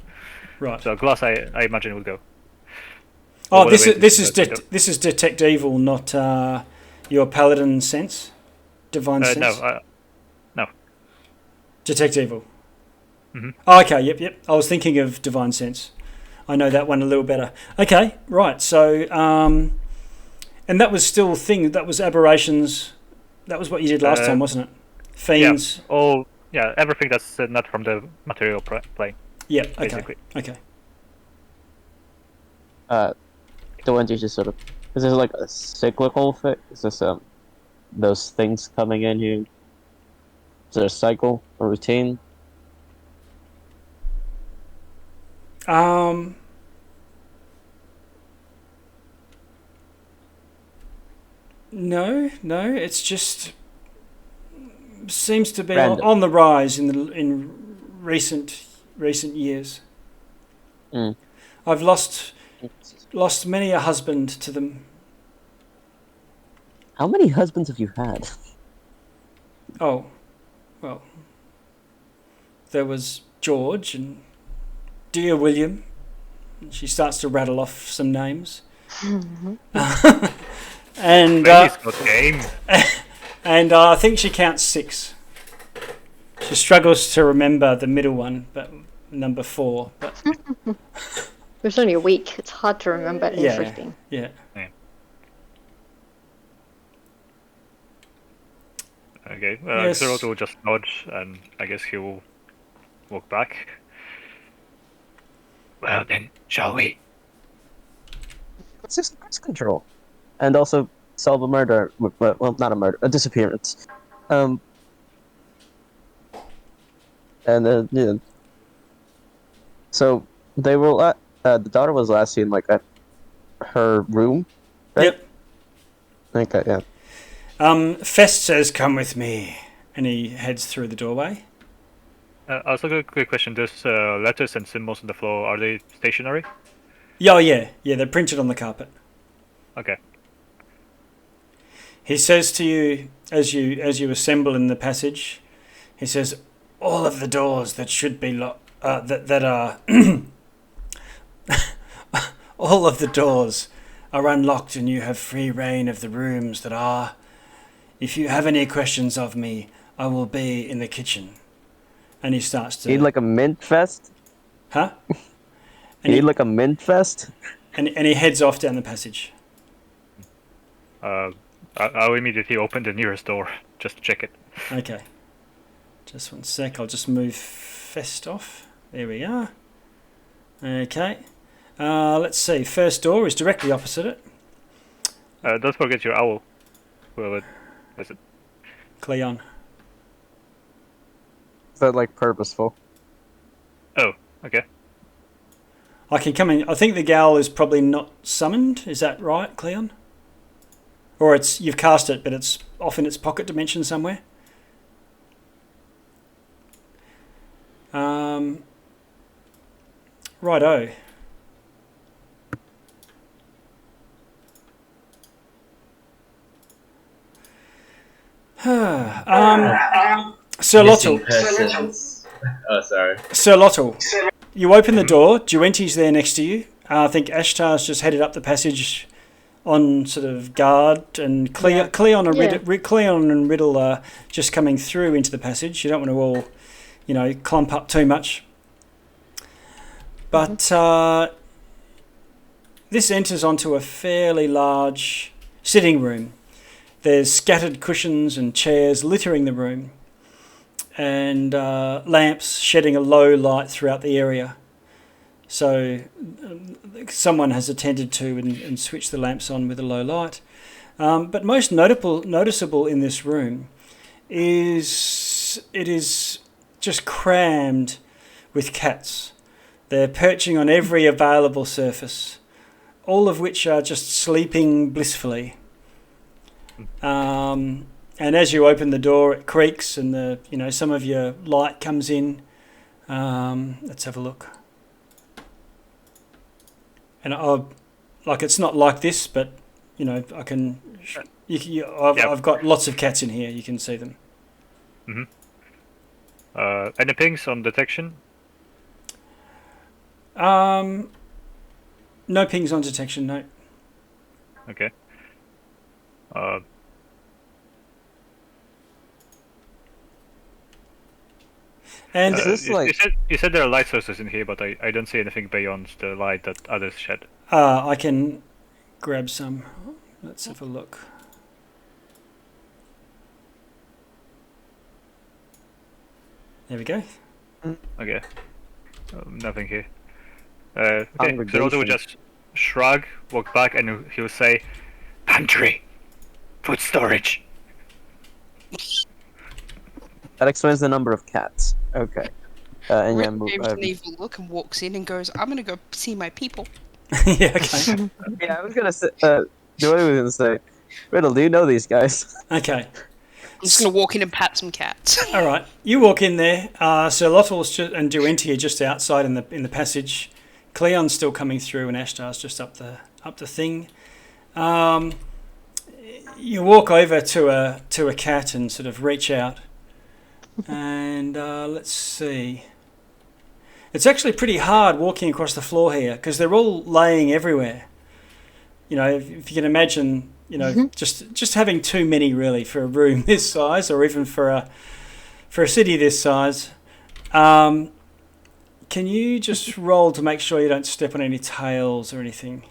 Right. So glass, I imagine, would go. Oh, this is Detect Evil, not your Paladin sense, Divine sense. No. Detect Evil. Mhm. Oh, okay, yep. I was thinking of Divine Sense. I know that one a little better. Okay, right. So, and that was still thing. That was aberrations. That was what you did last time, wasn't it? Fiends. Everything that's not from the material plane, Yeah. Okay. basically. Okay. The one you just sort of. Is this like a cyclical thing? Is this those things coming in here? Is there a cycle, a routine? No. It's just seems to be Random. on the rise in recent years. Mm. I've lost many a husband to them. How many husbands have you had? Oh, well, there was George and dear William. She starts to rattle off some names. And Ladies got game. and I think she counts 6. She struggles to remember the middle one, but number 4. But It was only a week. It's hard to remember everything. Yeah. Okay, Yes. Xeroth will just nudge, and I guess he will walk back. Well then, shall we? Let's do some pest control, and also solve a murder. Well, not a murder, a disappearance. And then yeah. So they were. The daughter was last seen like at her room, right? Yep. Okay, yeah. Fest says, "Come with me," and he heads through the doorway. Also, a quick question: those letters and symbols on the floor, are they stationary? Yeah. They're printed on the carpet. Okay. He says to you as you assemble in the passage. He says, "All of the doors that should be locked, that are all of the doors are unlocked, and you have free reign of the rooms that are. If you have any questions of me, I will be in the kitchen." And he starts to... Need like a mint fest? Huh? Need like a mint fest? And he heads off down the passage. I'll immediately open the nearest door just to check it. Okay. Just one sec. I'll just move Fest off. There we are. Okay. Let's see. First door is directly opposite it. Don't forget your owl. Whoever is it? Cleon. Is that like purposeful? Oh, okay. I can come in. I think the gal is probably not summoned. Is that right, Cleon? Or you've cast it, but it's off in its pocket dimension somewhere. Righto. Sir Missing Lottle. persons. Oh, sorry. Sir Lottle. You open the door. Duenti's there next to you. I think Ashtar's just headed up the passage on sort of guard, and Cleon and Riddle are just coming through into the passage. You don't want to all, clump up too much. But this enters onto a fairly large sitting room. There's scattered cushions and chairs littering the room, and lamps shedding a low light throughout the area. So someone has attended to and switched the lamps on with a low light. But most noticeable in this room is it is just crammed with cats. They're perching on every available surface, all of which are just sleeping blissfully. And as you open the door, it creaks, and some of your light comes in. Let's have a look. And it's not like this, but I can. I've got lots of cats in here. You can see them. Any pings on detection? No pings on detection. No. Okay. And You said there are light sources in here, but I don't see anything beyond the light that others shed. I can grab some. Let's have a look. There we go. Okay. Nothing here. Okay, Xeroto will just shrug, walk back, and he'll say, "Pantry, food storage." That explains the number of cats. Okay. And yeah, Rick gives an evil look and walks in and goes, "I'm gonna go see my people." Yeah, okay. yeah, I was gonna say. Joey was gonna say, Riddle, do you know these guys? Okay. I'm just gonna walk in and pat some cats. All right. You walk in there. So Lottel's and Duenti are just outside in the passage. Cleon's still coming through, and Ashtar's just up the thing. You walk over to a cat and sort of reach out, and let's see. It's actually pretty hard walking across the floor here because they're all laying everywhere. You know, if you can imagine, you know, just having too many really for a room this size, or even for a city this size. Can you just roll to make sure you don't step on any tails or anything?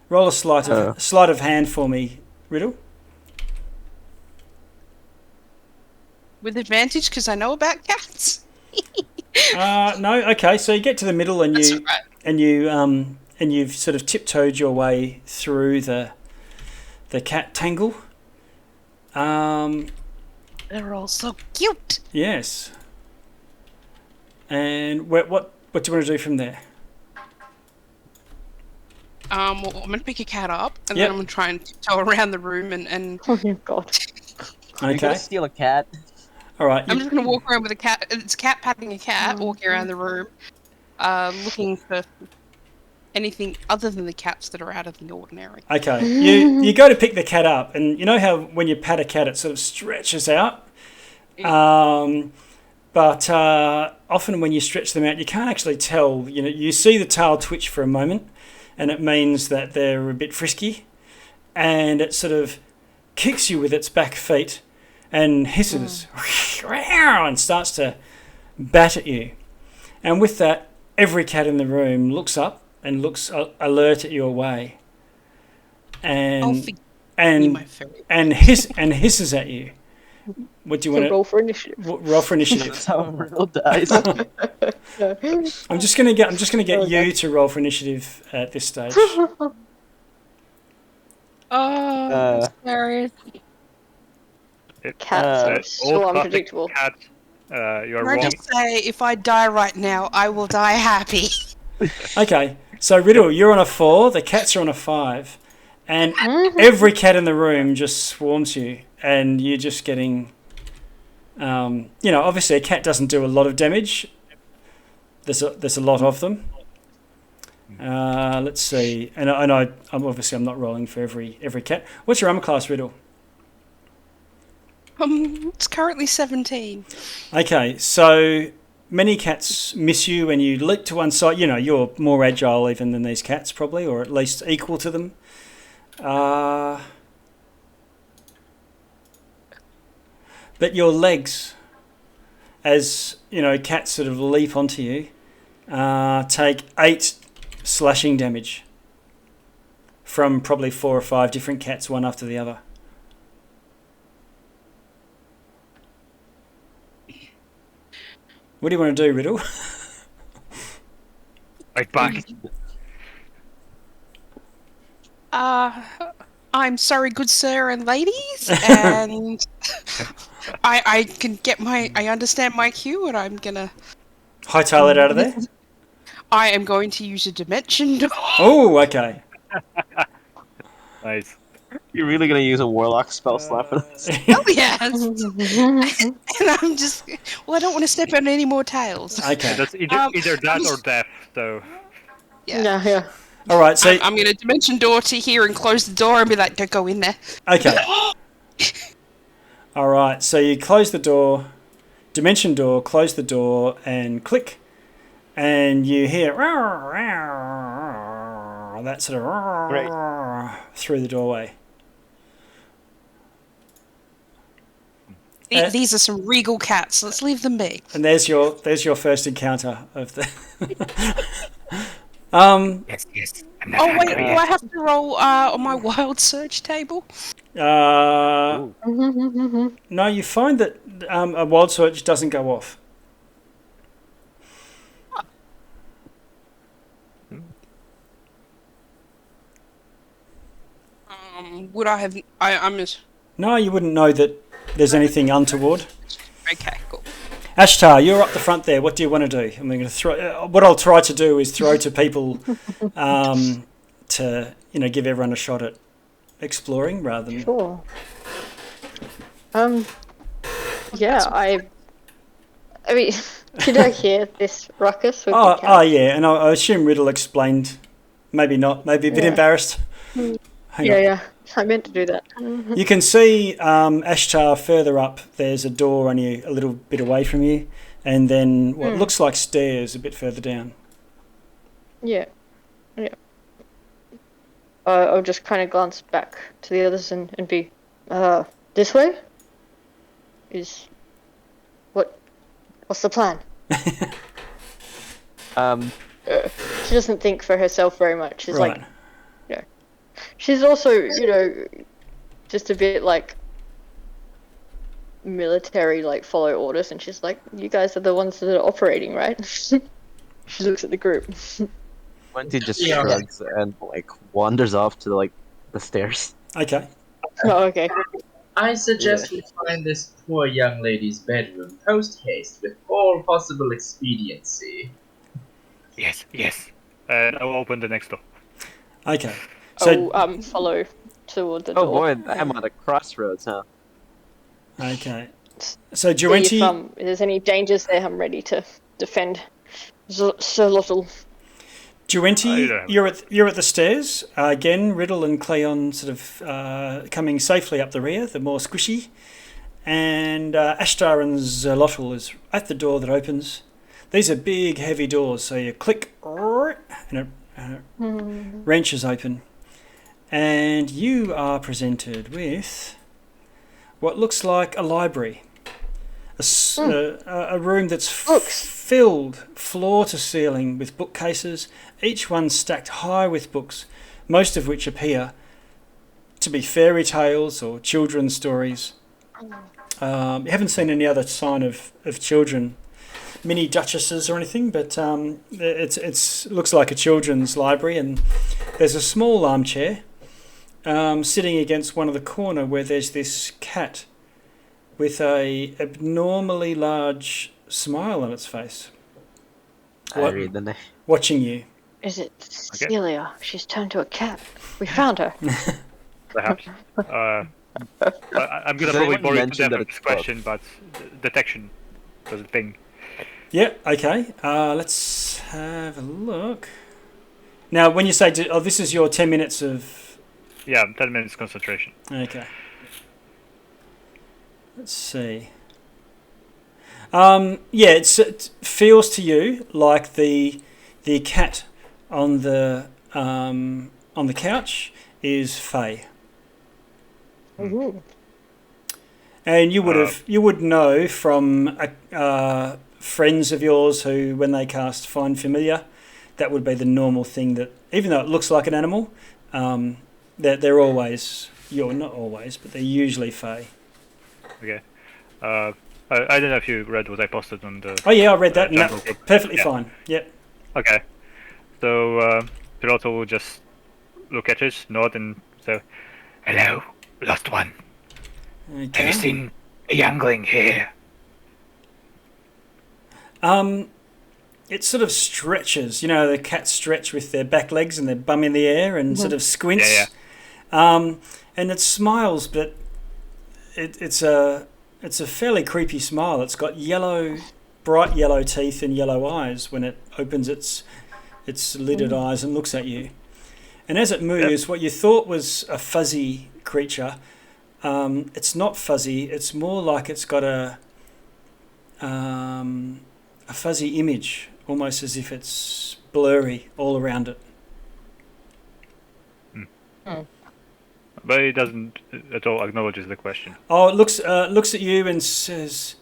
Roll a sleight of hand for me, Riddle. With advantage because I know about cats. No, okay. So you get to the middle and That's all right. and you've sort of tiptoed your way through the cat tangle. They're all so cute. Yes. And what do you want to do from there? Well, I'm going to pick a cat up, and Yep. then I'm going to try and tiptoe around the room, and Oh my god. You're Okay. gonna steal a cat? All right. I'm just going to walk around with a cat. It's a cat patting a cat, walking around the room, looking for anything other than the cats that are out of the ordinary. Okay. You go to pick the cat up, and you know how when you pat a cat, it sort of stretches out. But often when you stretch them out, you can't actually tell. You know, you see the tail twitch for a moment, and it means that they're a bit frisky, and it sort of kicks you with its back feet and hisses and starts to bat at you. And with that, every cat in the room looks up and looks alert at your way, and hisses at you. What do you want to roll for initiative? Roll for initiative. That's how Riddle dies. I'm just gonna get you to roll for initiative at this stage. Oh, that's hilarious. Cats are so unpredictable. Cat, you are Can I wrong. just say, if I die right now, I will die happy. Okay, so Riddle, you're on a 4. The cats are on a 5, and every cat in the room just swarms you, and you're just getting. Obviously a cat doesn't do a lot of damage. There's a lot of them. Let's see, and I'm not rolling for every cat. What's your armor class, Riddle? It's currently 17. Okay, so many cats miss you and you leap to one side. You know, you're more agile even than these cats probably, or at least equal to them. But your legs, as you know, cats sort of leap onto you, take 8 slashing damage from probably 4 or 5 different cats, one after the other. What do you want to do, Riddle? Right back. I'm sorry, good sir and ladies, and I can get I understand my cue, and I'm gonna Hightail it out of there? I am going to use a dimension door. Oh, okay. Nice. You're really gonna use a warlock spell slap for this? Oh yes. And I'm just I don't want to step on any more tails. Okay. That's either that or death. So Yeah. All right, so I'm going to dimension door to here and close the door and be like, don't go in there. okay. All right, so you close the door, dimension door, close the door, and click, and you hear that sort of through the doorway. These are some regal cats. Let's leave them be. And there's your first encounter of the. Yes. I'm Oh wait, do I have to roll on my wild search table? No, you find that a wild search doesn't go off. Would I have? I'm just. No, you wouldn't know that there's anything untoward. Okay, cool. Ashtar, you're up the front there. What do you want to do? I'm going to throw. What I'll try to do is throw to people to give everyone a shot at exploring rather than. Sure. Yeah, I mean, did I hear this ruckus with the cat? Oh, yeah, and I assume Riddle explained. Maybe not. Maybe a bit embarrassed. Yeah. I meant to do that. You can see Ashtar further up. There's a door only a little bit away from you, and then what looks like stairs a bit further down. Yeah. I'll just kind of glance back to the others and be, this way? What's the plan? She doesn't think for herself very much. She's right. She's also, just a bit like military, like follow orders, and she's like, you guys are the ones that are operating, right? She looks at the group. Wendy just shrugs and wanders off to the stairs. Okay. Oh, okay. I suggest we find this poor young lady's bedroom post-haste with all possible expediency. Yes. And I will open the next door. Okay. So, follow toward the door. Oh boy, I'm at a crossroads, huh? Okay. So, See Duenti... if there's any dangers there, I'm ready to defend Sir Lottle. Duenti, you're at the stairs. Again, Riddle and Cleon sort of coming safely up the rear, the more squishy. And Ashtar and Zerlotl is at the door that opens. These are big, heavy doors, so you click and it wrenches open. And you are presented with what looks like a library. A room that's filled floor to ceiling with bookcases, each one stacked high with books, most of which appear to be fairy tales or children's stories. You haven't seen any other sign of children, mini duchesses or anything, but it looks like a children's library, and there's a small armchair sitting against one of the corner where there's this cat with a abnormally large smile on its face. I read the name. Watching you. Is it Celia? She's turned to a cat. We found her. Perhaps. I'm gonna probably bore you to death with this question, but detection was a thing. Yeah, okay. Let's have a look. Now, when you say, this is your 10 minutes of... Yeah, 10 minutes concentration. Okay. Let's see. It feels to you like the cat on the couch is Faye. Ooh. And you would know from friends of yours who, when they cast Find Familiar, that would be the normal thing. That even though it looks like an animal, they're always not always, but they're usually Faye. Okay. I don't know if you read what I posted on the... Oh yeah, I read that. No, perfectly fine. Yep. Okay. So, Piroto will just look at it, nod, and say, "Hello, lost one. Okay. Have you seen a youngling here?" It sort of stretches. The cats stretch with their back legs and their bum in the air and sort of squints. Yeah. And it smiles, but it's a fairly creepy smile. It's got bright yellow teeth and yellow eyes when it opens its lidded eyes and looks at you. And as it moves, what you thought was a fuzzy creature, it's not fuzzy. It's more like it's got a fuzzy image, almost as if it's blurry all around it. But he doesn't at all acknowledges the question. Oh, it looks at you and says,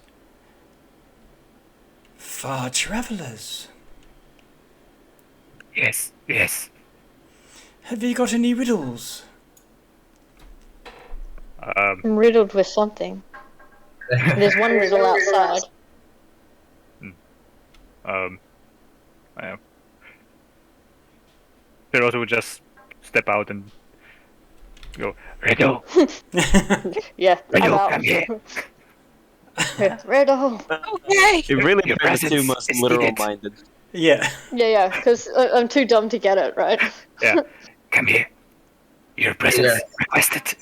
"Far travellers, Yes, yes. have you got any riddles?" I'm riddled with something. There's one riddle outside. I am. Hiroto would just step out and go, Riddle, Yeah, I'm Riddle, out. come here. Riddle. Okay. It really Your are the two presence most is literal needed. minded. Yeah. Yeah, because I'm too dumb to get it, right? Yeah, come here. Your presence Yeah. requested.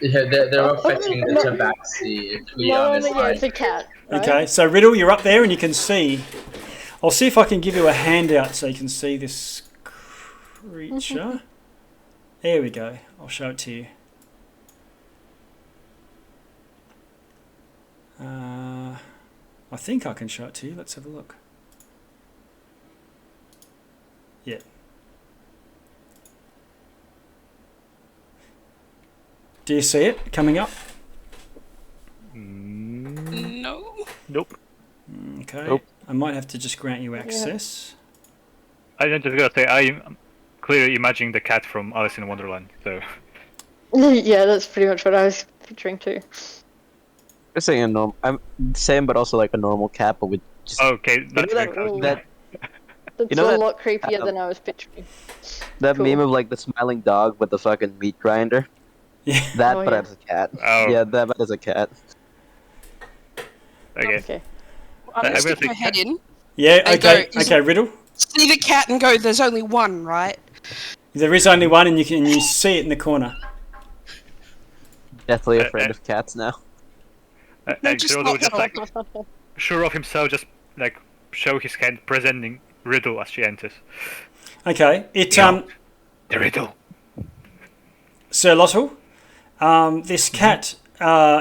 Yeah, they're all fetching the tabaxi. Not Leon is only, yeah, like, it's a cat. Right? Okay, so Riddle, you're up there and you can see. I'll see if I can give you a handout so you can see this creature. There we go. I'll show it to you. I think I can show it to you. Let's have a look. Yeah. Do you see it coming up? No. Nope. Okay. Nope. I might have to just grant you access. I just gotta say, I'm clearly imagining the cat from Alice in Wonderland. So Yeah, that's pretty much what I was picturing too. I'm saying a normal. I'm same, but also like a normal cat, but with just okay, that's that- very close. that That's You know a that- lot creepier than I was picturing. that Cool. meme of like the smiling dog with the fucking meat grinder. Yeah. That, Oh, but yeah. as a cat. Oh. Yeah, that, but as a cat. Okay. Okay. I'm I gonna will stick say my head in, Yeah, I okay. go, is Okay, Riddle. see the cat, and go. There's only one, right? There is only one and you see it in the corner. Deathly afraid of cats now. No, And just Hiroto not would just that like sure of himself, just like show his hand presenting Riddle as she enters. Okay. It Yeah. The Riddle. Sir Lottle, this cat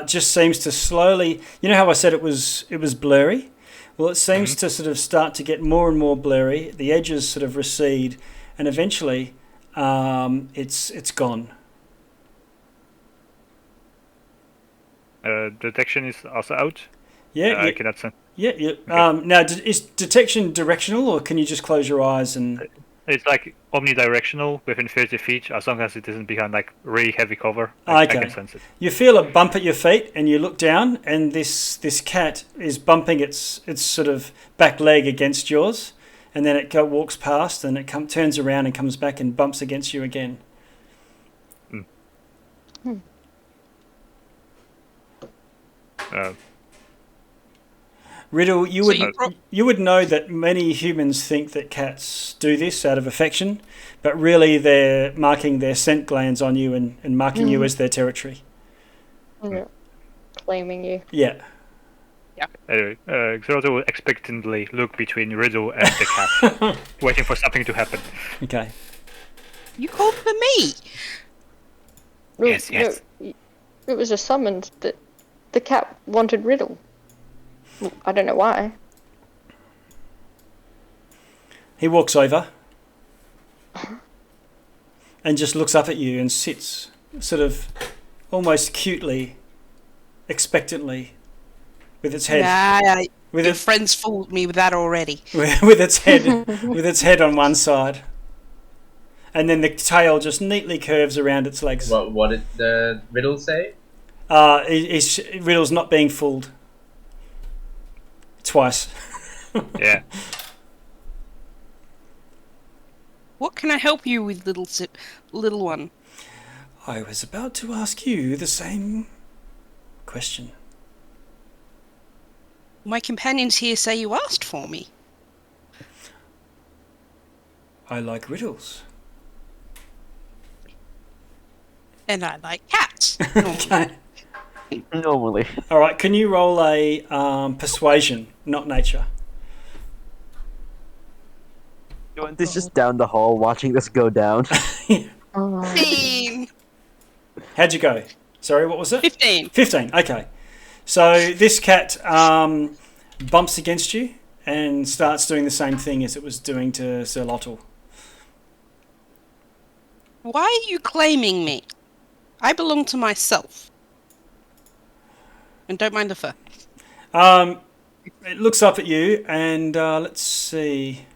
just seems to slowly. You know how I said it was blurry? Well, it seems to sort of start to get more and more blurry. The edges sort of recede, and eventually, it's gone. Detection is also out. Yeah. I cannot sense. Yeah. Now, is detection directional, or can you just close your eyes and? It's like omnidirectional within 30 feet, as long as it isn't behind like really heavy cover. I Okay. can sense it. You feel a bump at your feet, and you look down, and this cat is bumping its sort of back leg against yours, and then it walks past, and it turns around and comes back and bumps against you again. Riddle, you So would you pro- you would know that many humans think that cats do this out of affection, but really they're marking their scent glands on you and marking you as their territory. Yeah. Claiming you. Yeah. Anyway, Xeroto will expectantly look between Riddle and the cat, waiting for something to happen. Okay. You called for me. No, Yes, yes. no, it was a summons that the cat wanted Riddle. I don't know why. He walks over and just looks up at you and sits sort of almost cutely, expectantly, with its head Nah, with your its friends fooled me with that already. with its head on one side, and then the tail just neatly curves around its legs. what did the riddle say? Riddle's not being fooled. Twice. Yeah. What can I help you with, little one? I was about to ask you the same question. My companions here say you asked for me. I like riddles. And I like cats. Okay. Normally. All right. Can you roll a persuasion, not nature? This just down the hall watching this go down. 15. How'd you go? Sorry, what was it? 15. 15. Okay. So this cat bumps against you and starts doing the same thing as it was doing to Sir Lottle. Why are you claiming me? I belong to myself. And don't mind the fur. It looks up at you, and let's see.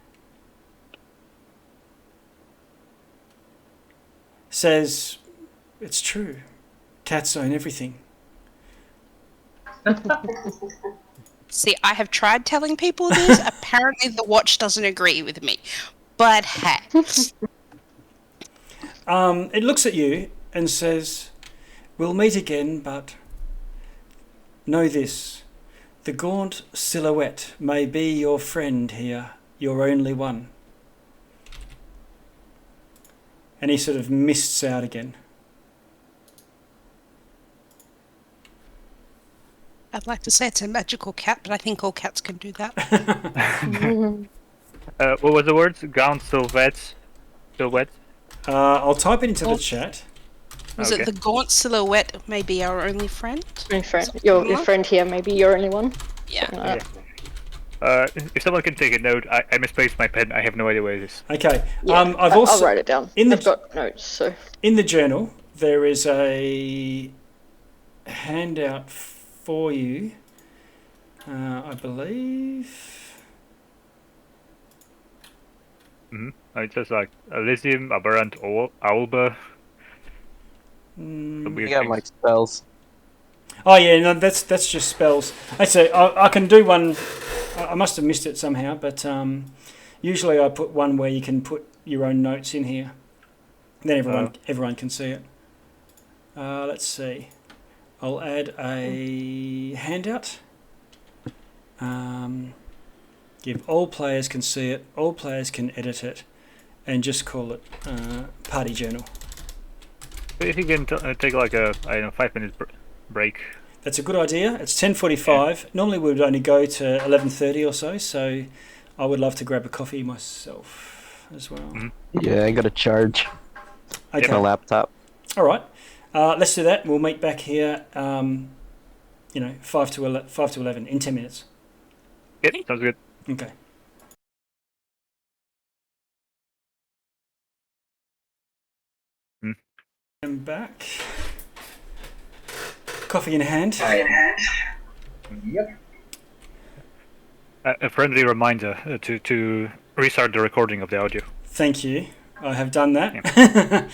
Says, it's true. Cats own everything. See, I have tried telling people this. Apparently the watch doesn't agree with me. But hey. It looks at you and says, we'll meet again, but know this. The gaunt silhouette may be your friend here, your only one. And he sort of mists out again. I'd like to say it's a magical cat, but I think all cats can do that. What was the words? Gaunt silhouette. Silhouette. I'll type it into the chat. Was it the gaunt silhouette may be our only friend? My friend, your friend here, maybe you're only one. Yeah. If someone can take a note, I misplaced my pen. I have no idea where it is. Okay. Yeah, I'll write it down. I've got notes, so. In the journal, there is a handout for you, I believe. It's just like Elysium, Aberrant, Owlbear. You got like spells. Oh yeah, no, that's just spells. I say I can do one. I must have missed it somehow, but usually I put one where you can put your own notes in here. Then everyone can see it. Let's see. I'll add a handout. Give all players can see it. All players can edit it, and just call it Party Journal. If you can take like a 5 minute break. That's a good idea. It's 10:45. Yeah. Normally we would only go to 11:30 or so. So I would love to grab a coffee myself as well. Yeah, I got to charge. Okay. My laptop. All right. Let's do that. We'll meet back here. 5 to 11 in 10 minutes. Yep, sounds good. Okay. I'm back. Coffee in hand. Yep. A friendly reminder to restart the recording of the audio. Thank you. I have done that. Yeah.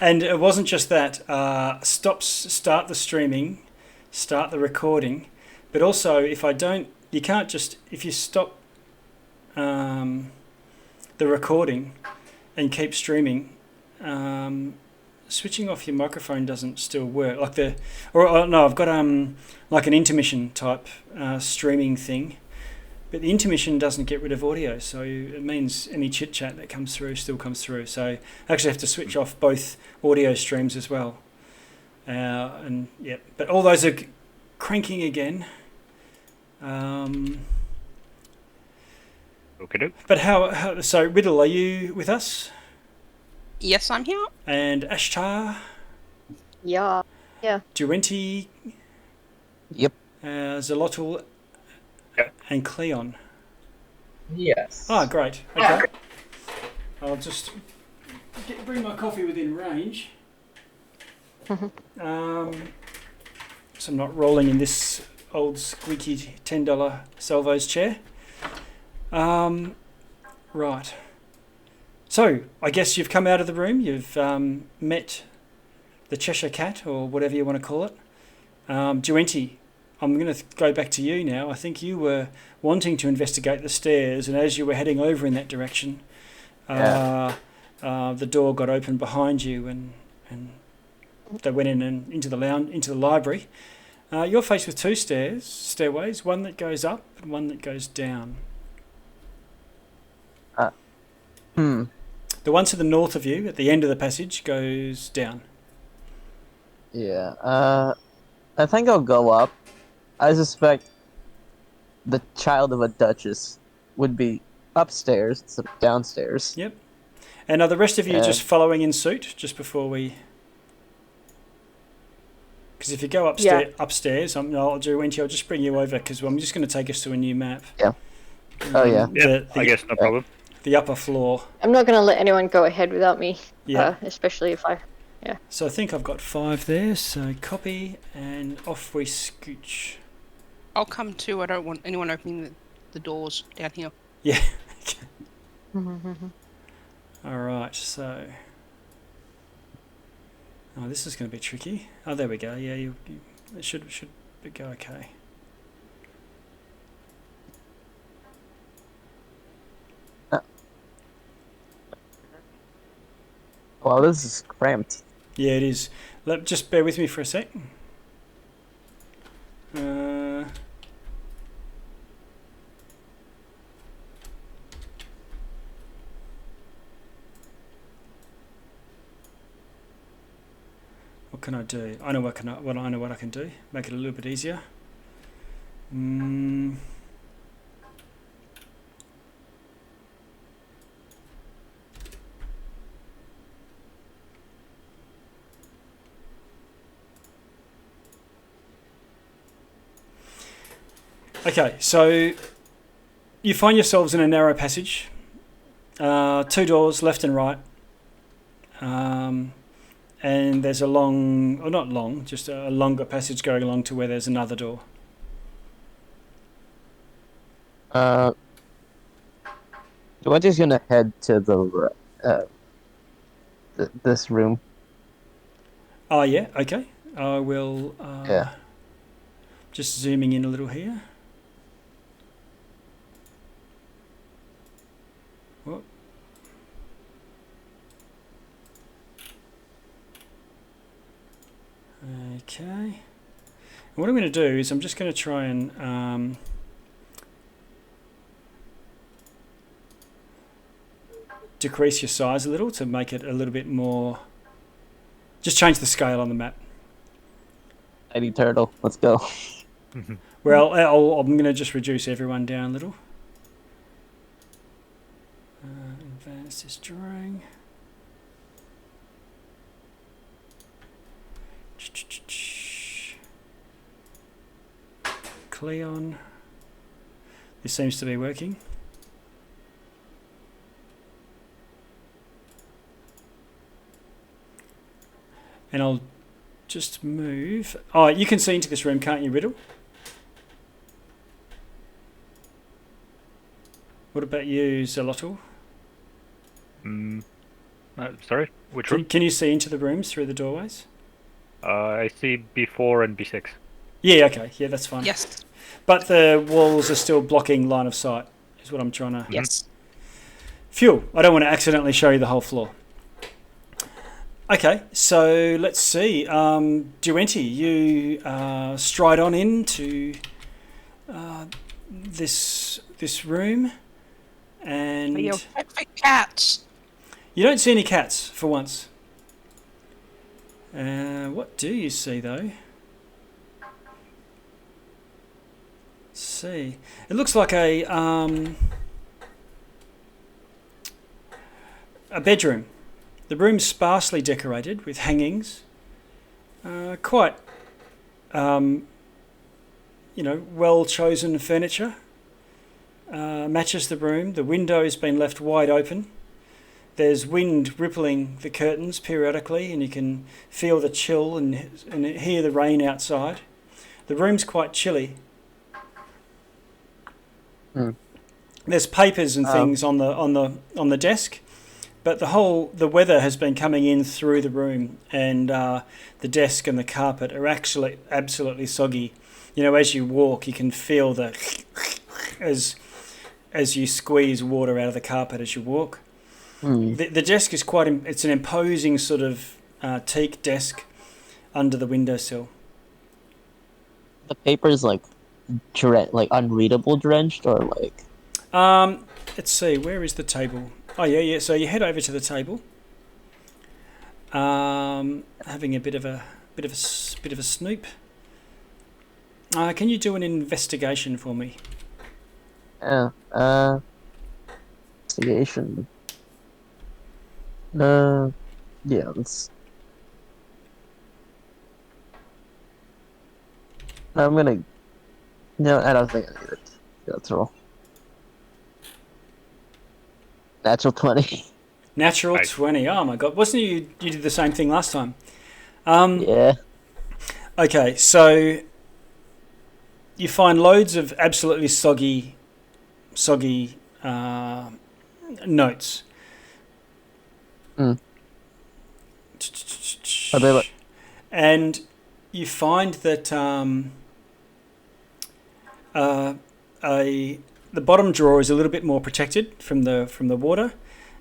And it wasn't just that. Start the streaming, start the recording, but also if you stop the recording and keep streaming, switching off your microphone doesn't still work. I've got like an intermission type streaming thing, but the intermission doesn't get rid of audio, so it means any chit chat that comes through still comes through. So I actually have to switch off both audio streams as well. But all those are cranking again. Okay. But how? So Riddle, are you with us? Yes, I'm here. And Ashtar? Yeah. Duenti? Yep. Zalotl? Yep. And Cleon? Yes. Oh, great. Okay. I'll just bring my coffee within range. So I'm not rolling in this old squeaky $10 Salvo's chair. Right. So, I guess you've come out of the room, you've met the Cheshire Cat, or whatever you want to call it. Duenti, I'm going to go back to you now. I think you were wanting to investigate the stairs, and as you were heading over in that direction, the door got opened behind you, and they went in and into the library. You're faced with two stairways, one that goes up and one that goes down. The one to the north of you, at the end of the passage, goes down. Yeah. I think I'll go up. I suspect the child of a duchess would be upstairs instead of downstairs. Yep. And are the rest of you just following in suit, just before we... Because if you go upstairs, I'll just bring you over, because I'm just going to take us to a new map. Yeah. Yeah. I guess no problem. The upper floor. I'm not going to let anyone go ahead without me. Yeah. Especially if I Yeah. So I think I've got 5 there. So copy and off we scooch. I'll come too. I don't want anyone opening the doors down here. Yeah. Mm-hmm. All right. So. Oh, this is going to be tricky. Oh, there we go. Yeah, it should go okay. Well, this is cramped. Yeah, it is. Just bear with me for a sec. What can I do? I know what I can do. Make it a little bit easier. Okay, so you find yourselves in a narrow passage. 2 doors, left and right. And there's a long, or not long, just a longer passage going along to where there's another door. So I'm just gonna head to this room. Oh, yeah, okay. I will, Yeah. just zooming in a little here. Whoop. Okay. And what I'm going to do is I'm just going to try and decrease your size a little to make it a little bit more. Just change the scale on the map. Tiny turtle, let's go. Well, I'm going to just reduce everyone down a little. Advance this drawing. Cleon. This seems to be working. And I'll just move. Oh, you can see into this room, can't you, Riddle? What about you, Zelotl? Sorry, which room? Can you see into the rooms through the doorways? I see B4 and B6. Yeah, okay. Yeah, that's fine. Yes. But the walls are still blocking line of sight, is what I'm trying to... Yes. Phew, I don't want to accidentally show you the whole floor. Okay, so let's see. Duenti, you stride on into this room, and Your cats. you don't see any cats for once. What do you see though? Let's see. It looks like a bedroom. The room's sparsely decorated with hangings. Quite, well-chosen furniture. Matches the room. The window's been left wide open. There's wind rippling the curtains periodically, and you can feel the chill and hear the rain outside. The room's quite chilly. There's papers and things on the desk, but the weather has been coming in through the room, and the desk and the carpet are actually absolutely soggy. You know, as you walk, you can feel as you squeeze water out of the carpet as you walk. The desk is it's an imposing sort of teak desk under the windowsill. The paper's like unreadable drenched, or like... Let's see, where is the table? Oh yeah. So you head over to the table. Having a bit of a snoop. Can you do an investigation for me? Investigation. Yeah, let's... I'm gonna... No, I don't think I need it. Let's roll. Natural 20. Natural Right. 20. Oh my god. Wasn't you did the same thing last time? Yeah. Okay, so you find loads of absolutely soggy notes. Mm. Are they like, And you find that the bottom drawer is a little bit more protected from the water,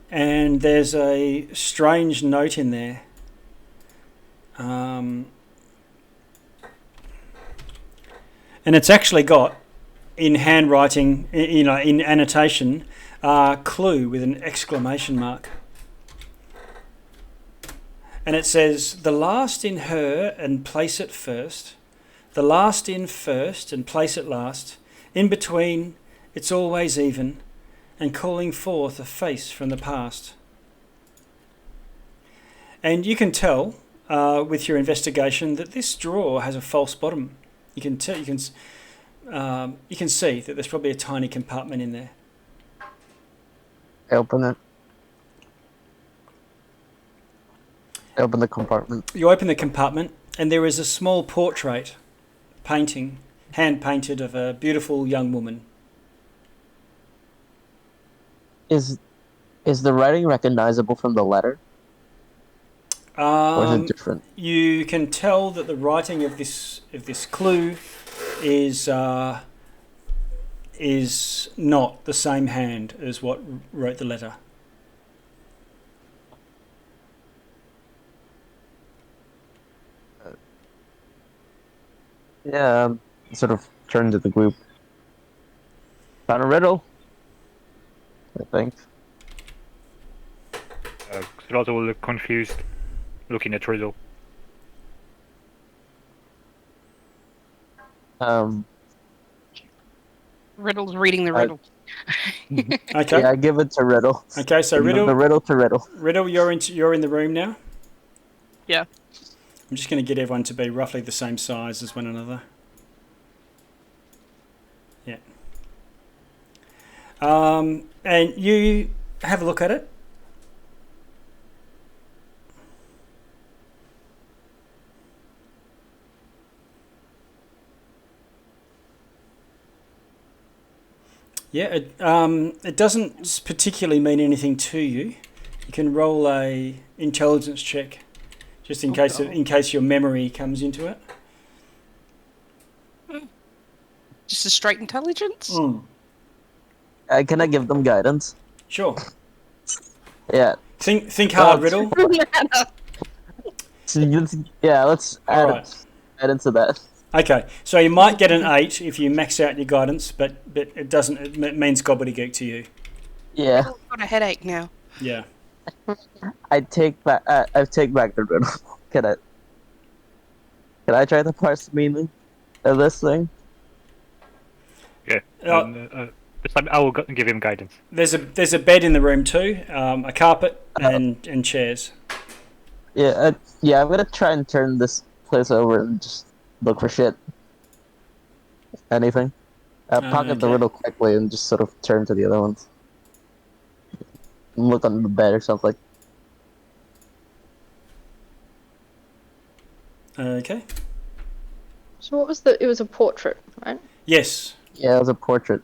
and there's a strange note in there. And it's actually got in handwriting, in annotation, clue with an exclamation mark. And it says, the last in her and place it first, the last in first and place it last, in between it's always even, and calling forth a face from the past. And you can tell with your investigation that this drawer has a false bottom. You can see that there's probably a tiny compartment in there. open it. Open the compartment. You open the compartment, and there is a small portrait painting, hand painted, of a beautiful young woman. Is the writing recognizable from the letter, or is it different? You can tell that the writing of this clue is not the same hand as what wrote the letter. Yeah, sort of turn to the group. Found a riddle, I think. Xeroto will look confused, looking at Riddle. Riddle's reading the riddle. Okay. Yeah, I give it to Riddle. Okay. So Give Riddle, the riddle to Riddle. Riddle, you're in the room now. Yeah. I'm just going to get everyone to be roughly the same size as one another. Yeah. And you have a look at it. Yeah, it doesn't particularly mean anything to you. You can roll a intelligence check, just in case your memory comes into it. Just a straight intelligence? Can I give them guidance? Sure. Yeah. Think hard, Riddle. Yeah, let's add, Alright. add into that. Okay, so you might get an 8 if you max out your guidance, but it doesn't. It means gobbledygook to you. Yeah, I've got a headache now. Yeah. I take back the riddle. Can I try to parse the meaning of this thing? Yeah. This time I will give him guidance. There's a bed in the room too, a carpet and chairs. Yeah, I'm gonna try and turn this place over and just look for shit. Anything. Pocket the okay. riddle quickly and just sort of turn to the other ones. Look under the bed or something. Okay. So what was it was a portrait, right? Yes. Yeah, it was a portrait.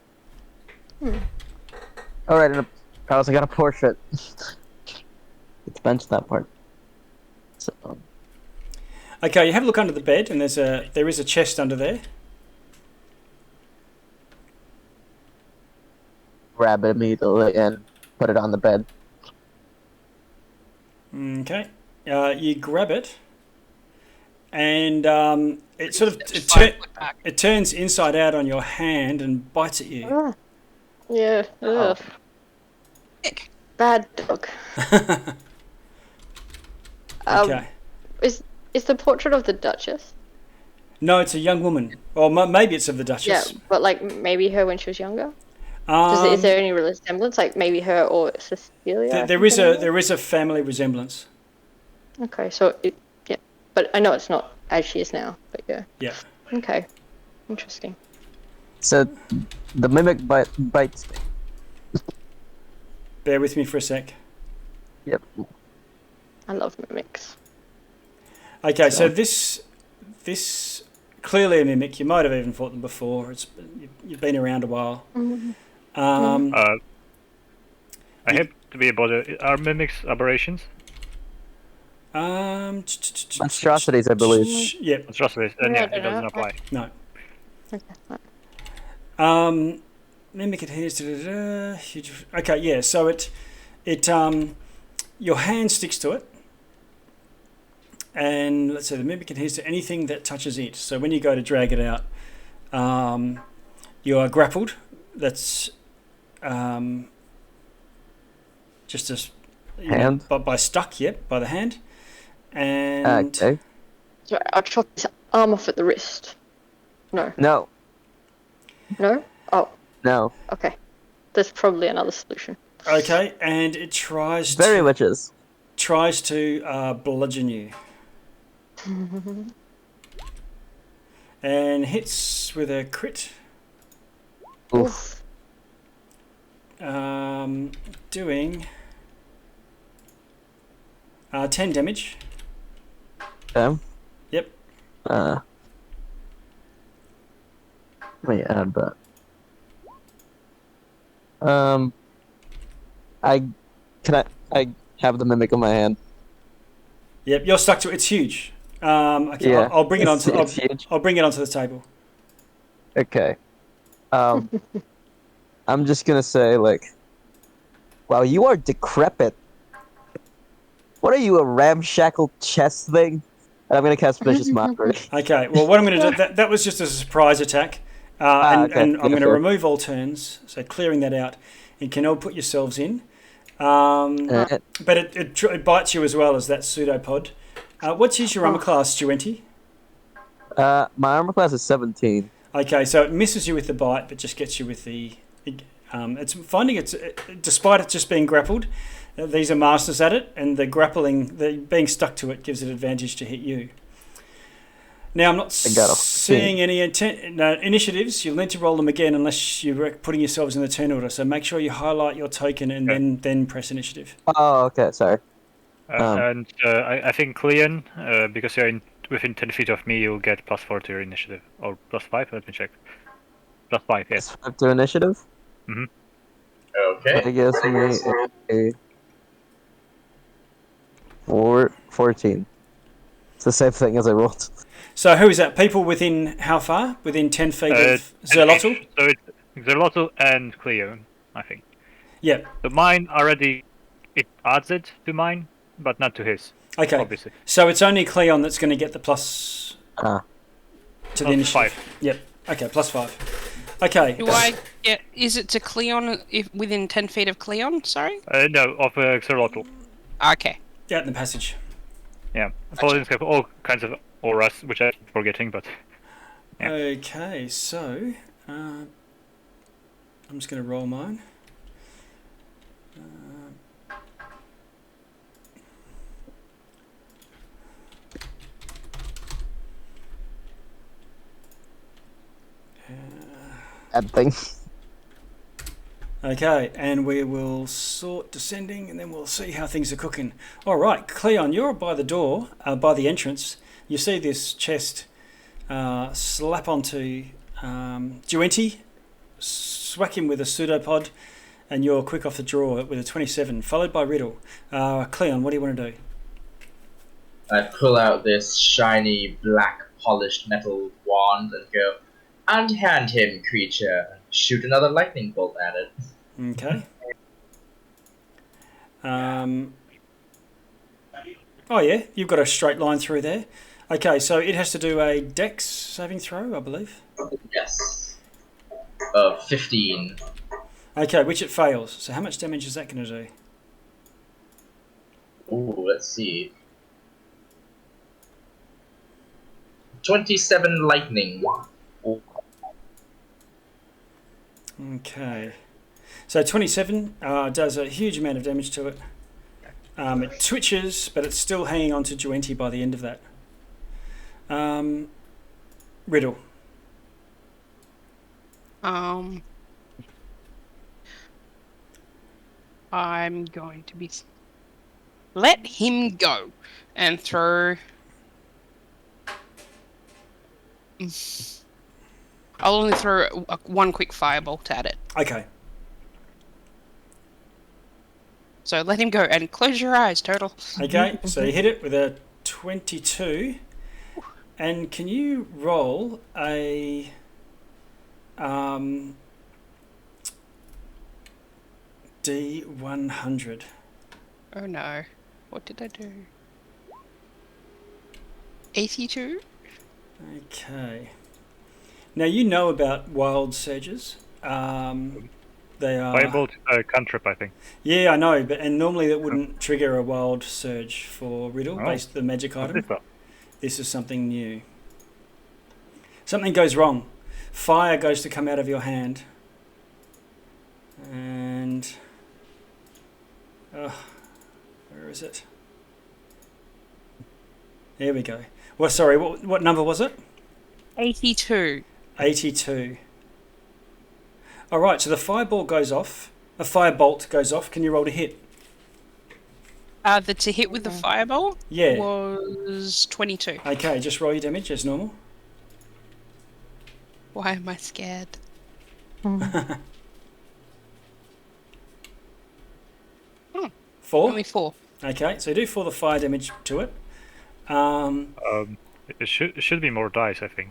Alright, I also got a portrait. Let's bench that part. So, Okay, you have a look under the bed, and there is a chest under there. grab it immediately and put it on the bed. Okay. You grab it, and it sort of it turns inside out on your hand and bites at you. Ah. Yeah. Ugh. Ick. Bad dog. Okay. Is the portrait of the Duchess? No, it's a young woman, or maybe it's of the Duchess. Yeah, but like maybe her when she was younger. Um, Is there any resemblance? Like maybe her or Cecilia? there is a family resemblance. Okay, so yeah, but I know it's not as she is now. But yeah. Yeah. Okay. Interesting. So the mimic bites. Bear with me for a sec. Yep. I love mimics. Okay, so this clearly a mimic. You might have even fought them before. You've been around a while. Mhm. I You- have to be about are mimics aberrations? Monstrosities, I believe. Yep. Monstrosities, Yeah, I yeah, don't it doesn't know. apply. No. Okay. Mimic adheres to huge. Okay, yeah. So it your hand sticks to it, and let's say the mimic adheres to anything that touches it. So when you go to drag it out, you are grappled. That's just as Hand? by stuck. Yep, by the hand, and Okay. So I'll chop his arm off at the wrist. No. No. No? Oh, No. okay. There's probably another solution. okay, and it tries Very to witches. bludgeon you, and hits with a crit. Oof. Doing 10 damage. Okay. Yep. Let me add that. I have the mimic in my hand. Yep. You're stuck to it. It's huge. Okay. Yeah, I'll bring it it's onto. huge. I'll bring it onto the table. Okay. I'm just gonna say, like, wow, you are decrepit. What are you, a ramshackle chest thing? And I'm gonna cast Vicious Mockery. Okay. Well, what I'm going to do that was just a surprise attack, and Okay. I'm Yeah, going to sure. remove all turns. So clearing that out, you can all put yourselves in. But it bites you as well as that pseudopod. What's your armor class, Duenti? My armor class is 17. Okay, so it misses you with the bite, but just gets you with the. It's finding despite it just being grappled, these are masters at it, and the being stuck to it gives it advantage to hit you. Now I'm not seeing any initiatives. You'll need to roll them again unless you're putting yourselves in the turn order. So make sure you highlight your token and then press initiative. Oh, okay, sorry. I think Cleon, because you're within 10 feet of me, you'll get +4 to your initiative. Or +5, let me check. +5, yes. Plus 5 to initiative? Okay. That gives me a 14. It's the same thing as I rolled. So who is that? People within how far? Within 10 feet of Zerlotl? So it's Zerlotl and Cleon, I think. Yep. So mine already, it adds it to mine, but not to his. Okay. Obviously. So it's only Cleon that's going to get the plus to the initiative. 5. Yep. Okay, +5. Okay. Do I get? Is it to Cleon if within 10 feet of Cleon? Sorry. No, of Xerlotl. Okay. Out in the passage. Yeah. Paladins have all kinds of auras, which I'm forgetting, but. Yeah. Okay, so I'm just going to roll mine. Bad thing. Okay, and we will sort descending, and then we'll see how things are cooking. All right, Cleon, you're by the door, by the entrance. You see this chest slap onto Duenti, swack him with a pseudopod, and you're quick off the draw with a 27, followed by Riddle. Cleon, what do you want to do? I pull out this shiny, black, polished metal wand and go, "Unhand him, creature," and shoot another lightning bolt at it. Okay. Oh yeah, you've got a straight line through there. Okay, so it has to do a Dex saving throw, I believe. Yes. 15. Okay, which it fails. So how much damage is that going to do? Ooh, let's see. 27 lightning. Okay. So 27 does a huge amount of damage to it. It twitches, but it's still hanging on to Duenti by the end of that. Riddle. I'm going to be let him go and throw. I'll only throw one quick firebolt at it. Okay. So let him go and close your eyes, Turtle. Okay, so you hit it with a 22. And can you roll a D100? Oh no. What did I do? 82? Okay. Now you know about wild surges. They are. Firebolt cantrip, I think. Yeah, I know, and normally that wouldn't trigger a wild surge for Riddle based on the magic item. This is something new. Something goes wrong. Fire goes to come out of your hand, and where is it? There we go. Well, sorry, what number was it? 82. 82. All right, so the firebolt goes off. A firebolt goes off. Can you roll to hit? The to hit with the fireball Yeah. was 22. Okay, just roll your damage as normal. Why am I scared? 4? Only 4. Okay, so do 4 the fire damage to it. It should be more dice, I think.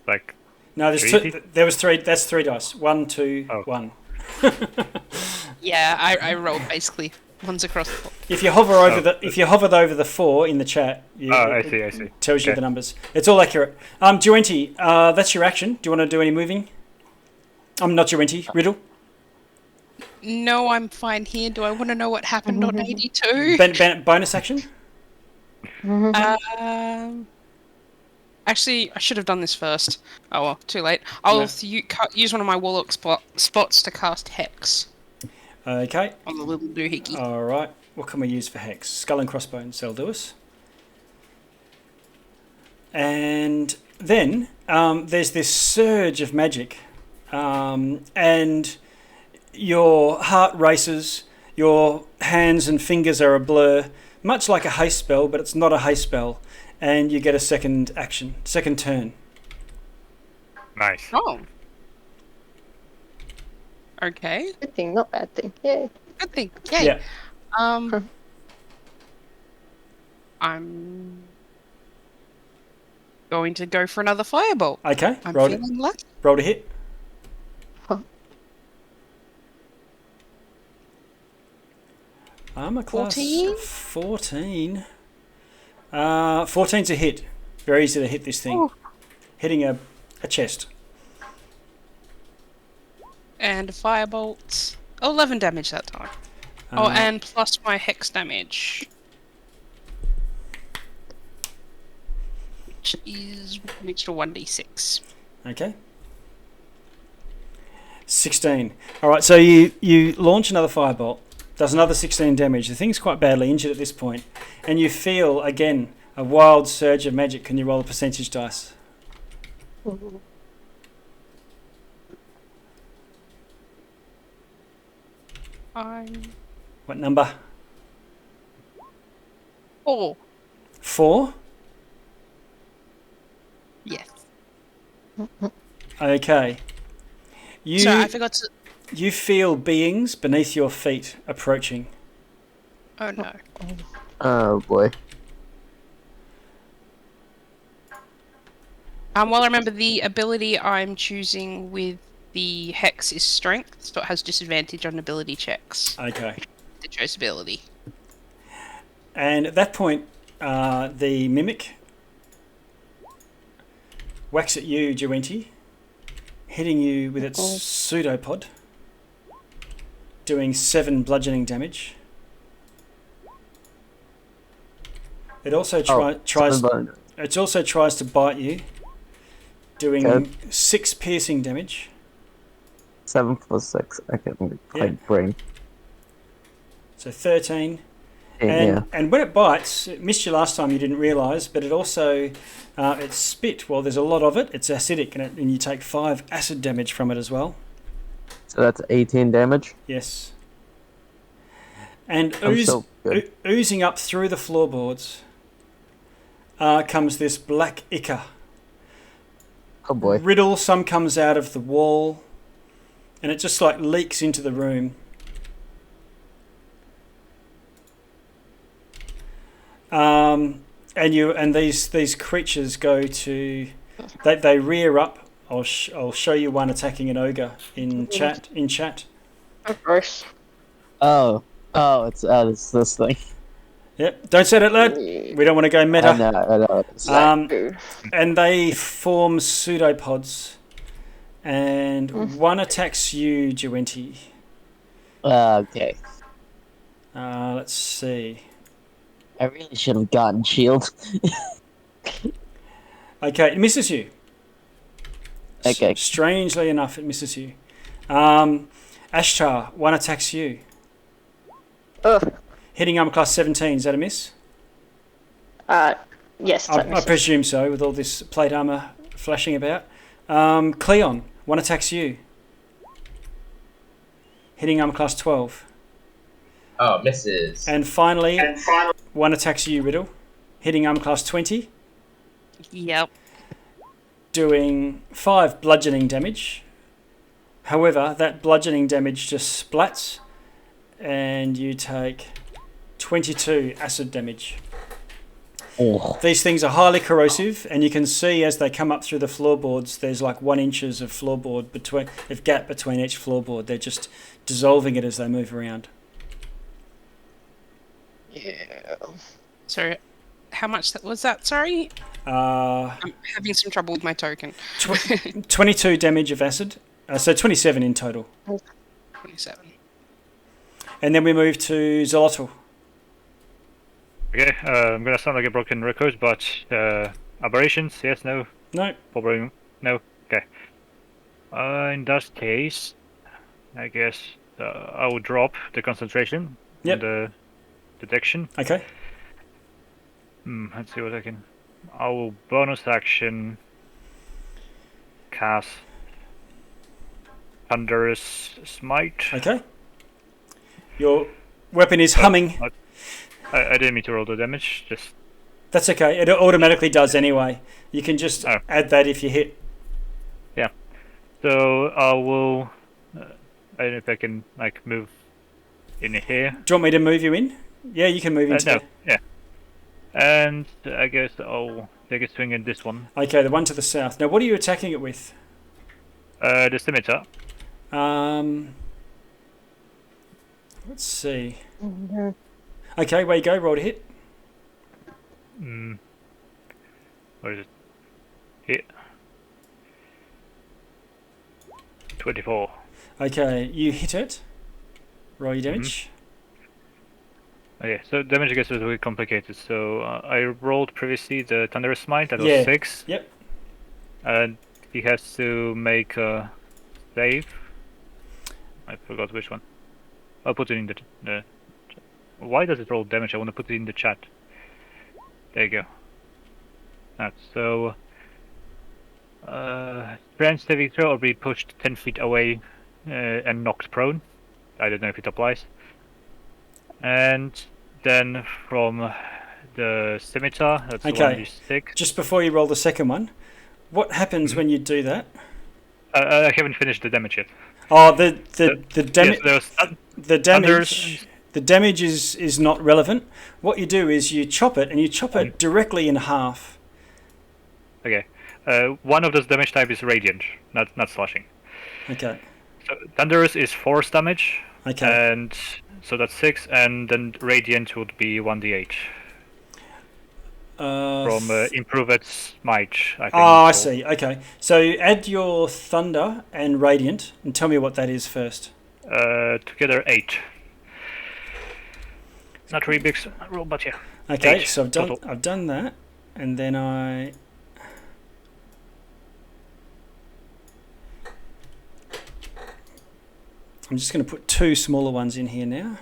Like. No, there's 2. There was 3. That's 3 dice. 1, 2, 1. Yeah, I rolled basically ones across. If you hover over the 4 in the chat, I see. Tells you the numbers. It's all accurate. Duenti, that's your action. Do you want to do any moving? Not Duenti, Riddle. No, I'm fine here. Do I want to know what happened on 82? Bonus action. Actually, I should have done this first. Oh well, too late. I'll use one of my warlock spots to cast Hex. Okay. On the little doohickey. All right. What can we use for Hex? Skull and crossbones. They'll do us. And then there's this surge of magic, and your heart races. Your hands and fingers are a blur, much like a haste spell, but it's not a haste spell. And you get a second turn. Nice. Oh. Okay. Good thing, not bad thing. Yeah. Good thing. Yay. Yeah. I'm going to go for another firebolt. Okay. I'm feeling lucky. Roll to hit. Armor class 14. 14's a hit. Very easy to hit this thing. Ooh. Hitting a chest. And firebolt. 11 damage that time. And plus my hex damage. Which is an extra 1d6. Okay. 16. All right, so you launch another firebolt. Does another 16 damage. The thing's quite badly injured at this point. And you feel, again, a wild surge of magic. Can you roll a percentage dice? What number? 4. 4? Yes. Okay. So I forgot to... You feel beings beneath your feet approaching. Oh no. Oh boy. Well, I remember the ability I'm choosing with the hex is strength, so it has disadvantage on ability checks. Okay. The choice ability. And at that point, the mimic whacks at you, Duenti, hitting you with its pseudopod, doing 7 bludgeoning damage. It also tries to bite you, doing 6 piercing damage. 7 plus 6. I can quite brain. So 13. Yeah. And when it bites, it missed you last time, you didn't realise, but it also, it's spit. Well, there's a lot of it. It's acidic, and you take 5 acid damage from it as well. So that's 18 damage? Yes. And I'm so good. oozing up through the floorboards comes this black ichor. Oh boy. Riddle, some comes out of the wall, and it just like leaks into the room. And these creatures go to, they rear up. I'll show you one attacking an ogre in chat. Of course. It's this thing. Yep. Don't say that, lad. We don't want to go meta. I know. And they form pseudopods, and one attacks you, Jawenti. Okay. Let's see. I really should have gotten shield. Okay, it misses you. Okay. Strangely enough, it misses you. Ashtar, one attacks you. Ugh. Hitting armor class 17, is that a miss? Yes. I presume so, with all this plate armor flashing about. Cleon, one attacks you. Hitting armor class 12. Oh, misses. And finally, one attacks you, Riddle. Hitting armor class 20. Yep. Doing 5 bludgeoning damage. However, that bludgeoning damage just splats, and you take 22 acid damage. Oh. These things are highly corrosive, and you can see as they come up through the floorboards, there's like 1 inches of gap between each floorboard. They're just dissolving it as they move around. Yeah. So, how much was that? Sorry, I'm having some trouble with my token. 22 damage of acid, so 27 in total. 27. And then we move to Zolotl. Okay, I'm gonna sound like a broken record, but aberrations, yes, no? No. Probably no. Okay. In that case, I guess I will drop the concentration Yep. and the detection. Okay. Let's see what I can. I will bonus action cast Thunderous Smite. Okay. Your weapon is humming. I didn't mean to roll the damage, just... That's okay. It automatically does anyway. You can just add that if you hit. Yeah. So I will... I don't know if I can, like, move in here. Do you want me to move you in? Yeah, you can move into No, there. yeah. And I guess I'll take a swing at this one. Okay, the one to the south. Now, what are you attacking it with? The scimitar. Let's see. Okay, where you go. Roll to hit. Where is it? Hit. 24. Okay, you hit it. Roll your damage. Okay, so damage I guess is really complicated. So I rolled previously the Thunderous Smite, that was 6. Yep. And he has to make a save. I forgot which one. I'll put it in the why does it roll damage? I want to put it in the chat. There you go. That's so. Strength saving throw or be pushed 10 feet away and knocked prone. I don't know if it applies. And then from the scimitar, that's Okay. 1d6. Just before you roll the second one, what happens when you do that? I haven't finished the damage yet. Oh, the damage. Yes, The damage. The damage is not relevant. What you do is you chop it, and you chop it directly in half. Okay. One of those damage type is radiant, not slashing. Okay. So thunderous is force damage. Okay. And so that's 6, and then radiant would be 1d8 from improved smite. I think. Oh, I see. Okay. So add your thunder and radiant, and tell me what that is first. Together 8. Not really big roll, but yeah. Okay. 8 So total. I've done that, and then I'm just going to put 2 smaller ones in here now.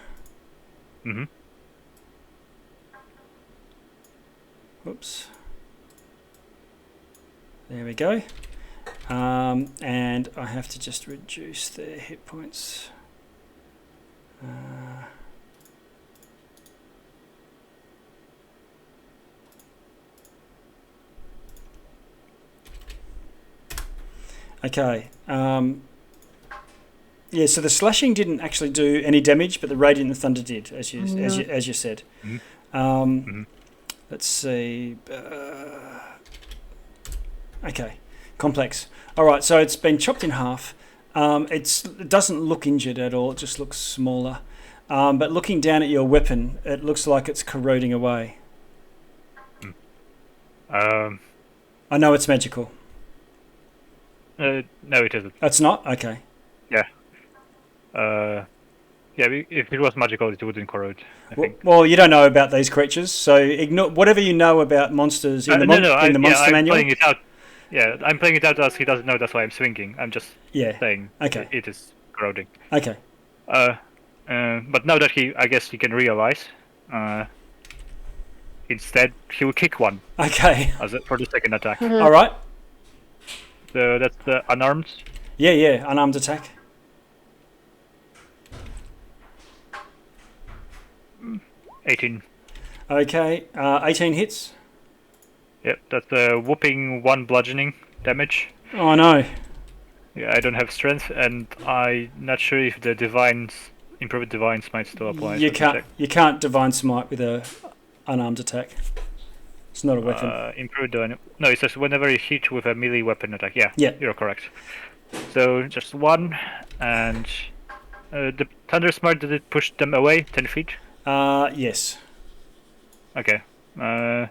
Oops. There we go. And I have to just reduce their hit points. Okay. Yeah, so the slashing didn't actually do any damage, but the radiant and thunder did, as you said. Let's see. Okay, complex. All right, so it's been chopped in half. It doesn't look injured at all. It just looks smaller. But looking down at your weapon, it looks like it's corroding away. I know it's magical. No, it isn't. It's not? Okay. Yeah. If it was magical, it wouldn't corrode, I think. Well, you don't know about these creatures, so ignore whatever you know about monsters in the monster I'm manual. Playing it out. Yeah, I'm playing it out as he doesn't know. That's why I'm swinging. I'm just saying. Okay. It is corroding. Okay. But now that I guess he can realize. Instead, he will kick one. Okay. For the second attack. All right. So that's the unarmed. Yeah, unarmed attack. 18. Okay, 18 hits. Yep, that's a whooping 1 bludgeoning damage. Oh no. Yeah, I don't have strength, and I'm not sure if the improved divine smite still applies. You can't divine smite with a unarmed attack. It's not a weapon. Improved divine. No, it says whenever you hit with a melee weapon attack. Yeah, you're correct. So just 1, and the thunder smite, did it push them away 10 feet? Yes. Okay. Then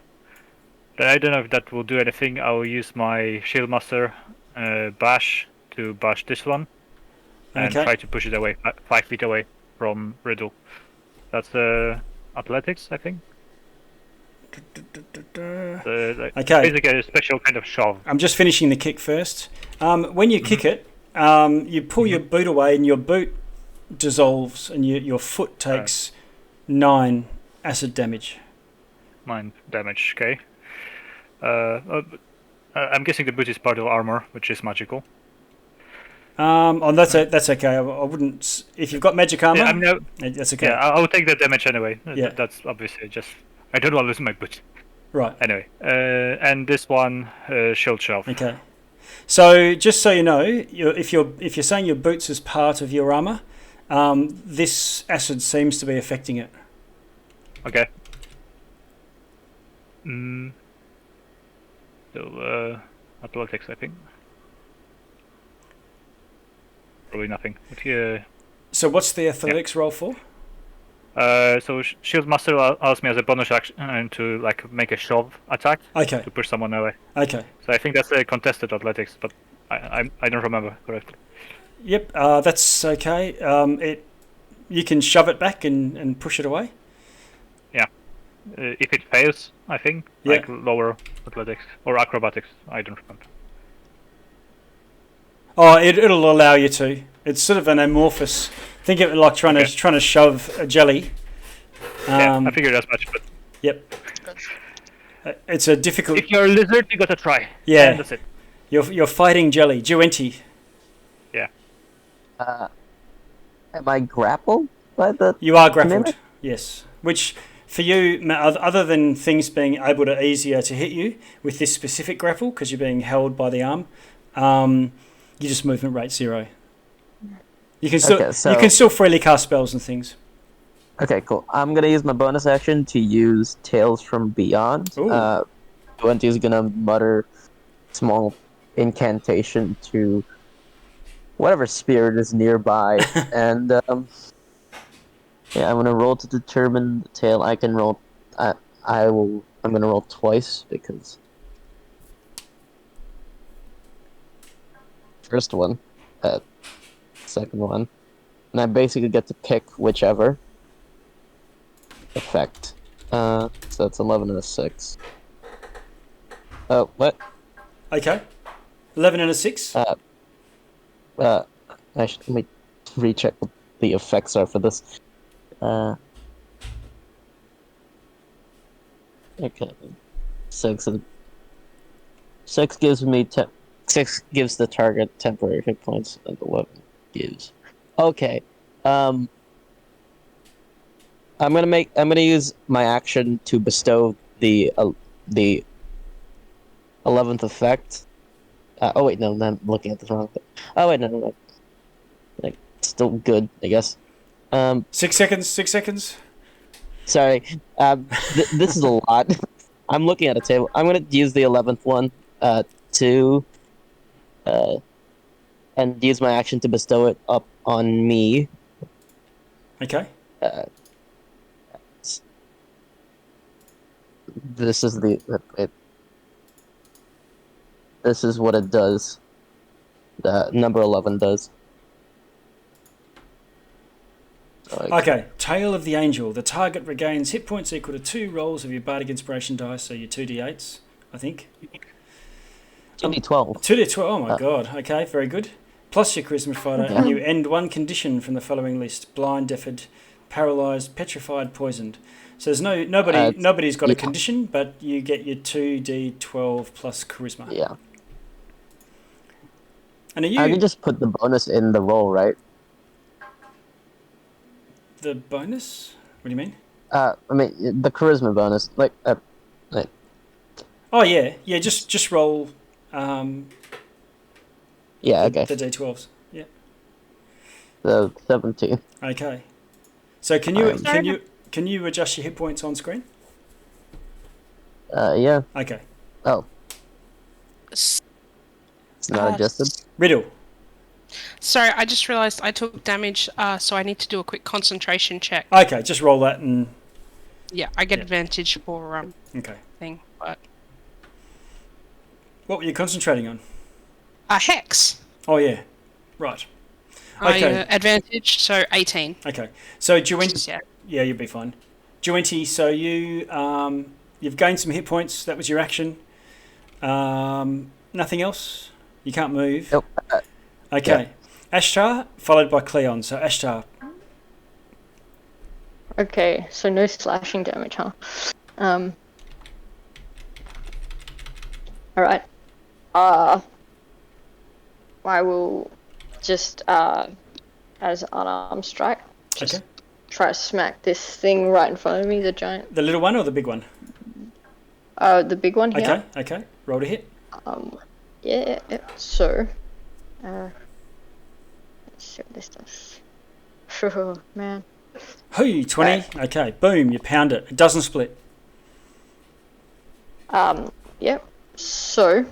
I don't know if that will do anything. I will use my Shieldmaster bash to bash this one and try to push it away, 5 feet away from Riddle. That's athletics, I think. Basically a special kind of shove. I'm just finishing the kick first. When you kick it, you pull your boot away and your boot dissolves and your foot takes 9 acid damage. 9 damage, okay. I'm guessing the boot is part of armor, which is magical. That's okay. I wouldn't. If you've got magic armor, that's okay. Yeah, I'll take the damage anyway. Yeah. That's obviously just. I don't want to lose my boot. Right. Anyway, and this one, shield shelf. Okay. So just so you know, if you're saying your boots is part of your armor, this acid seems to be affecting it. Okay. So athletics, I think. Probably nothing. But So what's the athletics roll for? So Shieldmaster allows me as a bonus action to make a shove attack. Okay. To push someone away. Okay. So I think that's a contested athletics, but I don't remember correctly. Yep. That's okay. You can shove it back and push it away. Yeah. If it fails, I think lower athletics or acrobatics. I don't remember. Oh, it'll allow you to. It's sort of an amorphous. Think of it like trying to shove a jelly. I figured as much, but yep. It's a difficult. If you're a lizard, you gotta try. Yeah, and that's it. You're fighting jelly, Duenti. Yeah. Am I grappled by the? You are grappled. Mimic? Yes. Which for you, other than things being able to easier to hit you with this specific grapple because you're being held by the arm, you just movement rate 0. You can still freely cast spells and things. Okay, cool. I'm gonna use my bonus action to use Tales from Beyond. Duenti's gonna mutter small incantation to whatever spirit is nearby, and I'm gonna roll to determine the tale. I can roll. I'm gonna roll twice because first one, second one, and I basically get to pick whichever effect. So that's 11 and a 6. Oh, what? Okay. 11 and a 6. Let me recheck what the effects are for this. Okay. 6 gives me 6 gives the target temporary hit points, and 11 gives. Okay. I'm gonna use my action to bestow the 11th effect Oh wait, no, I'm looking at the wrong thing. Oh wait, no. Like, still good, I guess. 6 seconds. 6 seconds. Sorry. This is a lot. I'm looking at a table. I'm gonna use the 11th one. To and use my action to bestow it up on me. Okay. This is this is what it does. The number 11 does. Okay, Tail of the Angel. The target regains hit points equal to 2 rolls of your Bardic Inspiration dice, so your 2d8s, I think. 2d12. 2d12, oh my god. Okay, very good. Plus your Charisma Fighter, and you end one condition from the following list: blind, deafened, paralysed, petrified, poisoned. So there's nobody's got a condition, but you get your 2d12 plus Charisma. Yeah. And are you... I can just put the bonus in the roll, right? The bonus? What do you mean? I mean the charisma bonus, like. Oh yeah, just roll. Yeah. Okay. The d12s. Yeah. So 17. Okay. So can you adjust your hit points on screen? Yeah. Okay. Oh. It's not adjusted. Riddle. Sorry, I just realised I took damage, so I need to do a quick concentration check. Okay, just roll that and... Yeah, I get advantage for okay. thing, but... What were you concentrating on? Hex. Oh yeah, right. Okay. Advantage, so 18. Okay, so Juenti... Yeah. Yeah, you'll be fine. Juenti, so you've gained some hit points. That was your action. Nothing else? You can't move? Nope. Okay. Yeah. Ashtar, followed by Cleon. So Ashtar. Okay, so no slashing damage, huh? Alright. I will just, as unarmed strike, just try to smack this thing right in front of me, the giant. The little one or the big one? The big one here. Okay. Roll to hit. Yeah, so, let's see what this does. Oh, man. Hey, 20. Right. Okay, boom, you pound it. It doesn't split. Yep. So,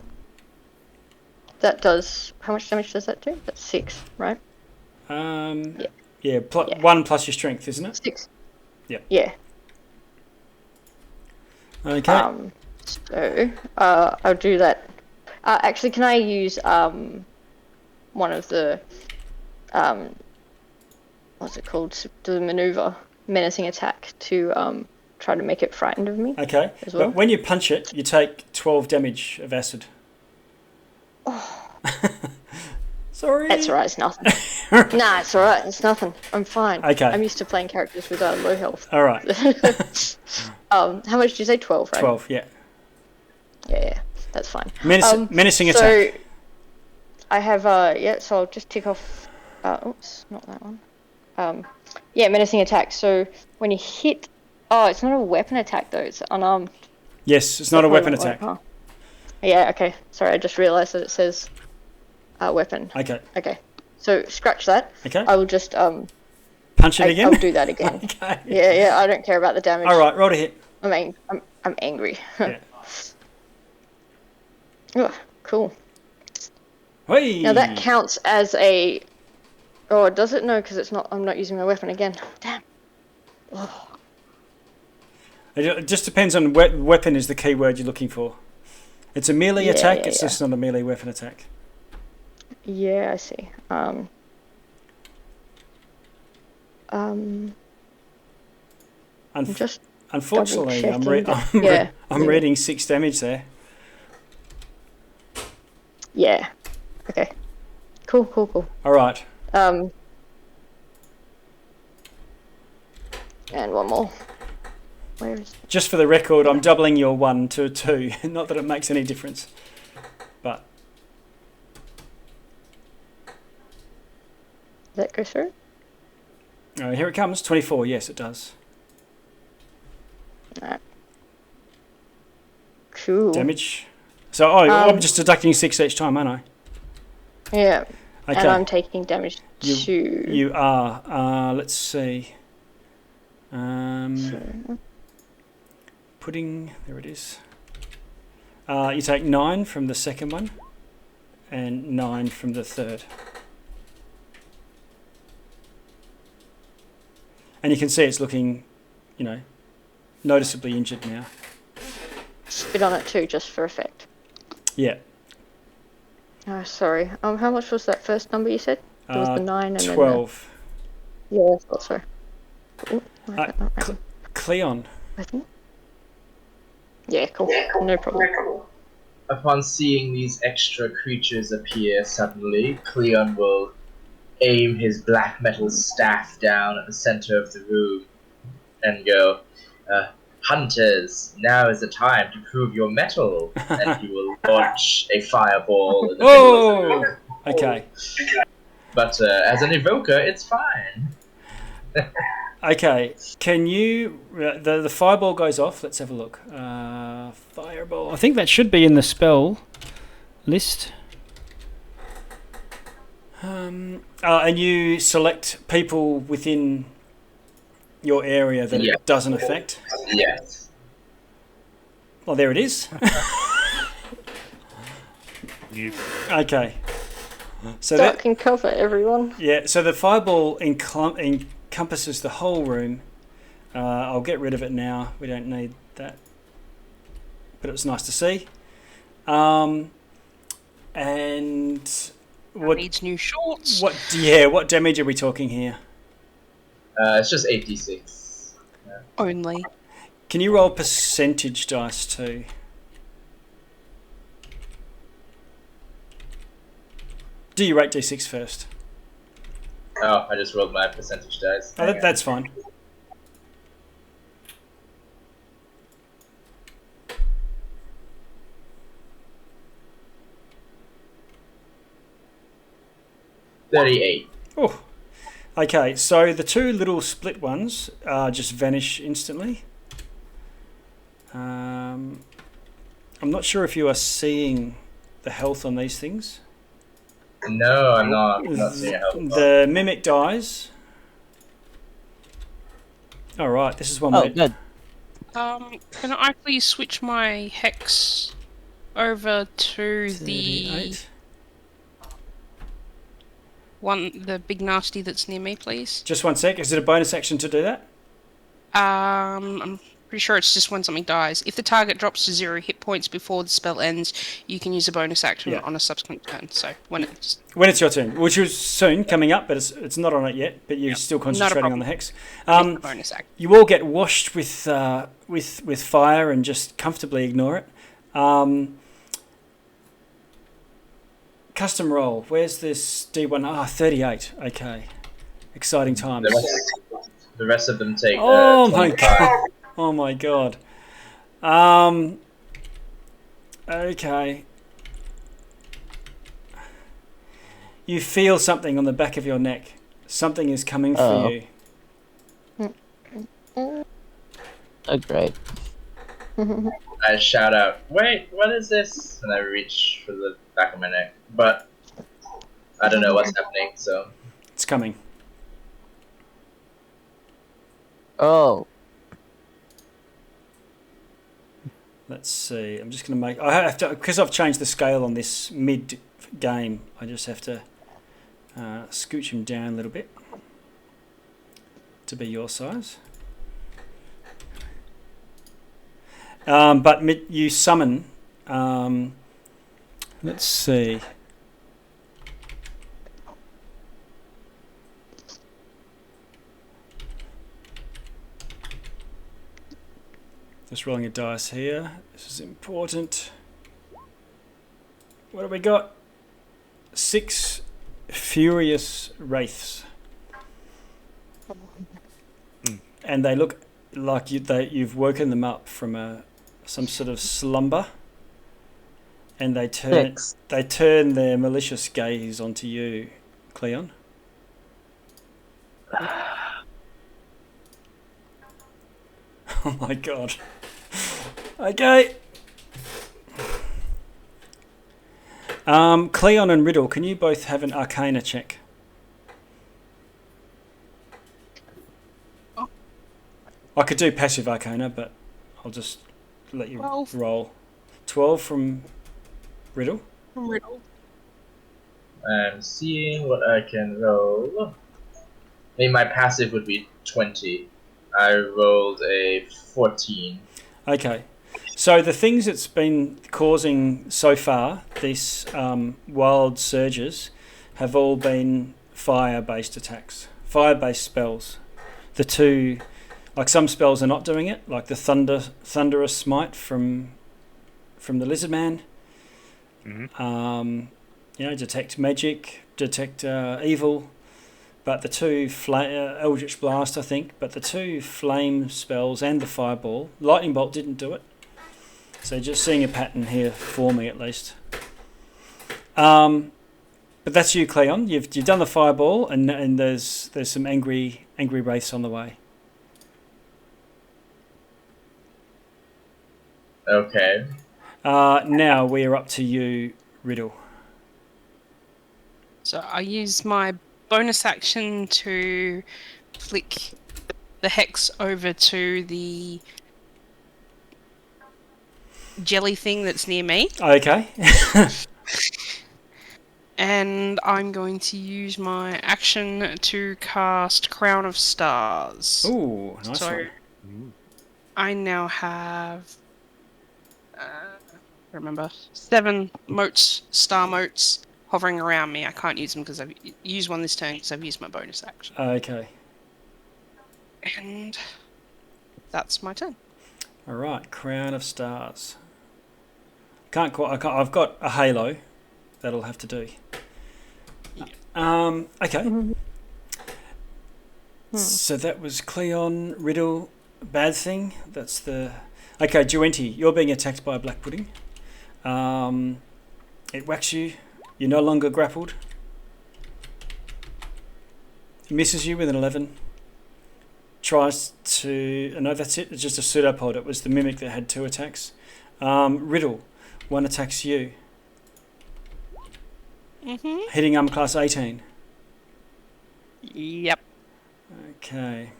that does, how much damage does that do? That's 6, right? Yeah, 1 plus your strength, isn't it? 6. Yeah. Yeah. Okay. So, I'll do that. Actually, can I use, one of the, what's it called? The maneuver, menacing attack, to, try to make it frightened of me. Okay. As well. But when you punch it, you take 12 damage of acid. Oh. Sorry. That's alright, it's nothing. Nah, it's alright, it's nothing. I'm fine. Okay. I'm used to playing characters with low health. Alright. How much did you say? 12, right? 12, yeah. Yeah, that's fine. Menacing so attack. I have, so I'll just tick off, oops, not that one. Yeah, menacing attack. So when you hit, it's not a weapon attack though, it's unarmed. Yes, it's not a weapon attack. Huh? Yeah, okay. Sorry, I just realised that it says weapon. Okay. Okay. So scratch that. Okay. I will just punch it again? I'll do that again. Okay. Yeah, I don't care about the damage. Alright, roll to hit. I'm angry. Yeah. Oh, cool. Hey. Now that counts as a... Oh, does it? No, because it's not. I'm not using my weapon again. Damn. Oh. It just depends on weapon is the key word you're looking for. It's a melee attack, it's just not a melee weapon attack. Yeah, I see. Just unfortunately, I'm reading 6 damage there. Yeah. Okay. Cool. All right. And one more. Where is... Just for the record, I'm doubling your 1 to a 2. Not that it makes any difference, but Does that go through? Here it comes. 24. Yes, it does. Alright. Cool. Damage. So I'm just deducting 6 each time, aren't I? Yeah. Okay. And I'm taking damage too. You are. Let's see. Pudding. There it is. You take 9 from the second one, and 9 from the third. And you can see it's looking, noticeably injured now. Spit on it too, just for effect. Yeah. Oh, sorry. How much was that first number you said? There was the 9 and 12. then the... Yeah, I thought so. Ooh, why is that not right? Cleon. I think. Yeah, cool. No problem. Upon seeing these extra creatures appear suddenly, Cleon will aim his black metal staff down at the center of the room and go, "Hunters, now is the time to prove your mettle." And he will launch a fireball in the middle of the room. Okay. But as an evoker, it's fine. Okay. Can you... The fireball goes off. Let's have a look. Fireball. I think that should be in the spell list. And you select people within your area that it doesn't affect? Yes. Well, there it is. Okay. So that can cover everyone. Yeah, so the fireball encompasses the whole room. I'll get rid of it now. We don't need that. But it was nice to see. And what needs new shorts? What damage are we talking here? It's just 8d6. Yeah. Only. Can you roll percentage dice too? Do you rate d6 first? Oh, I just rolled my percentage dice. Oh, that's fine. $38. Oh, okay. So the two little split ones just vanish instantly. I'm not sure if you are seeing the health on these things. No, I'm not. I'm not seeing health. The mimic dies. All right, this is one. Oh, good. Can I please switch my hex over to 38. the big nasty that's near me, please? Just one sec. Is it a bonus action to do that? I'm pretty sure it's just when something dies. If the target drops to 0 hit points before the spell ends, you can use a bonus action on a subsequent turn. So when it's your turn, which is soon coming up, but it's not on it yet. But you're still concentrating on the hex. Bonus action. You all get washed with fire and just comfortably ignore it. Custom roll. Where's this D1? 38. Okay. Exciting times. The rest of them take. Oh my god. Oh my god. Okay. You feel something on the back of your neck. Something is coming for you. Oh, great. I shout out, "Wait, what is this?" And I reach for the back of my neck. But I don't know what's happening, so... It's coming. Oh. Let's see. I'm just going to make... I have to... Because I've changed the scale on this mid-game, I just have to scooch him down a little bit to be your size. But you summon... let's see... Just rolling a dice here. This is important. What have we got? 6 furious wraiths. And they look like you've woken them up from some sort of slumber. And they turn their malicious gaze onto you, Cleon. Oh my god. Okay. Cleon and Riddle, can you both have an Arcana check? Oh. I could do passive Arcana, but I'll just let you 12. roll. 12 from Riddle. Riddle. I'm seeing what I can roll. I mean, my passive would be 20. I rolled a 14. Okay. So the things that's been causing so far these wild surges have all been fire-based attacks, fire-based spells. The two, like some spells are not doing it, like the thunderous smite from the lizard man. Mm-hmm. Detect magic, detect evil. But the two Eldritch Blast, I think, but the two flame spells and the fireball, lightning bolt didn't do it. So just seeing a pattern here for me at least. But that's you, Cleon. You've done the fireball, and there's some angry wraiths on the way. Okay. Now we are up to you, Riddle. So I use my bonus action to flick the hex over to the jelly thing that's near me. Okay. And I'm going to use my action to cast Crown of Stars. Ooh, nice So one. I now have, remember, 7 star motes hovering around me. I can't use them because I've used one this turn because I've used my bonus action. Okay. And that's my turn. All right, Crown of Stars. I've got a halo. That'll have to do. Okay. So that was Cleon, Riddle, bad thing. That's the... Okay, Duenti, you're being attacked by a black pudding. It whacks you. You're no longer grappled. It misses you with an 11. Tries to... No, that's it. It's just a pseudopod. It was the mimic that had 2 attacks. Riddle, 1 attacks you. Mm-hmm. Hitting armor class 18. Yep. Okay.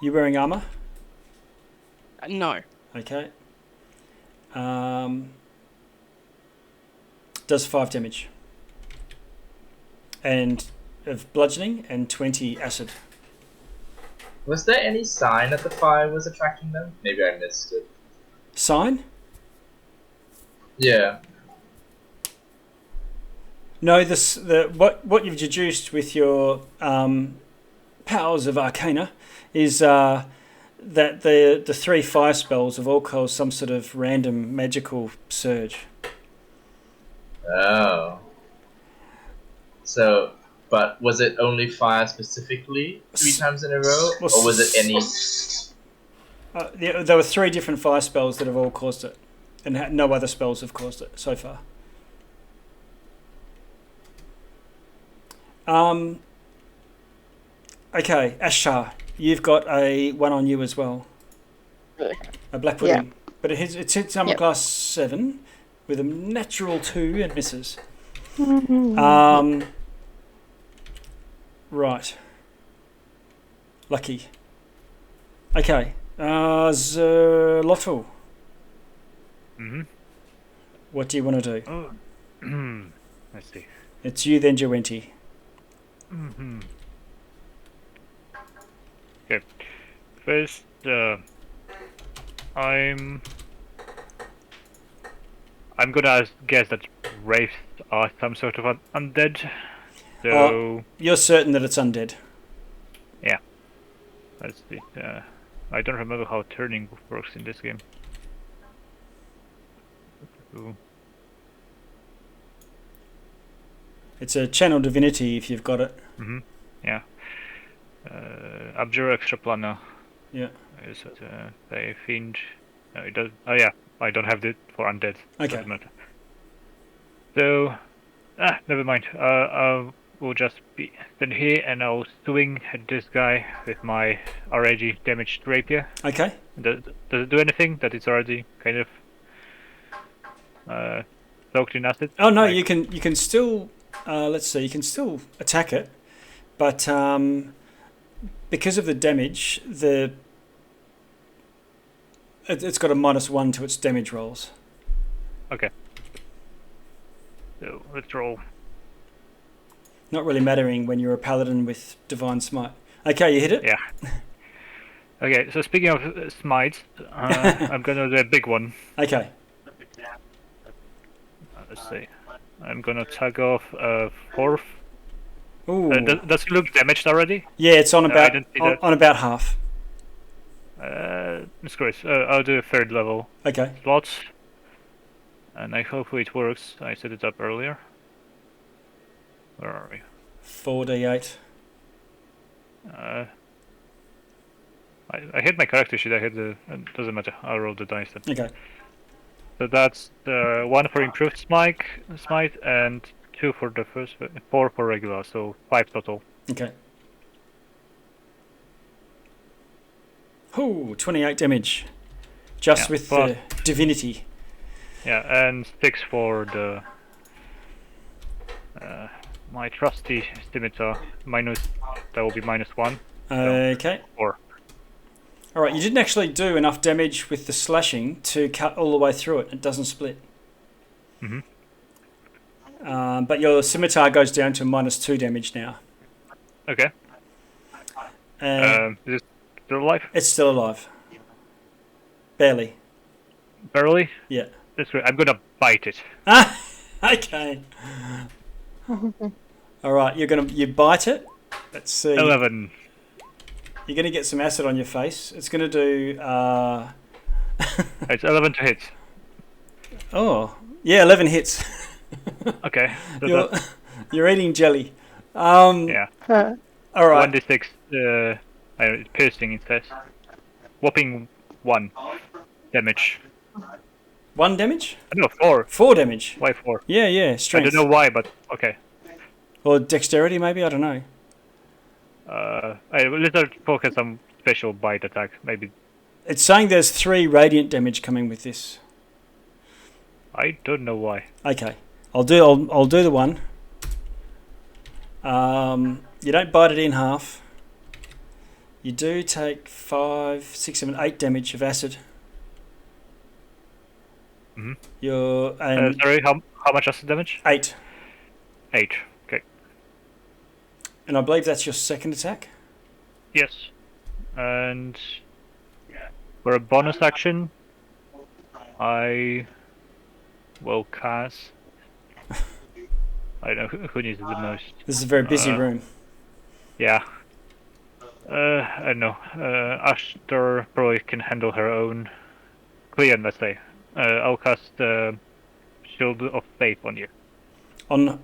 You wearing armor? No. Okay. Does 5 damage. And of bludgeoning and 20 acid. Was there any sign that the fire was attracting them? Maybe I missed it. Sign? Yeah. No, what you've deduced with your powers of Arcana is that the 3 fire spells have all caused some sort of random magical surge. Oh. So, but was it only fire specifically 3 times in a row? Or was it any... There were 3 different fire spells that have all caused it. And no other spells have caused it so far. Okay, Ashar, you've got a 1 on you as well. A black pudding. Yeah. But it hits armor class 7 with a natural 2 and misses. Right. Lucky. Okay. Zerlotto. Mm-hmm. What do you want to do? Oh. Let's see. It's you then, Duenti. Mm-hmm. Okay. First, I'm gonna guess that wraiths are some sort of undead. So you're certain that it's undead? Yeah. Let's see. I don't remember how turning works in this game. Ooh. It's a channel divinity if you've got it. Mm-hmm. Yeah. Abjure extra planner. Yeah. Is it a fiend? No, it does. Oh yeah, I don't have it for undead. Okay. Doesn't matter. So, never mind. will just be stand here, and I'll swing at this guy with my already damaged rapier. Okay. Does it do anything that it's already kind of soaked in acid? Oh no, Like- you can still let's see, you can still attack it, but because of the damage, it's got a -1 to its damage rolls. Okay. So let's roll. Not really mattering when you're a paladin with divine smite. Okay, you hit it. Yeah. Okay, so speaking of smites, I'm gonna do a big one. Okay. Let's see. I'm gonna tag off a fourth. Ooh. Does it look damaged already? Yeah, it's on I about didn't see on, that. on about half. Screw it. I'll do a third level Okay. slot, and hopefully it works. I set it up earlier. Where are we? 4d8. I hit my character sheet. I hit the. It doesn't matter. I'll roll the dice then. Okay. So that's the 1 for improved smite, and 2 for the first, 4 for regular. So 5 total. Okay. Ooh, 28 damage. Just Yeah, with but- the divinity. Yeah, and 6 for the my trusty scimitar. That will be -1. Okay. 4. All right, you didn't actually do enough damage with the slashing to cut all the way through it. It doesn't split. Mhm. But your scimitar goes down to -2 damage now. Okay. And Is it still alive? it's still alive. Barely. Barely. Yeah. That's great. I'm gonna bite it. Ah, okay. All right, you bite it. Let's see. 11. You're gonna get some acid on your face. It's gonna do. It's 11 to hit. Oh, yeah, 11 hits. Okay. So You're, that's, you're eating jelly. yeah. All right. 1d6. Piercing. It says. Whopping 1 damage. 1 damage. No, 4. 4 damage. Why 4? Yeah. I Strength. don't know why, but okay. Or dexterity, maybe. I don't know. Let's focus on special bite attack. Maybe. It's saying there's 3 radiant damage coming with this. I don't know why. Okay, I'll do the one. You don't bite it in half. You do take 5, 6, 7, 8 damage of acid. Mhm. You're Sorry, how much acid damage? 8, 8. Okay. and I believe that's your second attack. Yes. And for a bonus action, I will cast. I don't know who needs it the most. This is a very busy room. Yeah. I don't know. Ashtor probably can handle her own. Clean, let's say. I'll cast Shield of Faith on you. On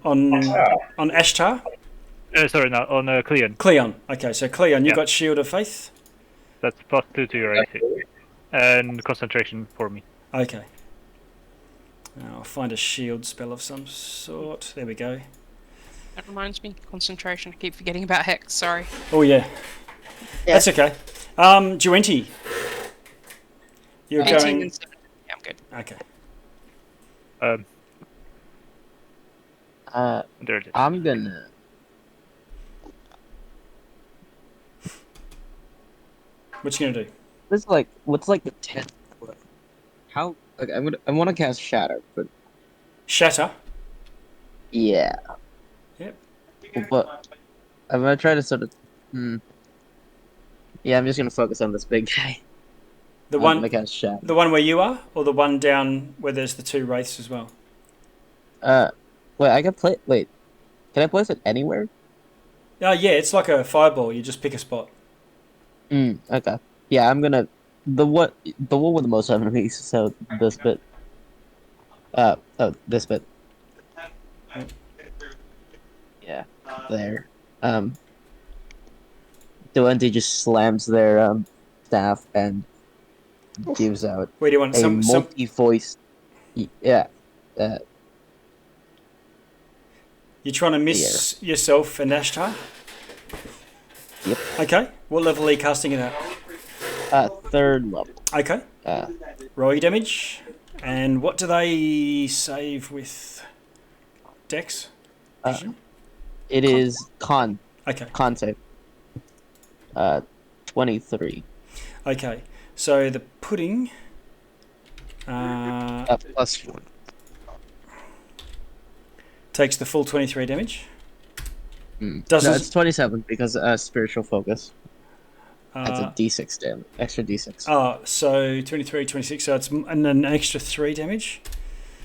Ashtar? Sorry, no, on Cleon. Cleon. Okay, so Cleon, you Yeah. got Shield of Faith? That's +2 to your AC. And concentration for me. Okay. I'll find a shield spell of some sort. There we go. That reminds me, concentration. I keep forgetting about Hex, sorry. Oh, yeah. Yeah. That's okay. Duenti. You're 18 going... and 7. Yeah, I'm good. Okay. There it is. I'm gonna. What you gonna do? This is like what's like the 10th? How? Like I want to cast Shatter, but Shatter. yeah. Yep. But I'm gonna try to sort of. Yeah, I'm just gonna focus on this big guy. The I'm one, gonna cast Shatter. the one where you are, or the one down where there's the 2 wraiths as well. Wait, I can play. Wait, can I place it anywhere? Yeah, it's like a fireball. You just pick a spot. Okay. Yeah, I'm gonna the one with the most enemies. So this bit. This bit. Yeah, there. Duente just slams their staff and gives out Where do you want a some? multi-voice. Yeah. You're trying to miss yourself and Ashtar? Yep. Okay. What level are you casting it at? 3rd level. Okay. Roll your damage. And what do they save with? Dex? It is con. Okay. Con save. 23. Okay. So the pudding... +4. takes the full 23 damage. No, it's 27 because spiritual focus. That's a d6 damage. Extra d6. Oh, so 23, 26. So it's and an extra 3 damage.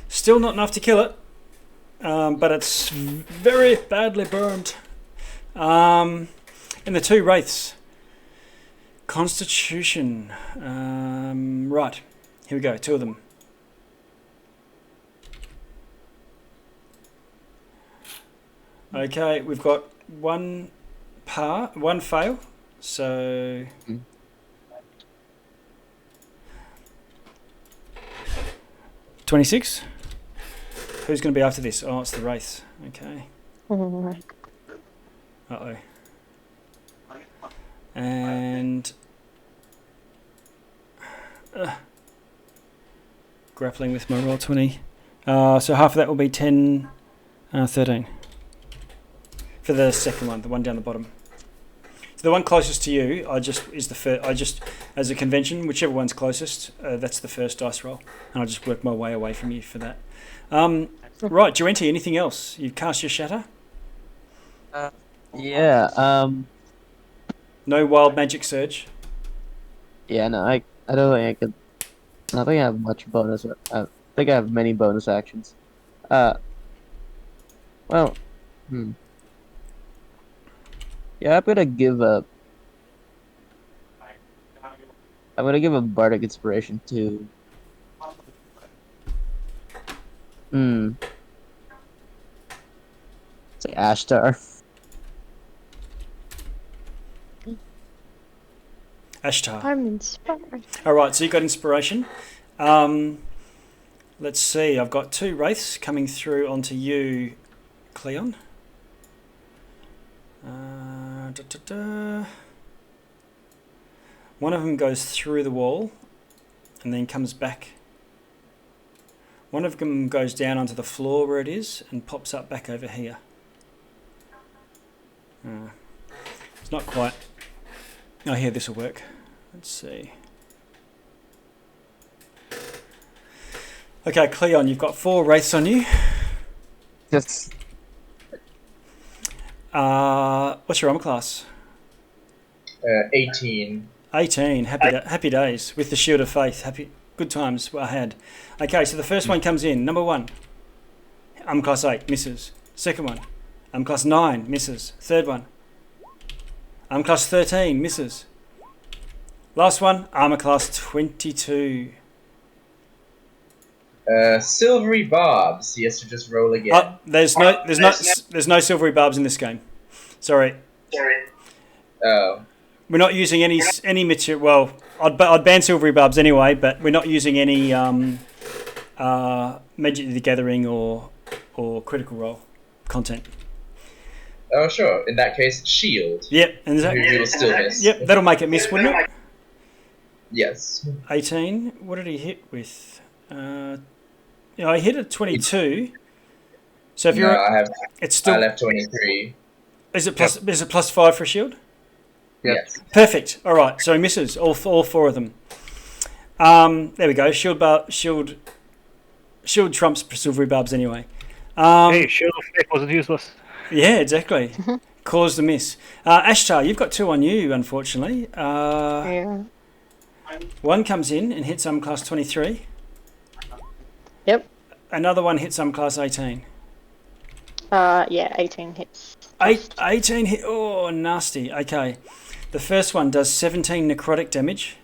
Still not enough to kill it. But it's very badly burned. And the 2 wraiths. Constitution. Right. Here we go. 2 of them. Okay, we've got 1 fail. So 26. Who's going to be after this? Oh, it's the wraiths. Okay. Uh-oh. And grappling with my roll 20. So half of that will be 10, 13. For the second one, the one down the bottom. So the one closest to you, as a convention, whichever one's closest, that's the first dice roll, and I'll just work my way away from you for that. Right, Durenti, anything else? You cast your shatter? Yeah. No wild magic surge. Yeah. No, I don't think I could. I don't think I have much bonus. I think I have many bonus actions. Well. Yeah, I'm gonna give a bardic inspiration to. Say Ashtar. Ashtar. I'm inspired. All right, so you got inspiration. Let's see. I've got 2 wraiths coming through onto you, Cleon. One of them goes through the wall and then comes back. One of them goes down onto the floor where it is and pops up back over here. It's not quite. Oh, here, this will work. Let's see. Okay, Cleon, you've got 4 wraiths on you. Yes. What's your armor class? 18. 18. Happy days with the shield of faith. Good times I had. Okay, so the first one comes in. Number 1, armor class 8, misses. Second one, armor class 9, misses. Third one, armor class 13, misses. Last one, armor class 22. Silvery barbs. He has to just roll again. There's no silvery barbs in this game. Sorry. Oh. We're not using any material. Well, I'd ban silvery barbs anyway, but we're not using any Magic the Gathering or Critical Role content. Oh, sure. In that case, shield. Yep, and It'll still miss. Yep, that'll make it miss, wouldn't it? Yes. 18. What did he hit with? I hit a 22. So if it's still. I left 23. Is it plus 5 for a shield? Yes. Perfect. All right. So he misses all 4 of them. There we go. Shield trumps silvery barbs anyway. Hey, shield of faith wasn't useless. Yeah, exactly. Caused a miss. Ashtar, you've got 2 on you, unfortunately. Yeah. One comes in and hits class 23. Yep. Another one hits class 18. Yeah, 18 hits. 18 hit. Oh, nasty. Okay. The first one does 17 necrotic damage,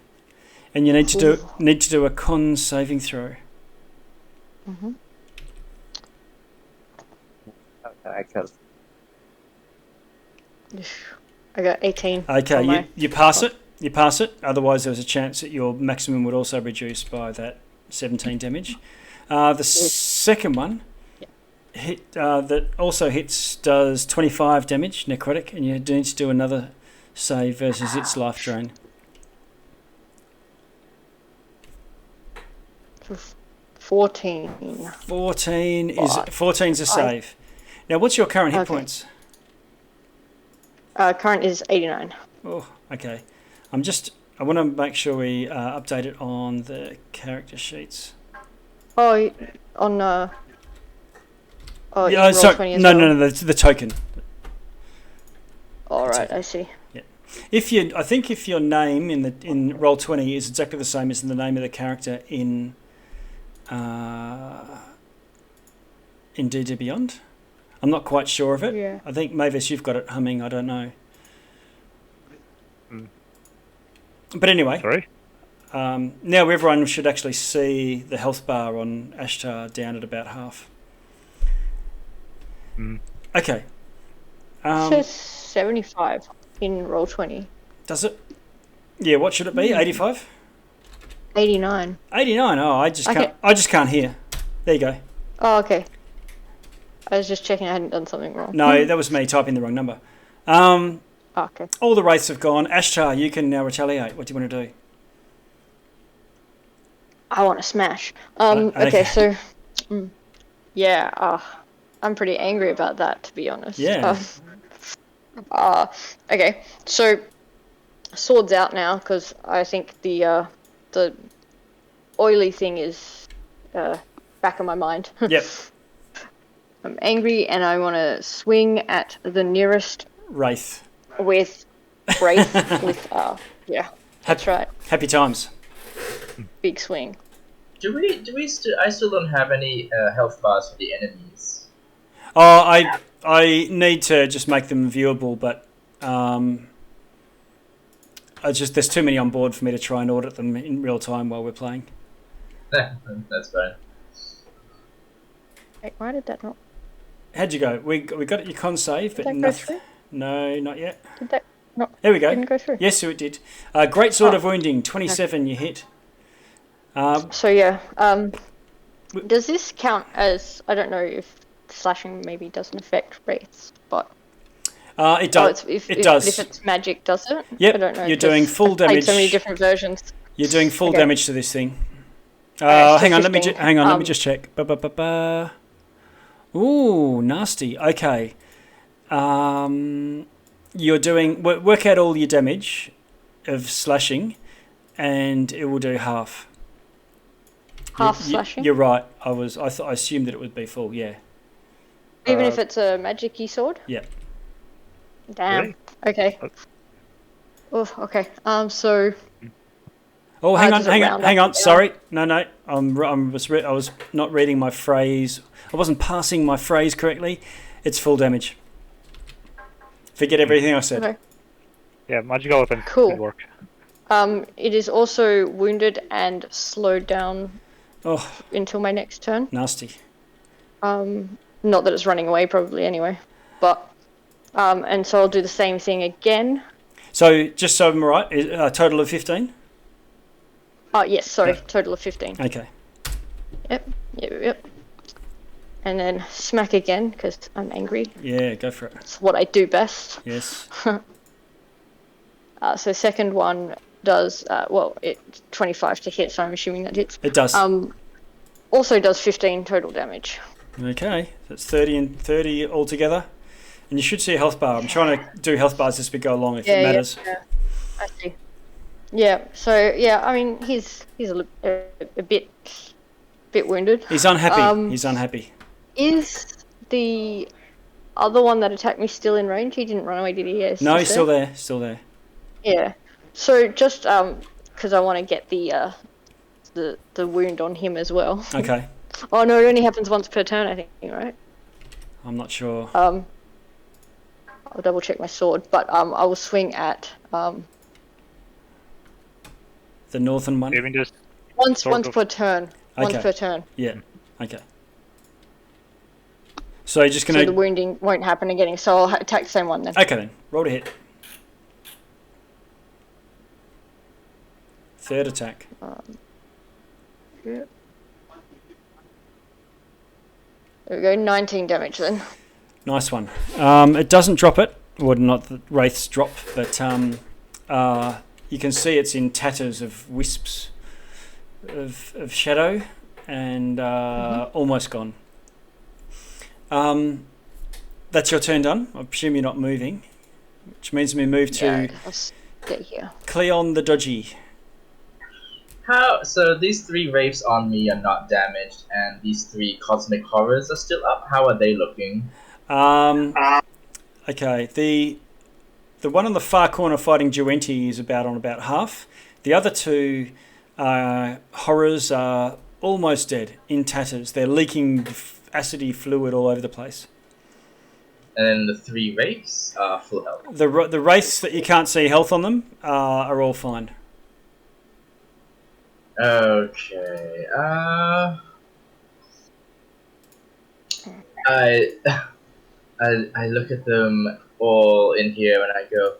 and you need to do a con saving throw. Mm-hmm. I got 18. Okay, you pass it. You pass it. Otherwise, there's a chance that your maximum would also reduce by that 17 damage. The second one hit that also hits does 25 damage necrotic, and you need to do another save versus its life drain. 14. 14's a save. Now, what's your current hit points? Current is 89. Oh, okay. I want to make sure we update it on the character sheets. Oh, on yeah, sorry, no, the token. All right, I see. Yeah. I think if your name in Roll20 is exactly the same as the name of the character in D&D Beyond, I'm not quite sure of it. Yeah. I think Mavis, you've got it humming. I don't know. But anyway, Sorry? now everyone should actually see the health bar on Ashtar down at about half. Okay. It says 75 in Roll20. Does it? Yeah, what should it be? 85? 89. 89. Oh, I just can't hear. There you go. Oh, okay. I was just checking I hadn't done something wrong. No, that was me typing the wrong number. Okay. All the wraiths have gone. Ashtar, you can now retaliate. What do you want to do? I want to smash. Okay, so... yeah, I'm pretty angry about that, to be honest. Yeah. Okay, so... Sword's out now, because I think the oily thing is back in my mind. Yep. I'm angry, and I want to swing at the nearest... Wraith. With Wraith, yeah, that's right. Happy times. Big swing. I still don't have any health bars for the enemies. Oh, I need to just make them viewable, but there's too many on board for me to try and audit them in real time while we're playing. That's fine. Wait, why did that not? How'd you go? We got your con save, but nothing. No, not yet. Did that not? There we go. Didn't go through. Yes, so it did. Great sword of wounding, 27. You hit. So yeah, does this count as? I don't know if slashing maybe doesn't affect wraiths, but it does. It does. If it's magic, does it? Yep. I don't know. You're doing full damage. I've played so many different versions. You're doing full damage to this thing. Right, hang on. 15. Let me just check. Ooh, nasty. Okay. You're doing work out all your damage of slashing, and it will do half. Slashing. You're right. I assumed that it would be full. Yeah. Even if it's a magic-y sword. Yeah. Damn. Really? Okay. Oh, okay. So. Oh, hang on. Sorry. No. I was not reading my phrase. I wasn't passing my phrase correctly. It's full damage. Forget everything I said. Okay. Yeah, magical weapon. Cool. Good work. It is also wounded and slowed down until my next turn. Nasty. Not that it's running away, probably anyway. But and so I'll do the same thing again. So just so I'm right, a total of 15. Yes. Sorry, total of 15. Okay. Yep. And then smack again because I'm angry. Yeah, go for it. It's what I do best. Yes. So second one does it's 25 to hit, so I'm assuming that hits. It does. Also does 15 total damage. Okay, that's 30 and 30 altogether. And you should see a health bar. I'm trying to do health bars as we go along if it matters. Yeah, I see. Yeah, so yeah, I mean he's a bit wounded. He's unhappy. He's unhappy. Is the other one that attacked me still in range? He didn't run away, did he? No, he's still there. Still there. Yeah. So just because I want to get the wound on him as well. Okay. Oh no, it only happens once per turn, I think, right? I'm not sure. I'll double check my sword, but I will swing at the northern one. Even just once per turn. Okay. Once per turn. Yeah. Okay. So you're just gonna. So the wounding won't happen again. So I'll attack the same one then. Okay then. Roll to hit. Third attack. Yeah. There we go, 19 damage then. Nice one. It doesn't drop it. Well, not the wraiths drop, but you can see it's in tatters of wisps of shadow and almost gone. That's your turn done. I presume you're not moving, which means we move to I'll stay here. Cleon the Dodgy. So these 3 wraiths on me are not damaged, and these 3 cosmic horrors are still up. How are they looking? Okay, the one on the far corner fighting Duenti is about half. The other 2 horrors are almost dead, in tatters. They're leaking acidy fluid all over the place. And then the 3 wraiths are full health. The wraiths that you can't see health on them are all fine. Okay. I look at them all in here and I go,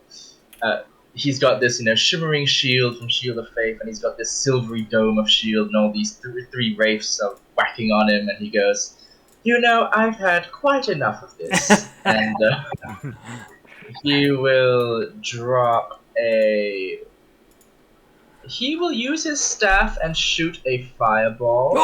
he's got this, shimmering shield from Shield of Faith, and he's got this silvery dome of shield, and all these 3 wraiths are whacking on him, and he goes, I've had quite enough of this. And he will drop he will use his staff and shoot a fireball,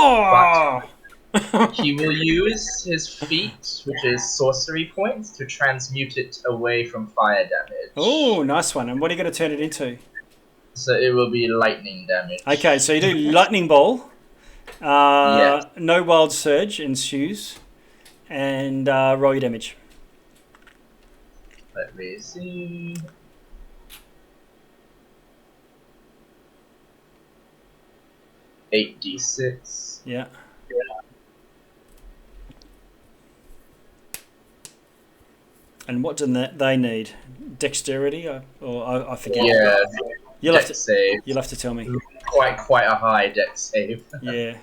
but he will use his feet, which is sorcery points, to transmute it away from fire damage. Oh, nice one. And what are you going to turn it into? So it will be lightning damage. Okay, so you do lightning ball. Yes. No wild surge ensues, and roll your damage. Let me see. $8d6. Yeah. And what do they need? Dexterity, or I forget. Yeah. You'll have to save. You'll have to tell me. Quite a high dex save. Yeah.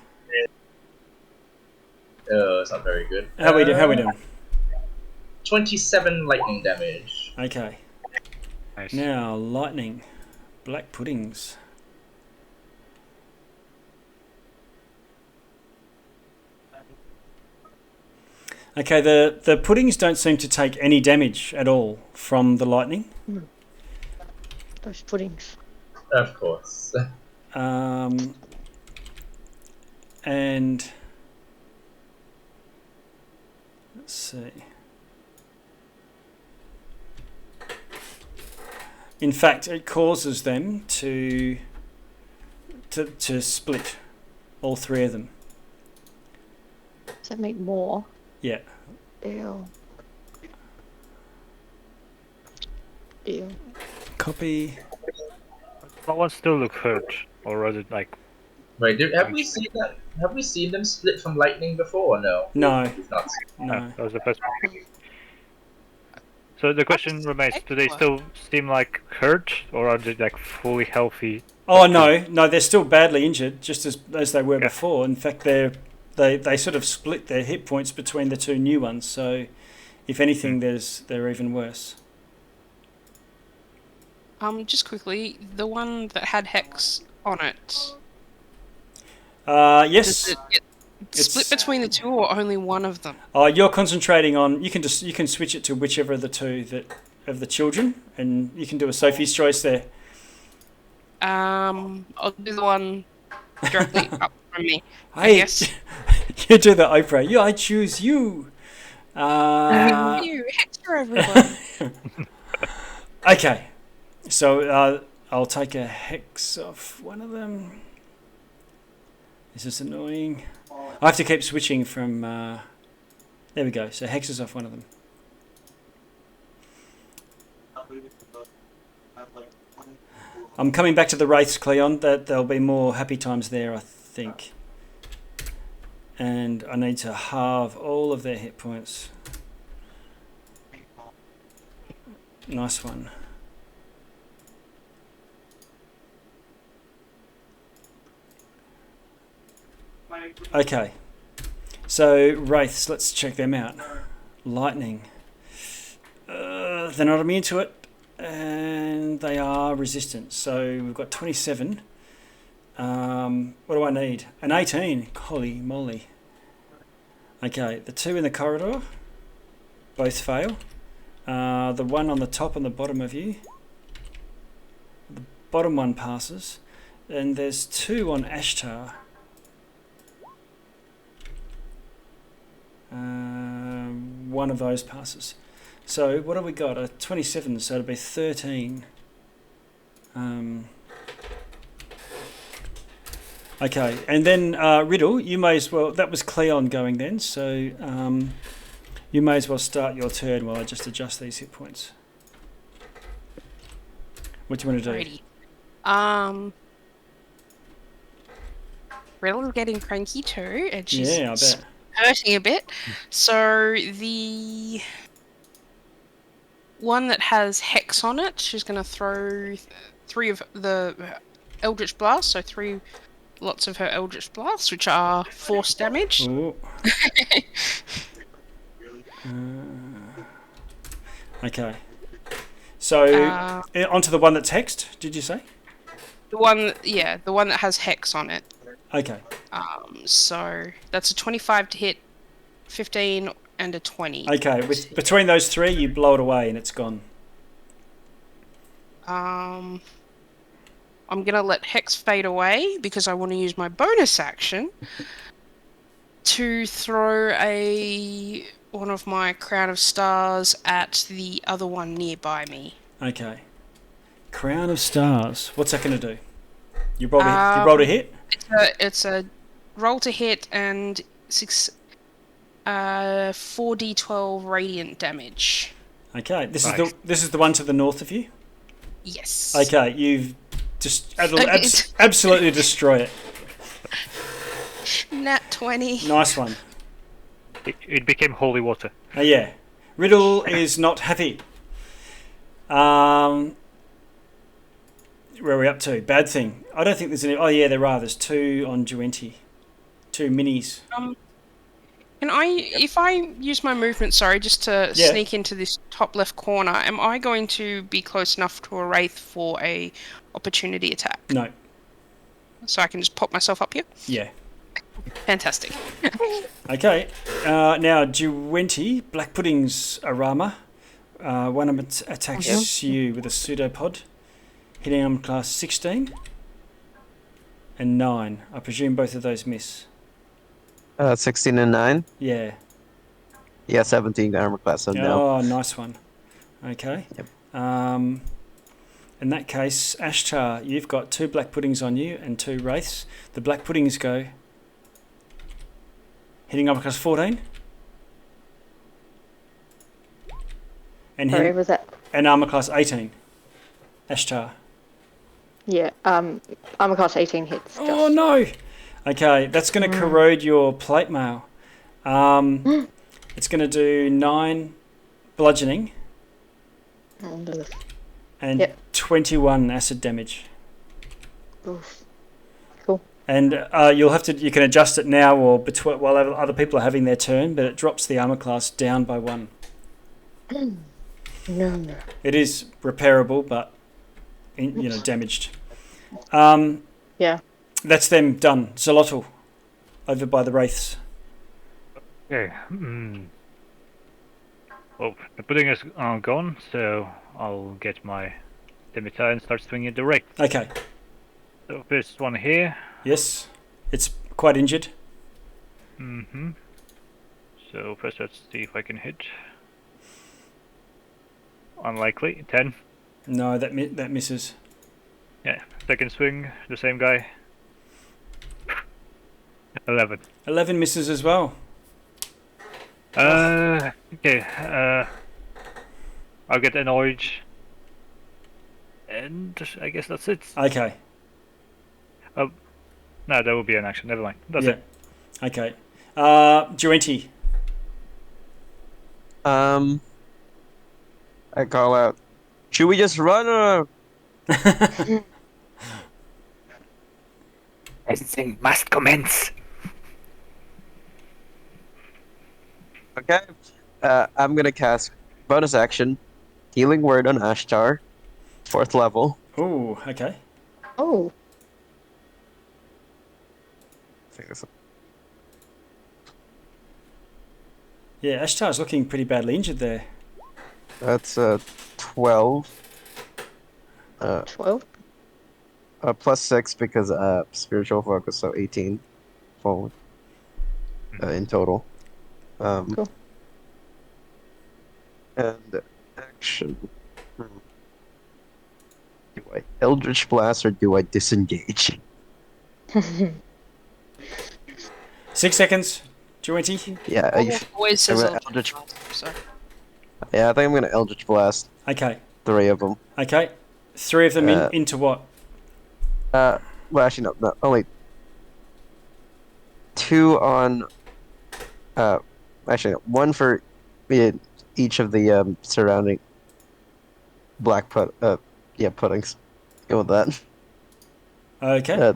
Oh, it's not very good. How we doing? 27 lightning damage. Okay. Nice. Now lightning, black puddings. Okay, the puddings don't seem to take any damage at all from the lightning. Those puddings. Of course. And let's see. In fact, it causes them to split, all 3 of them. Does that make more? Yeah. Ew. Ew. Copy. That one still look hurt, or was it like? Wait, have we seen that? Have we seen them split from lightning before? Or no. No. We've not seen No. That was the first one. So the question remains: do they still seem like hurt, or are they like fully healthy? Oh no, they're still badly injured, just as they were before. In fact, they sort of split their hit points between the 2 new ones. So, if anything, they're even worse. Just quickly, the one that had hex on it. Yes. Does it get split between the 2 or only one of them? You're concentrating on. You can switch it to whichever of the 2 of the children, and you can do a Sophie's choice there. I'll do the one directly up from me. Hey, Yes. you do the Oprah. Yeah, I choose you. You hex for everyone. Okay, so I'll take a hex off one of them. This is annoying. I have to keep switching from. There we go. So hex is off one of them. I'm coming back to the wraiths, Cleon. That there'll be more happy times there, I think. And I need to halve all of their hit points. Nice one. Okay. So wraiths, let's check them out. Lightning. They're not immune to it. And they are resistant. So we've got 27. What do I need? An 18. Holy moly. Okay, the two in the corridor both fail. The one on the top and the bottom of you, the bottom one passes, and there's two on Ashtar. One of those passes. So what have we got? A 27, so it'll be 13. Okay, and then Riddle, you may as well. That was Cleon going then, so you may as well start your turn while I just adjust these hit points. What do you want to do? Alrighty. Riddle's getting cranky too, and she's Yeah, I bet. hurting a bit. So the one that has Hex on it, she's going to throw 3 of the Eldritch Blasts, so 3 lots of her Eldritch Blasts, which are force damage. Ooh. Okay. So onto the one that's hexed, did you say? The one that has Hex on it. Okay. So that's a 25 to hit, 15, and a 20. Okay, between those 3, you blow it away and it's gone. I'm gonna let Hex fade away because I want to use my bonus action to throw one of my Crown of Stars at the other one nearby me. Okay. Crown of Stars. What's that going to do? You rolled a hit? It's a roll to hit and 4d12 radiant damage. Okay. This Nice. is the one to the north of you? Yes. Okay, you've just absolutely destroy it. Nat 20. Nice one. It became holy water. Yeah. Riddle is not happy. Where are we up to? Bad thing. I don't think there's any... Oh, yeah, there are. There's 2 on Duenti. 2 minis. If I use my movement, just to sneak into this top left corner, am I going to be close enough to a wraith for a opportunity attack? No. So I can just pop myself up here? Yeah. Fantastic. Okay. Now, Duenti, Black Pudding's Arama. One of them attacks you with a pseudopod. Hitting armor class 16 and 9. I presume both of those miss. 16 and 9. Yeah. Yeah, 17 armor class. So no. Oh, nice one. Okay. Yep. In that case, Ashtar, you've got 2 Black Puddings on you and 2 wraiths. The Black Puddings go. Hitting armor class 14. And Sorry, was that? And armor class 18. Ashtar. Yeah, armor class 18 hits. Oh no! Okay, that's going to corrode your plate mail. It's going to do 9 bludgeoning and 21 acid damage. Oof. Cool. And you can adjust it now or while other people are having their turn, but it drops the armor class down by 1. No. It is repairable, but damaged. Yeah. That's them done. Zolotl, over by the wraiths. Okay. Oh, the pudding is gone, so I'll get my scimitar and start swinging it direct. Okay. So first one here. Yes, it's quite injured. So first let's see if I can hit. Unlikely. 10. No, that misses. Yeah. Second swing, the same guy. 11. 11 misses as well. Okay. I'll get annoyed. And I guess that's it. Okay. No, that will be an action. Never mind. That's it. Okay. Duenti. I call out. Should we just run or? Everything must commence. Okay. I'm gonna cast bonus action, Healing Word on Ashtar, 4th level. Ooh, okay. Oh. Yeah, Ashtar's looking pretty badly injured there. That's 12. 12. Plus 6 because spiritual focus, so 18 forward in total. Cool. And action. Do I Eldritch Blast or do I disengage? 6 seconds. 20. Yeah, Always says I'm gonna Eldritch. Eldritch. So. Yeah, I think I'm gonna Eldritch Blast Okay. 3 of them. Okay. 3 of them into what? Well, actually, no, only 2 on. Actually, no, 1 for each of the surrounding black puddings. Go with that. Okay.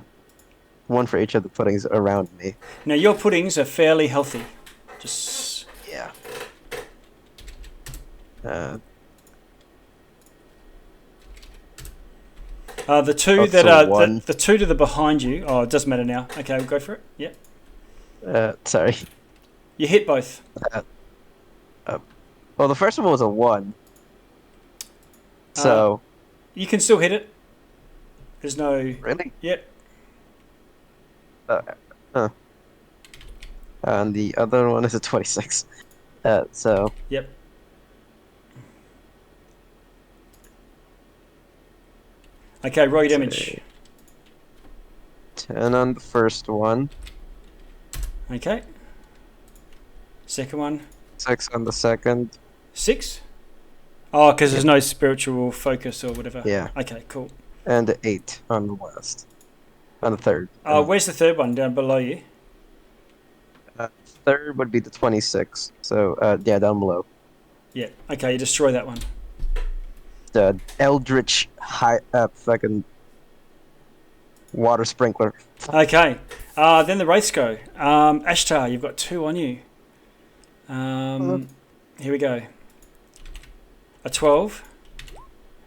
1 for each of the puddings around me. Now, your puddings are fairly healthy. Just... Yeah. the two That's that a are one. the two that are behind you. Oh, it doesn't matter now. Okay, we'll go for it. Yeah. Sorry. You hit both. Well, the first one was a 1. So. You can still hit it. There's no... Really? Yep. And the other one is a 26. So. Yep. Okay, roll your damage. 10 on the first one. Okay. Second one. 6 on the second. 6? Oh, because there's no spiritual focus or whatever. Yeah. Okay, cool. And 8 on the last. On the third. Where's the third one? Down below you? Third would be the 26. So, yeah, down below. Yeah. Okay, you destroy that one. The Eldritch fucking water sprinkler. Okay. Then the wraiths go. Ashtar, you've got 2 on you. Here we go. A 12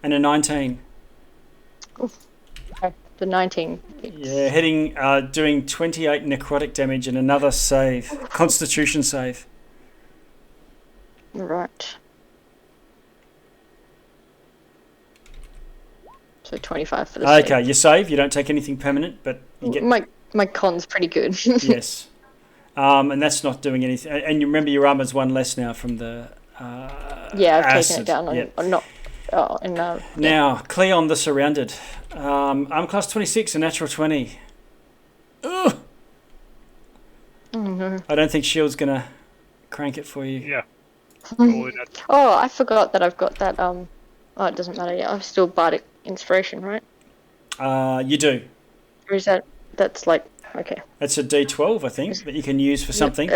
and a 19. Okay. The 19. Yeah, doing 28 necrotic damage and another save. Constitution save. Right. So 25 for the save. Okay, you save. You don't take anything permanent, but you get... My con's pretty good. Yes. And that's not doing anything. And you remember your armor's 1 less now from the yeah, I've acid. taken it down. Yep. Now, Cleon the Surrounded. Armor class 26, a natural 20. Ugh. Oh no. I don't think Shield's going to crank it for you. Yeah. Oh, I forgot that I've got that. Oh, it doesn't matter. Yeah, I've still bardic inspiration, right? You do. Or is that's like okay? It's a D12, I think, that you can use for something.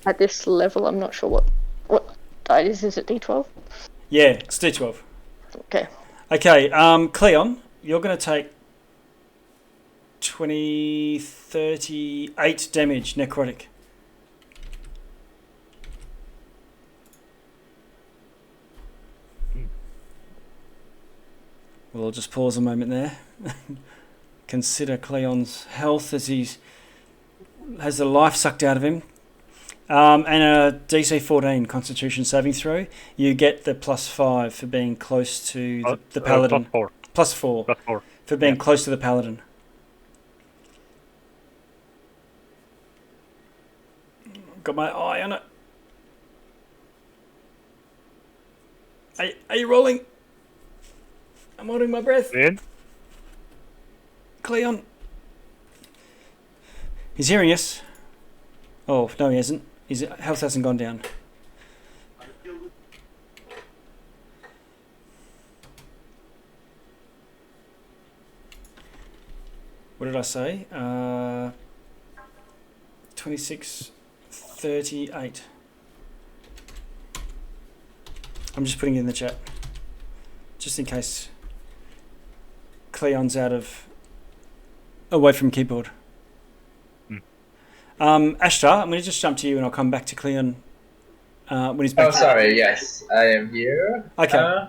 At this level, I'm not sure what die is. Is it D12? Yeah, it's D12. Okay. Okay, Cleon, you're going to take 38 damage, necrotic. Well, I'll just pause a moment there. Consider Cleon's health as he's has the life sucked out of him. And a DC 14 Constitution saving throw. You get the +5 for being close to the Paladin. +4. +4. +4. For being close to the Paladin. Got my eye on it. Are you rolling? I'm holding my breath. In. Cleon. He's hearing us. Oh, no, he hasn't. His health hasn't gone down. What did I say? 26, 38. I'm just putting it in the chat. Just in case Cleon's away from keyboard. Ashtar, I'm going to just jump to you and I'll come back to Cleon when he's back. Oh, sorry, yes, I am here. Okay.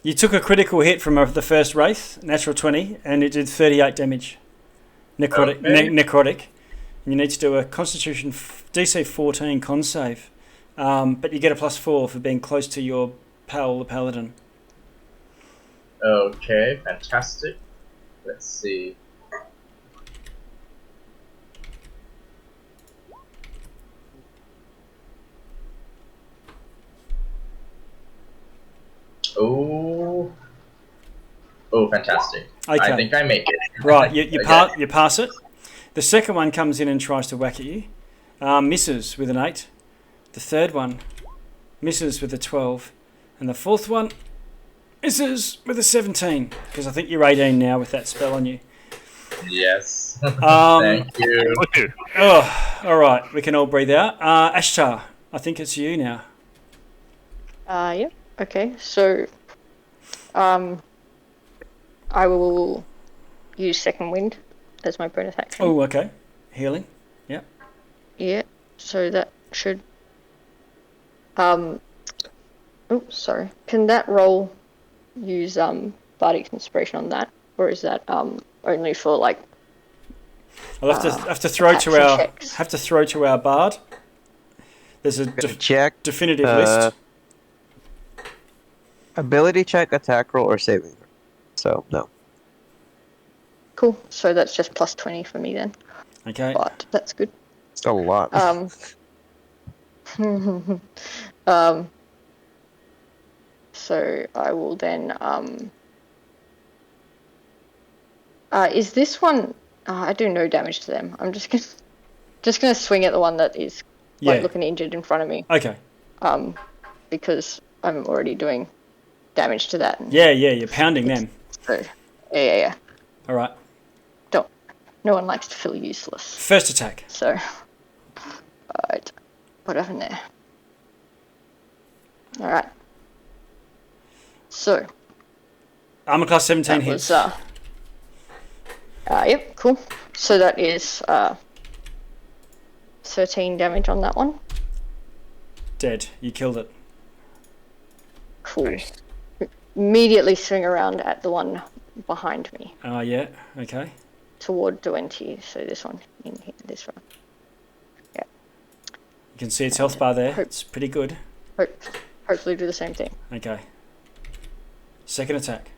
You took a critical hit from the first wraith, natural 20, and it did 38 damage. Necrotic. Okay. Necrotic. And you need to do a Constitution DC 14 con save. but you get a +4 for being close to your pal, the paladin. Okay, fantastic. Let's see. Oh, fantastic. Okay. I think I make it. Right, you Okay. you pass it. The second one comes in and tries to whack at you. Misses with an 8. The third one misses with a 12. And the fourth one misses with a 17. Because I think you're 18 now with that spell on you. Yes. Thank you. Okay. Oh, all right. We can all breathe out. Ashtar, I think it's you now. Yeah. Okay. So, I will use second wind as my bonus action. Oh, okay. Healing. Yep. Yeah. So that should. Sorry. Can that roll use bardic inspiration on that, or is that only for like? I'll have to throw to action our checks. have to throw to our bard. There's a Check. definitive list. Ability check, attack roll, or saving throw. So, no. Cool. So that's just +20 for me then. Okay. But that's good. It's a lot. So I will then is this one I do no damage to them. I'm just gonna swing at the one that is like Yeah. looking injured in front of me. Okay. Because I'm already doing damage to that. Yeah, you're pounding them. So yeah. All right. No one likes to feel useless. First attack. So alright. What happened there? Alright. So Armor class 17 that hits. was yep, cool. So that is 13 damage on that one. Dead. You killed it. Cool. Nice. Immediately swing around at the one behind me Yeah. Okay. toward 20. So this one in here, this one. You can see its health bar there. It's pretty good. Hopefully do the same thing. Okay. Second attack.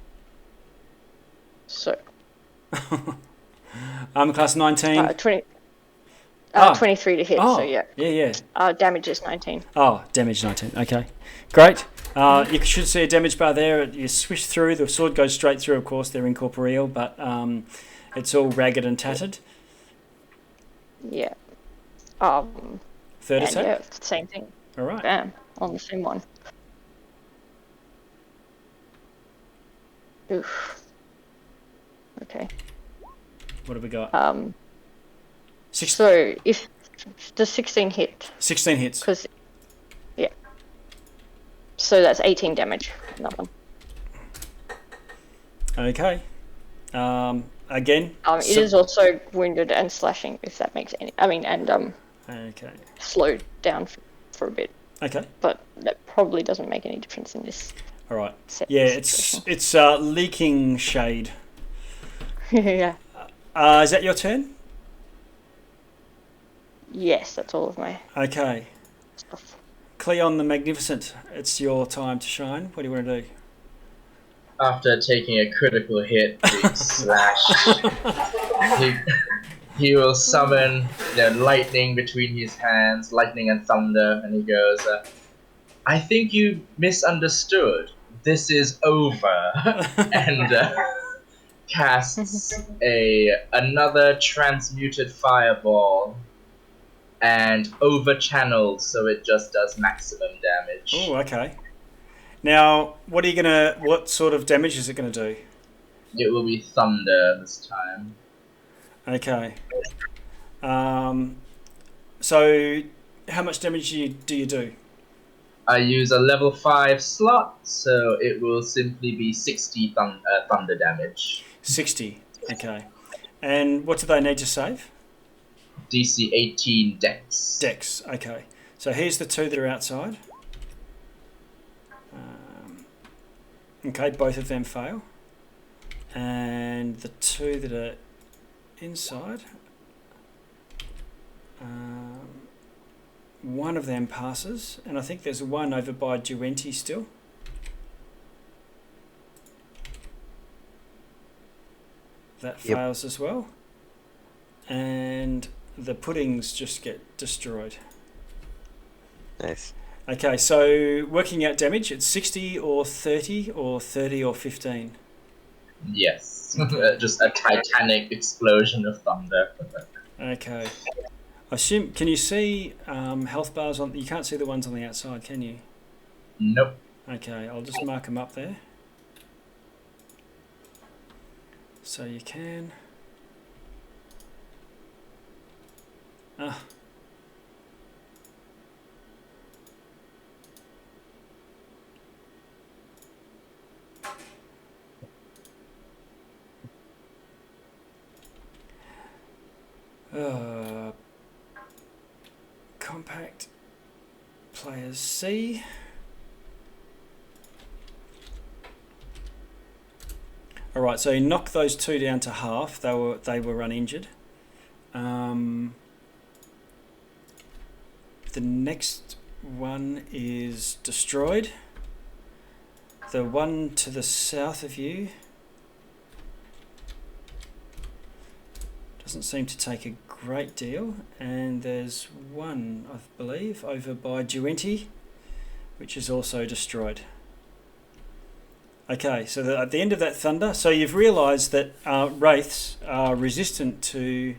So Armor class 19. 23 to hit. Oh, So yeah. Yeah. Damage is 19. Oh, damage 19. Okay. Great. You should see a damage bar there. You swish through. The sword goes straight through, of course. They're incorporeal, but it's all ragged and tattered. Yeah. Third And attack. yeah, same thing. All right. Bam. On the same one. Oof. Okay. What have we got? So if the 16 hit, 16 hits. because yeah. So that's 18 damage on that one. Okay. Again. It is also wounded and slashing, if that makes any. And Okay. slowed down for a bit, Okay. but that probably doesn't make any difference in this. All right. Set Yeah, situation. it's leaking shade. Yeah. Is that your turn? Yes, that's all of my Okay. stuff. Cleon the Magnificent, it's your time to shine. What do you want to do? After taking a critical hit, being slashed, he will summon lightning between his hands, lightning and thunder, and he goes, I think you misunderstood. This is over. And casts another transmuted fireball and over channeled so it just does maximum damage. Oh, okay. Now, what sort of damage is it going to do? It will be thunder this time. Okay. So, how much damage do you do? I use a level 5 slot, so it will simply be 60 thunder damage. 60. Okay. And what do they need to save? DC 18 Dex. Dex. Okay. So here's the two that are outside. Okay, both of them fail. And the two that are inside one of them passes, and I think there's one over by Duenti still. That Yep. fails as well. And the puddings just get destroyed. Nice. Okay, so working out damage, it's 60 or 30 or 30 or 15. Yes. Just a titanic explosion of thunder. Okay. I assume, can you see health bars on? You can't see the ones on the outside, can you? Nope. Okay, I'll just mark them up there. So you can. Ah. Compact players C. All right, so you knock those two down to half. They were uninjured. The next one is destroyed. The one to the south of you doesn't seem to take a great deal, and there's one, I believe, over by Duenti, which is also destroyed. Okay, so at the end of that thunder, so you've realised that wraiths are resistant to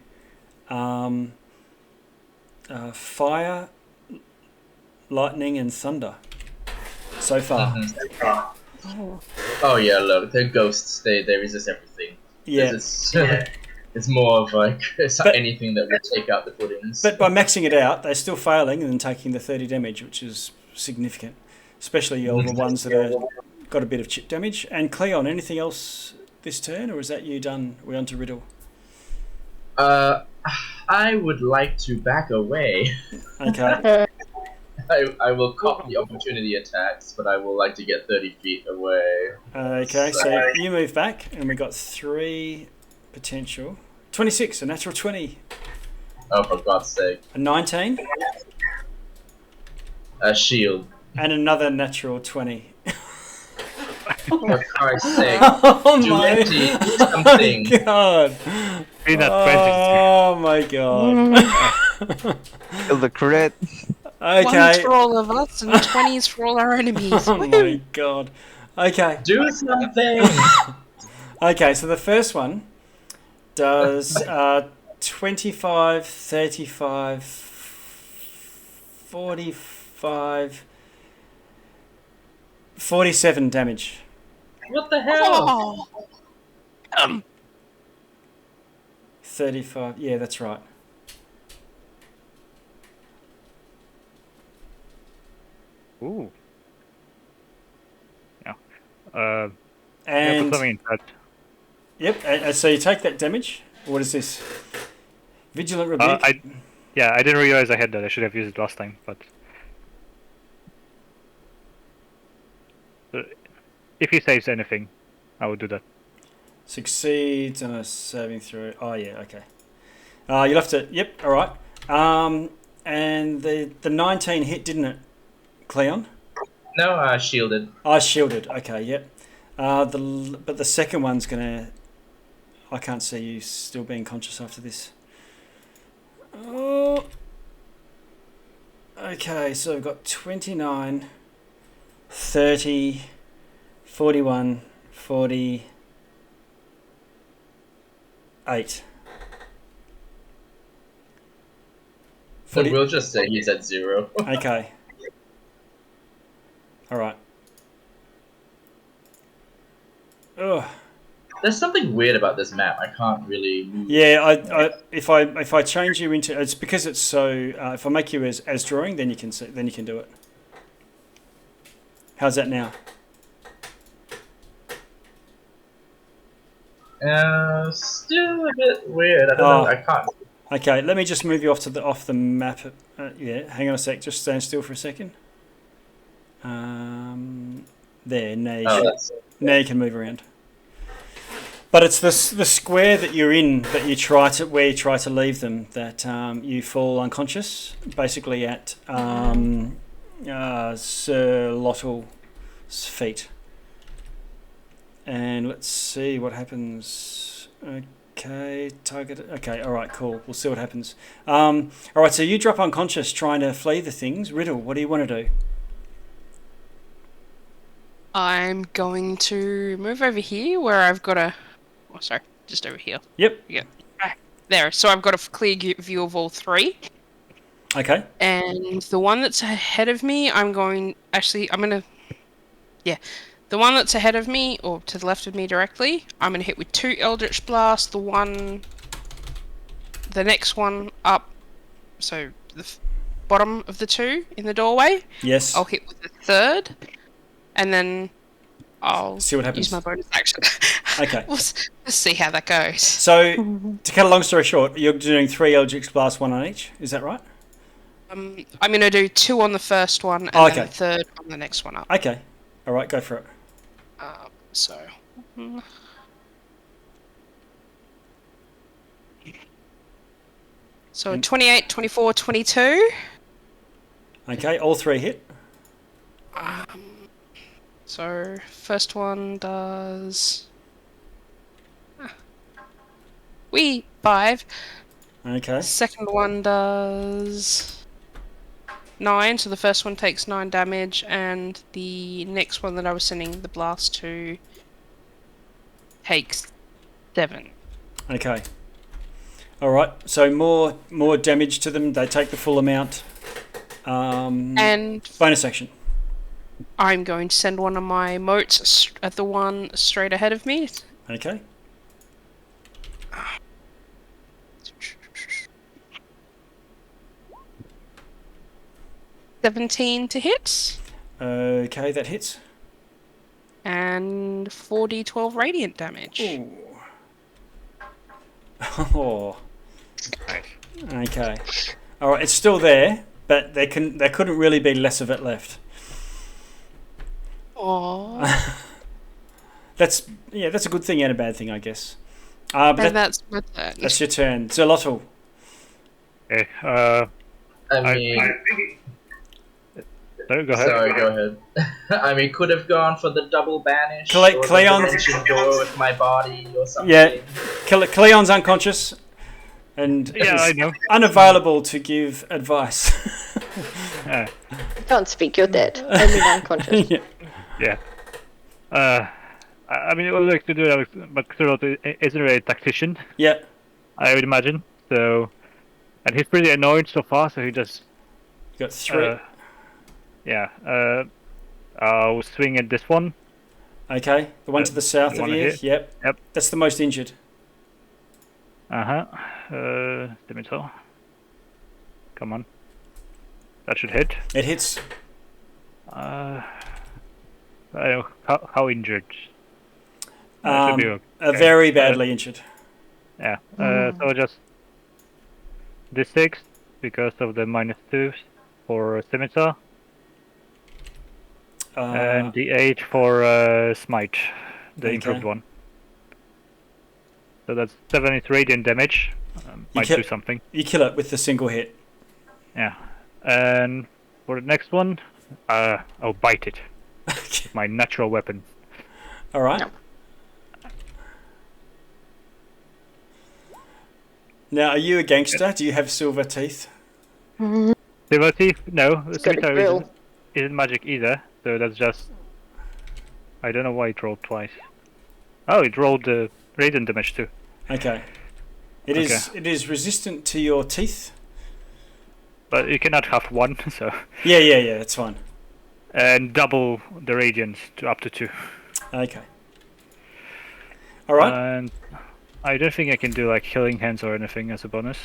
fire, lightning, and thunder. So far. Oh yeah, look, they're ghosts. They resist everything. Yeah. It's more of like anything that would take out the puddings. But by maxing it out, they're still failing and taking the 30 damage, which is significant. Especially all the ones that are got a bit of chip damage. And Cleon, anything else this turn, or is that you done? We're on to Riddle. I would like to back away. Okay. I will cop the opportunity attacks, but I will like to get 30 feet away. Okay, so you move back, and we got 3 potential. 26, a natural 20. Oh, for God's sake. A 19. A shield. And another natural 20. For Christ's sake. Oh my something. God. Oh my God. Kill the crit. Okay. One's for all of us and 20's for all our enemies. Oh my God. Okay. Do something. Okay, so the first one does 25, 35, 45, 47 damage. What the hell? Oh. 35, yeah, that's right. Ooh. Yeah. And put something in that. yep, and so you take that damage. What is this? Vigilant Rebuke? I didn't realize I had that. I should have used it last time, but if he saves anything, I will do that. Succeeds on a saving throw. Oh yeah, okay. You'll have to. Yep. All right. And the 19 hit, didn't it, Cleon? No, shielded. Oh, shielded. Okay. Yep. But the second one's gonna. I can't see you still being conscious after this. Oh. Okay, so we've got 29, 30, 41, 48. So we'll just say he's at 0. Okay. All right. Ugh. There's something weird about this map. I can't really move. Yeah, if I change you into, it's because it's so. If I make you as drawing, then you can do it. How's that now? Still a bit weird. I don't know. I can't. Okay, let me just move you off the map. Yeah, hang on a sec. Just stand still for a second. There. Now you can move around. But it's the square that you're in that you try to leave them that you fall unconscious, basically at Sir Lottle's feet. And let's see what happens. Okay, target. Okay, all right, cool. We'll see what happens. All right, so you drop unconscious trying to flee the things. Riddle, what do you want to do? I'm going to move over here where I've got a... Oh, sorry, just over here. Yep. Yeah. There, so I've got a clear view of all three. Okay. And the one that's ahead of me, Yeah. The one that's ahead of me, or to the left of me directly, I'm going to hit with 2 Eldritch Blasts. The next one up, so the bottom of the 2 in the doorway. Yes. I'll hit with the 3rd. And then I'll see what happens. Use my bonus action. Okay. Let's see how that goes. So, to cut a long story short, you're doing 3 Eldritch Blasts, 1 on each. Is that right? I'm going to do 2 on the first one and then the 3rd on the next one up. Okay. All right, go for it. So 28, 24, 22. Okay, all 3 hit. So first one does 5. Okay. Second one does 9, so the first one takes 9 damage, and the next one that I was sending the blast to takes 7. Okay. All right. So more damage to them. They take the full amount. And bonus action. I'm going to send one of my motes at the one straight ahead of me. Okay. $17 to hit. Okay, that hits. And 4d12 radiant damage. Ooh. Oh. Okay. All right, it's still there, but there couldn't really be less of it left. Aww. That's a good thing and a bad thing, I guess. But that's my turn. That's your turn. Zerlotl. Okay. Go ahead. Sorry, go ahead. I mean, could have gone for the double banish or the dimension door with my body or something. Yeah, Cleon's unconscious and I know. Unavailable to give advice. You can't speak, you're dead. Only unconscious. Yeah. I mean, I would like to do that, but Xerot isn't really a tactician. Yeah. I would imagine. So, and he's pretty annoyed so far, so he just... You got 3. I'll swing at this one. Okay, the one to the south of you. Yep. That's the most injured. Dimitar. Come on. That should hit. It hits. I don't know how injured. Should be okay. Very badly injured. Yeah. So just D6 because of the -2 for scimitar. And D8 for smite, the improved one. So that's 7 radiant damage. Might do something. You kill it with the single hit. Yeah. And for the next one, I'll bite it. My natural weapon. All right. Now, are you a gangster? Do you have silver teeth? Silver teeth? No. Scimitar isn't magic either. So that's just... I don't know why it rolled twice. Oh, it rolled the radiant damage too. Okay. It is resistant to your teeth. But you cannot have 1, so... Yeah, that's fine. And double the radiant to up to 2. Okay. Alright. And I don't think I can do like healing hands or anything as a bonus.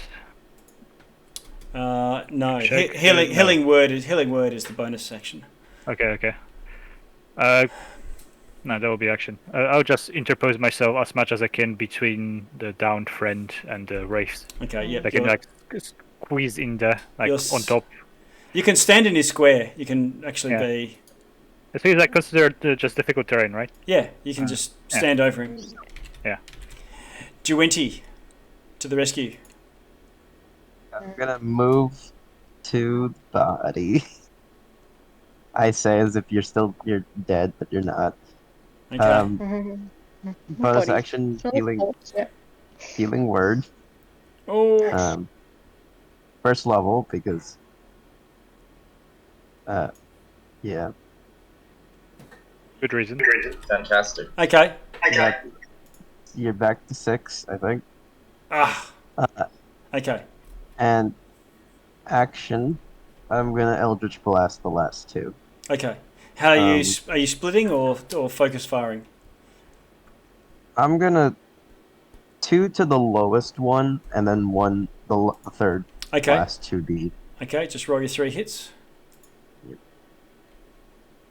No. Healing word is the bonus action. Okay. No, that will be action. I'll just interpose myself as much as I can between the downed friend and the wraiths. Okay, yeah. I can like squeeze in there, like on top. You can stand in his square. You can actually be... So it's like considered just difficult terrain, right? Yeah, you can just stand over him. Yeah. Duenti, to the rescue. I'm gonna move to the body. I say as if you're dead, but you're not. Okay. Bonus Body. action, It's not corpse, yeah. healing word. Oh. First level because. Yeah. Good reason. Fantastic. Okay. You're back to 6, I think. Ah. Uh, Okay. and action, I'm gonna Eldritch Blast the last 2. Okay. How are you splitting or focus firing? I'm gonna 2 to the lowest one, and then 1 the third Okay. last 2d. Okay. Just roll your 3 hits.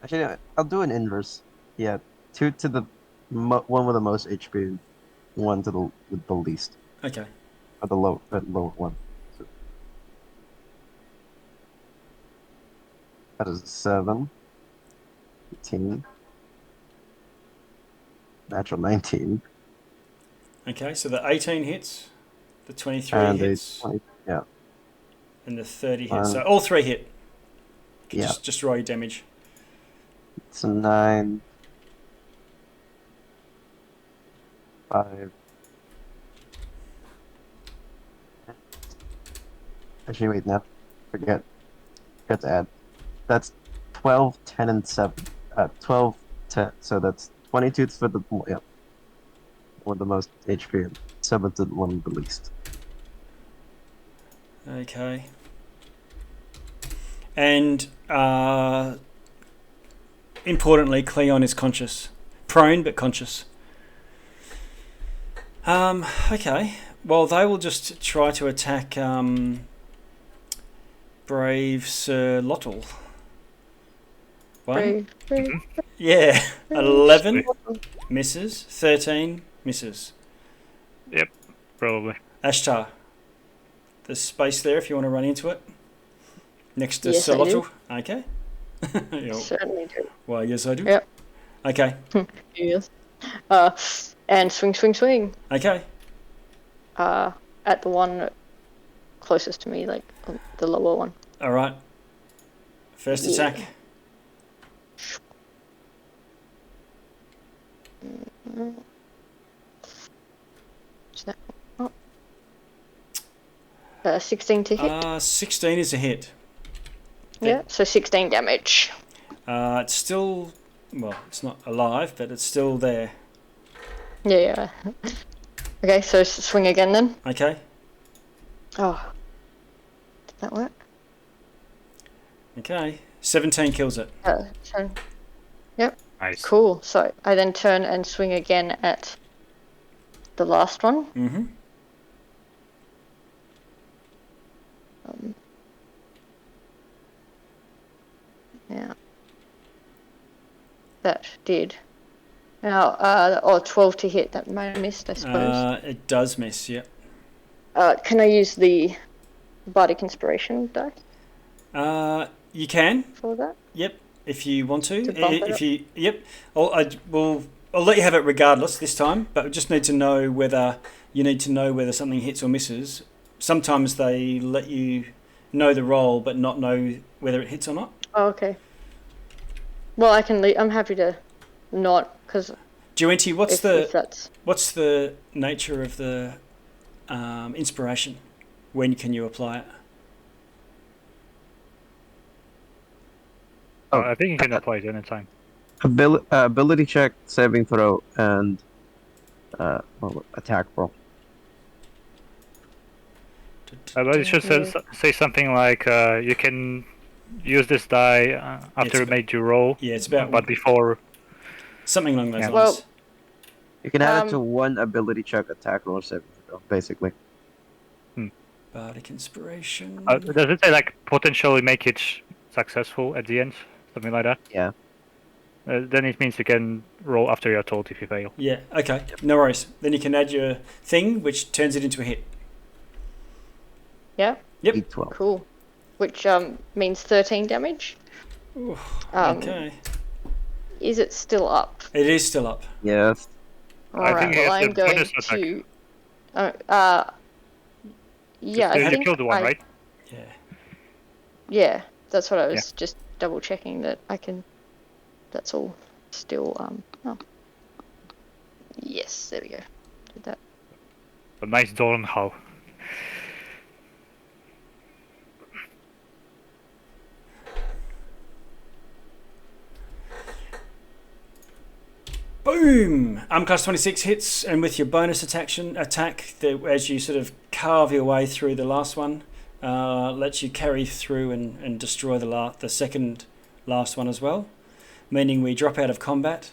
Actually, I'll do an inverse. Yeah, 2 to the one with the most HP, and 1 to with the least, Okay. or the low one. So that is 7, 18, natural 19, Okay. So the 18 hits, the 23 and hits, 20. Yeah, and the 30 hits. So all 3 hit. You can yeah. just roll your damage. It's a 9, 5. Actually, wait, no. Forget to add. That's 12, 10, and 7. 12, 10. So that's 22 for the one with the most HP, and 7 to the one with the least. Okay. And importantly, Cleon is conscious. Prone, but conscious. Okay. Well, they will just try to attack brave Sir Lottle. One. Brave. Yeah. 11 misses. 13 misses. Yep, probably. Ashtar. There's space there if you want to run into it. Next to Yes, Sir I do. Lottle. Okay. Yeah. Certainly do. Well, yes, I do. Yep. Okay. Yes. And swing. Okay. At the one closest to me, like the lower one. All right. First Yeah. attack. Is that? Oh. 16 to hit. 16 is a hit. Yeah, so 16 damage. It's still, well, it's not alive, but it's still there. Yeah. Okay, so swing again then. Okay. Oh. Did that work? Okay. 17 kills it. Turn. Yep. Nice. Cool. So I then turn and swing again at the last one. Mm-hmm. Yeah. That did. Now, 12 to hit. That might have missed, I suppose. It does miss, yeah. Can I use the Bardic Inspiration die You can. for that? Yep. If you want to. bump it If up? you, yep. I'll let you have it regardless this time, but we just need to know whether something hits or misses. Sometimes they let you know the roll, but not know whether it hits or not. Oh, okay. Well, I can leave. I'm happy to not, because Duenti, if that's... what's the nature of the inspiration? When can you apply it? Oh, I think you can apply it anytime. Ability check, saving throw, and attack roll. But it should say something like you can use this die after you made your roll. Yeah, it's about but before. something along those lines. Well, You can add it to one ability check, attack roll, or saving throw, basically. Bardic Inspiration. Does it say like potentially make it successful at the end, something like that? Yeah. Then it means you can roll after you're told if you fail. Yeah, okay. No worries. Then you can add your thing, which turns it into a hit. Yeah? Yep. D12. Cool. Which means 13 damage. Okay. Is it still up? It is still up. Yes. I think Alright, he well, has I'm the going bonus attack. to. Yeah, Just, I you think killed one, right? Yeah. Yeah, that's what I Yeah. was just double checking that I can. That's all still. Oh. Yes, there we go. Did that. A nice dawn how. Boom! Class 26 hits, and with your bonus attack, as you sort of carve your way through the last one, lets you carry through and destroy the second last one as well, meaning we drop out of combat.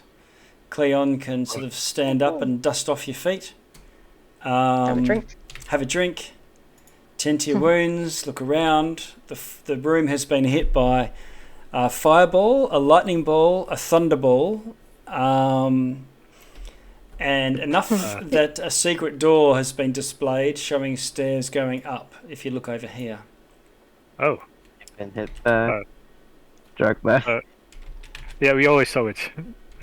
Cleon can sort of stand up and dust off your feet. Have a drink. Have a drink. Tend to your wounds. Look around. The room has been hit by a fireball, a lightning ball, a thunderball, and enough that a secret door has been displayed, showing stairs going up. If you look over here. Oh. Been hit back. Struck back. Yeah, we always saw it.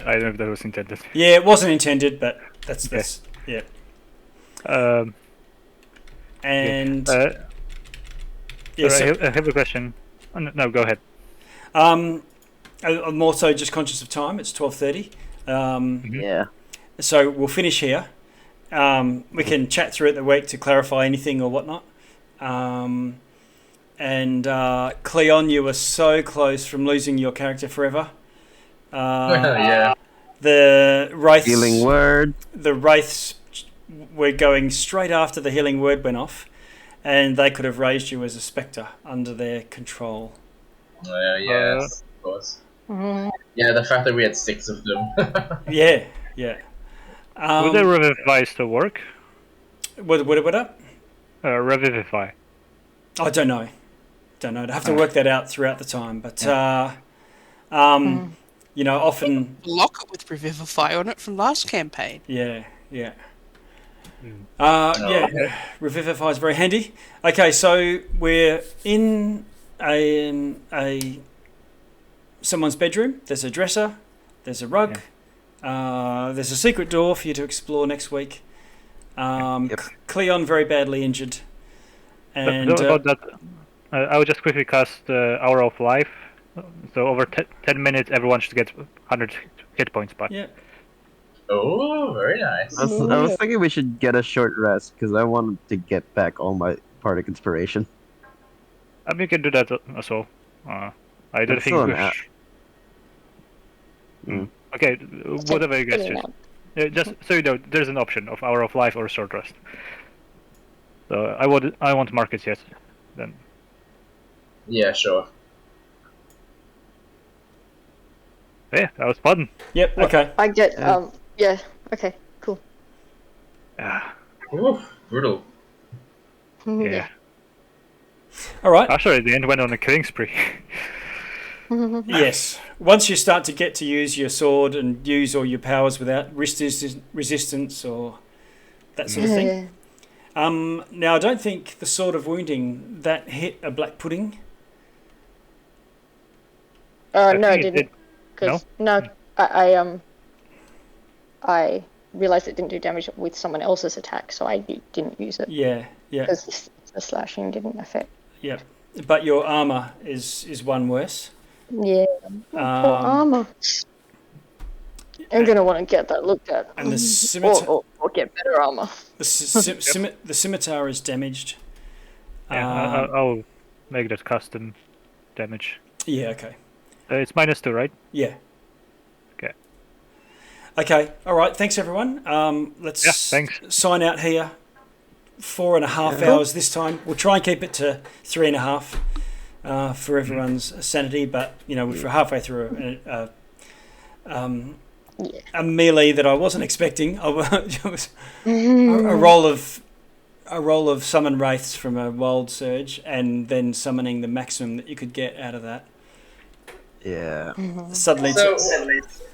I don't know if that was intended. Yeah, it wasn't intended, but that's yeah. And sorry, I have a question. Oh, no, go ahead. I'm also just conscious of time. It's 12:30. Yeah. So we'll finish here. We can chat through it the week to clarify anything or whatnot. And Cleon, you were so close from losing your character forever. Yeah. The wraiths. Healing word. The wraiths were going straight after the healing word went off, and they could have raised you as a spectre under their control. Yes, of course. Yeah, the fact that we had 6 of them. Yeah. Would the Revivify still work? What up? Revivify. I don't know. I'd have to work that out throughout the time, but you know, often Lock it with Revivify on it from last campaign. yeah. Revivify is very handy. Okay, so we're in a someone's bedroom. There's a dresser. There's a rug. There's a secret door for you to explore next week. Cleon very badly injured. And about that, I would just quickly cast Hour of Life. So over 10 minutes, everyone should get 100 hit points back. Yeah. Oh, very nice. I was thinking we should get a short rest because I wanted to get back all my Bardic Inspiration. I mean, you can do that as well. I don't It's think still we an Okay, whatever you guys choose. Just so you know, there's an option of Hour of Life or Short Rest. So I won't mark it yet. Then. Yeah, sure. Yeah, that was fun. Yep. Okay. I get. Yeah. Okay. Cool. Yeah. Oof, brutal. Yeah. All right. Actually, at the end went on a killing spree. Yes. Once you start to get to use your sword and use all your powers without resistance or that sort of thing. Now, I don't think the Sword of Wounding that hit a black pudding. No, think it didn't. No? I realized it didn't do damage with someone else's attack, so I didn't use it. Yeah. Because the slashing didn't affect. Yeah. But your armor is one worse. Yeah. Poor armor. I'm gonna want to get that looked at. And the scimitar, or get better armor. the scimitar is damaged. Yeah, I'll make that custom damage. Yeah. Okay. It's -2, right? Yeah. Okay. Okay. All right. Thanks, everyone. Let's thanks. sign out here. 4.5 hours this time. We'll try and keep it to 3.5 for everyone's sanity. But you know, we're halfway through a melee that I wasn't expecting. It was a roll of summon wraiths from a wild surge, and then summoning the maximum that you could get out of that. Yeah. Suddenly,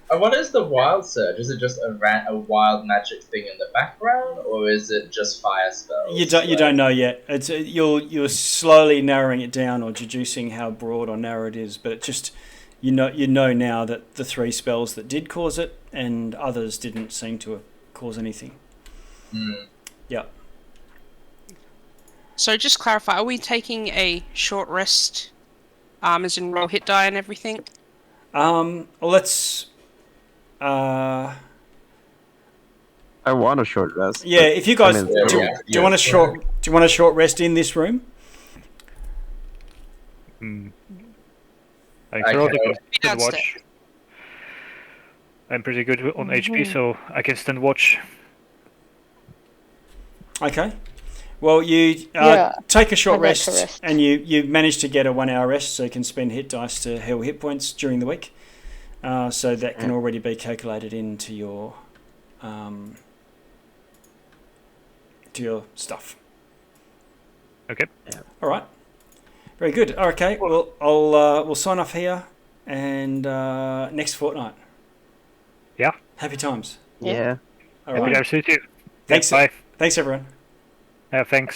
what is the wild surge? Is it just a wild magic thing in the background, or is it just fire spells? you don't know yet. It's you're slowly narrowing it down or deducing how broad or narrow it is, but it just you know now that the 3 spells that did cause it and others didn't seem to cause anything. Mm. Yeah. So just clarify, are we taking a short rest, as in roll hit die and everything? Well, let's. I want a short rest. Yeah, but, if you guys I mean, Yeah, do you want a short rest in this room? I I can also can- go stand Downstairs. watch. I'm pretty good on HP, so I can stand watch. Okay. Well, you Yeah, take a short I'd like to rest, rest. and you manage to get a 1 hour rest, so you can spend hit dice to heal hit points during the week. So that can already be calculated into your stuff. Okay. All right. Very good. Okay. Well, we'll sign off here, and next fortnight. Yeah. Happy times. yeah. All Happy right. to see you too. Thanks. Bye. Thanks, everyone. Thanks.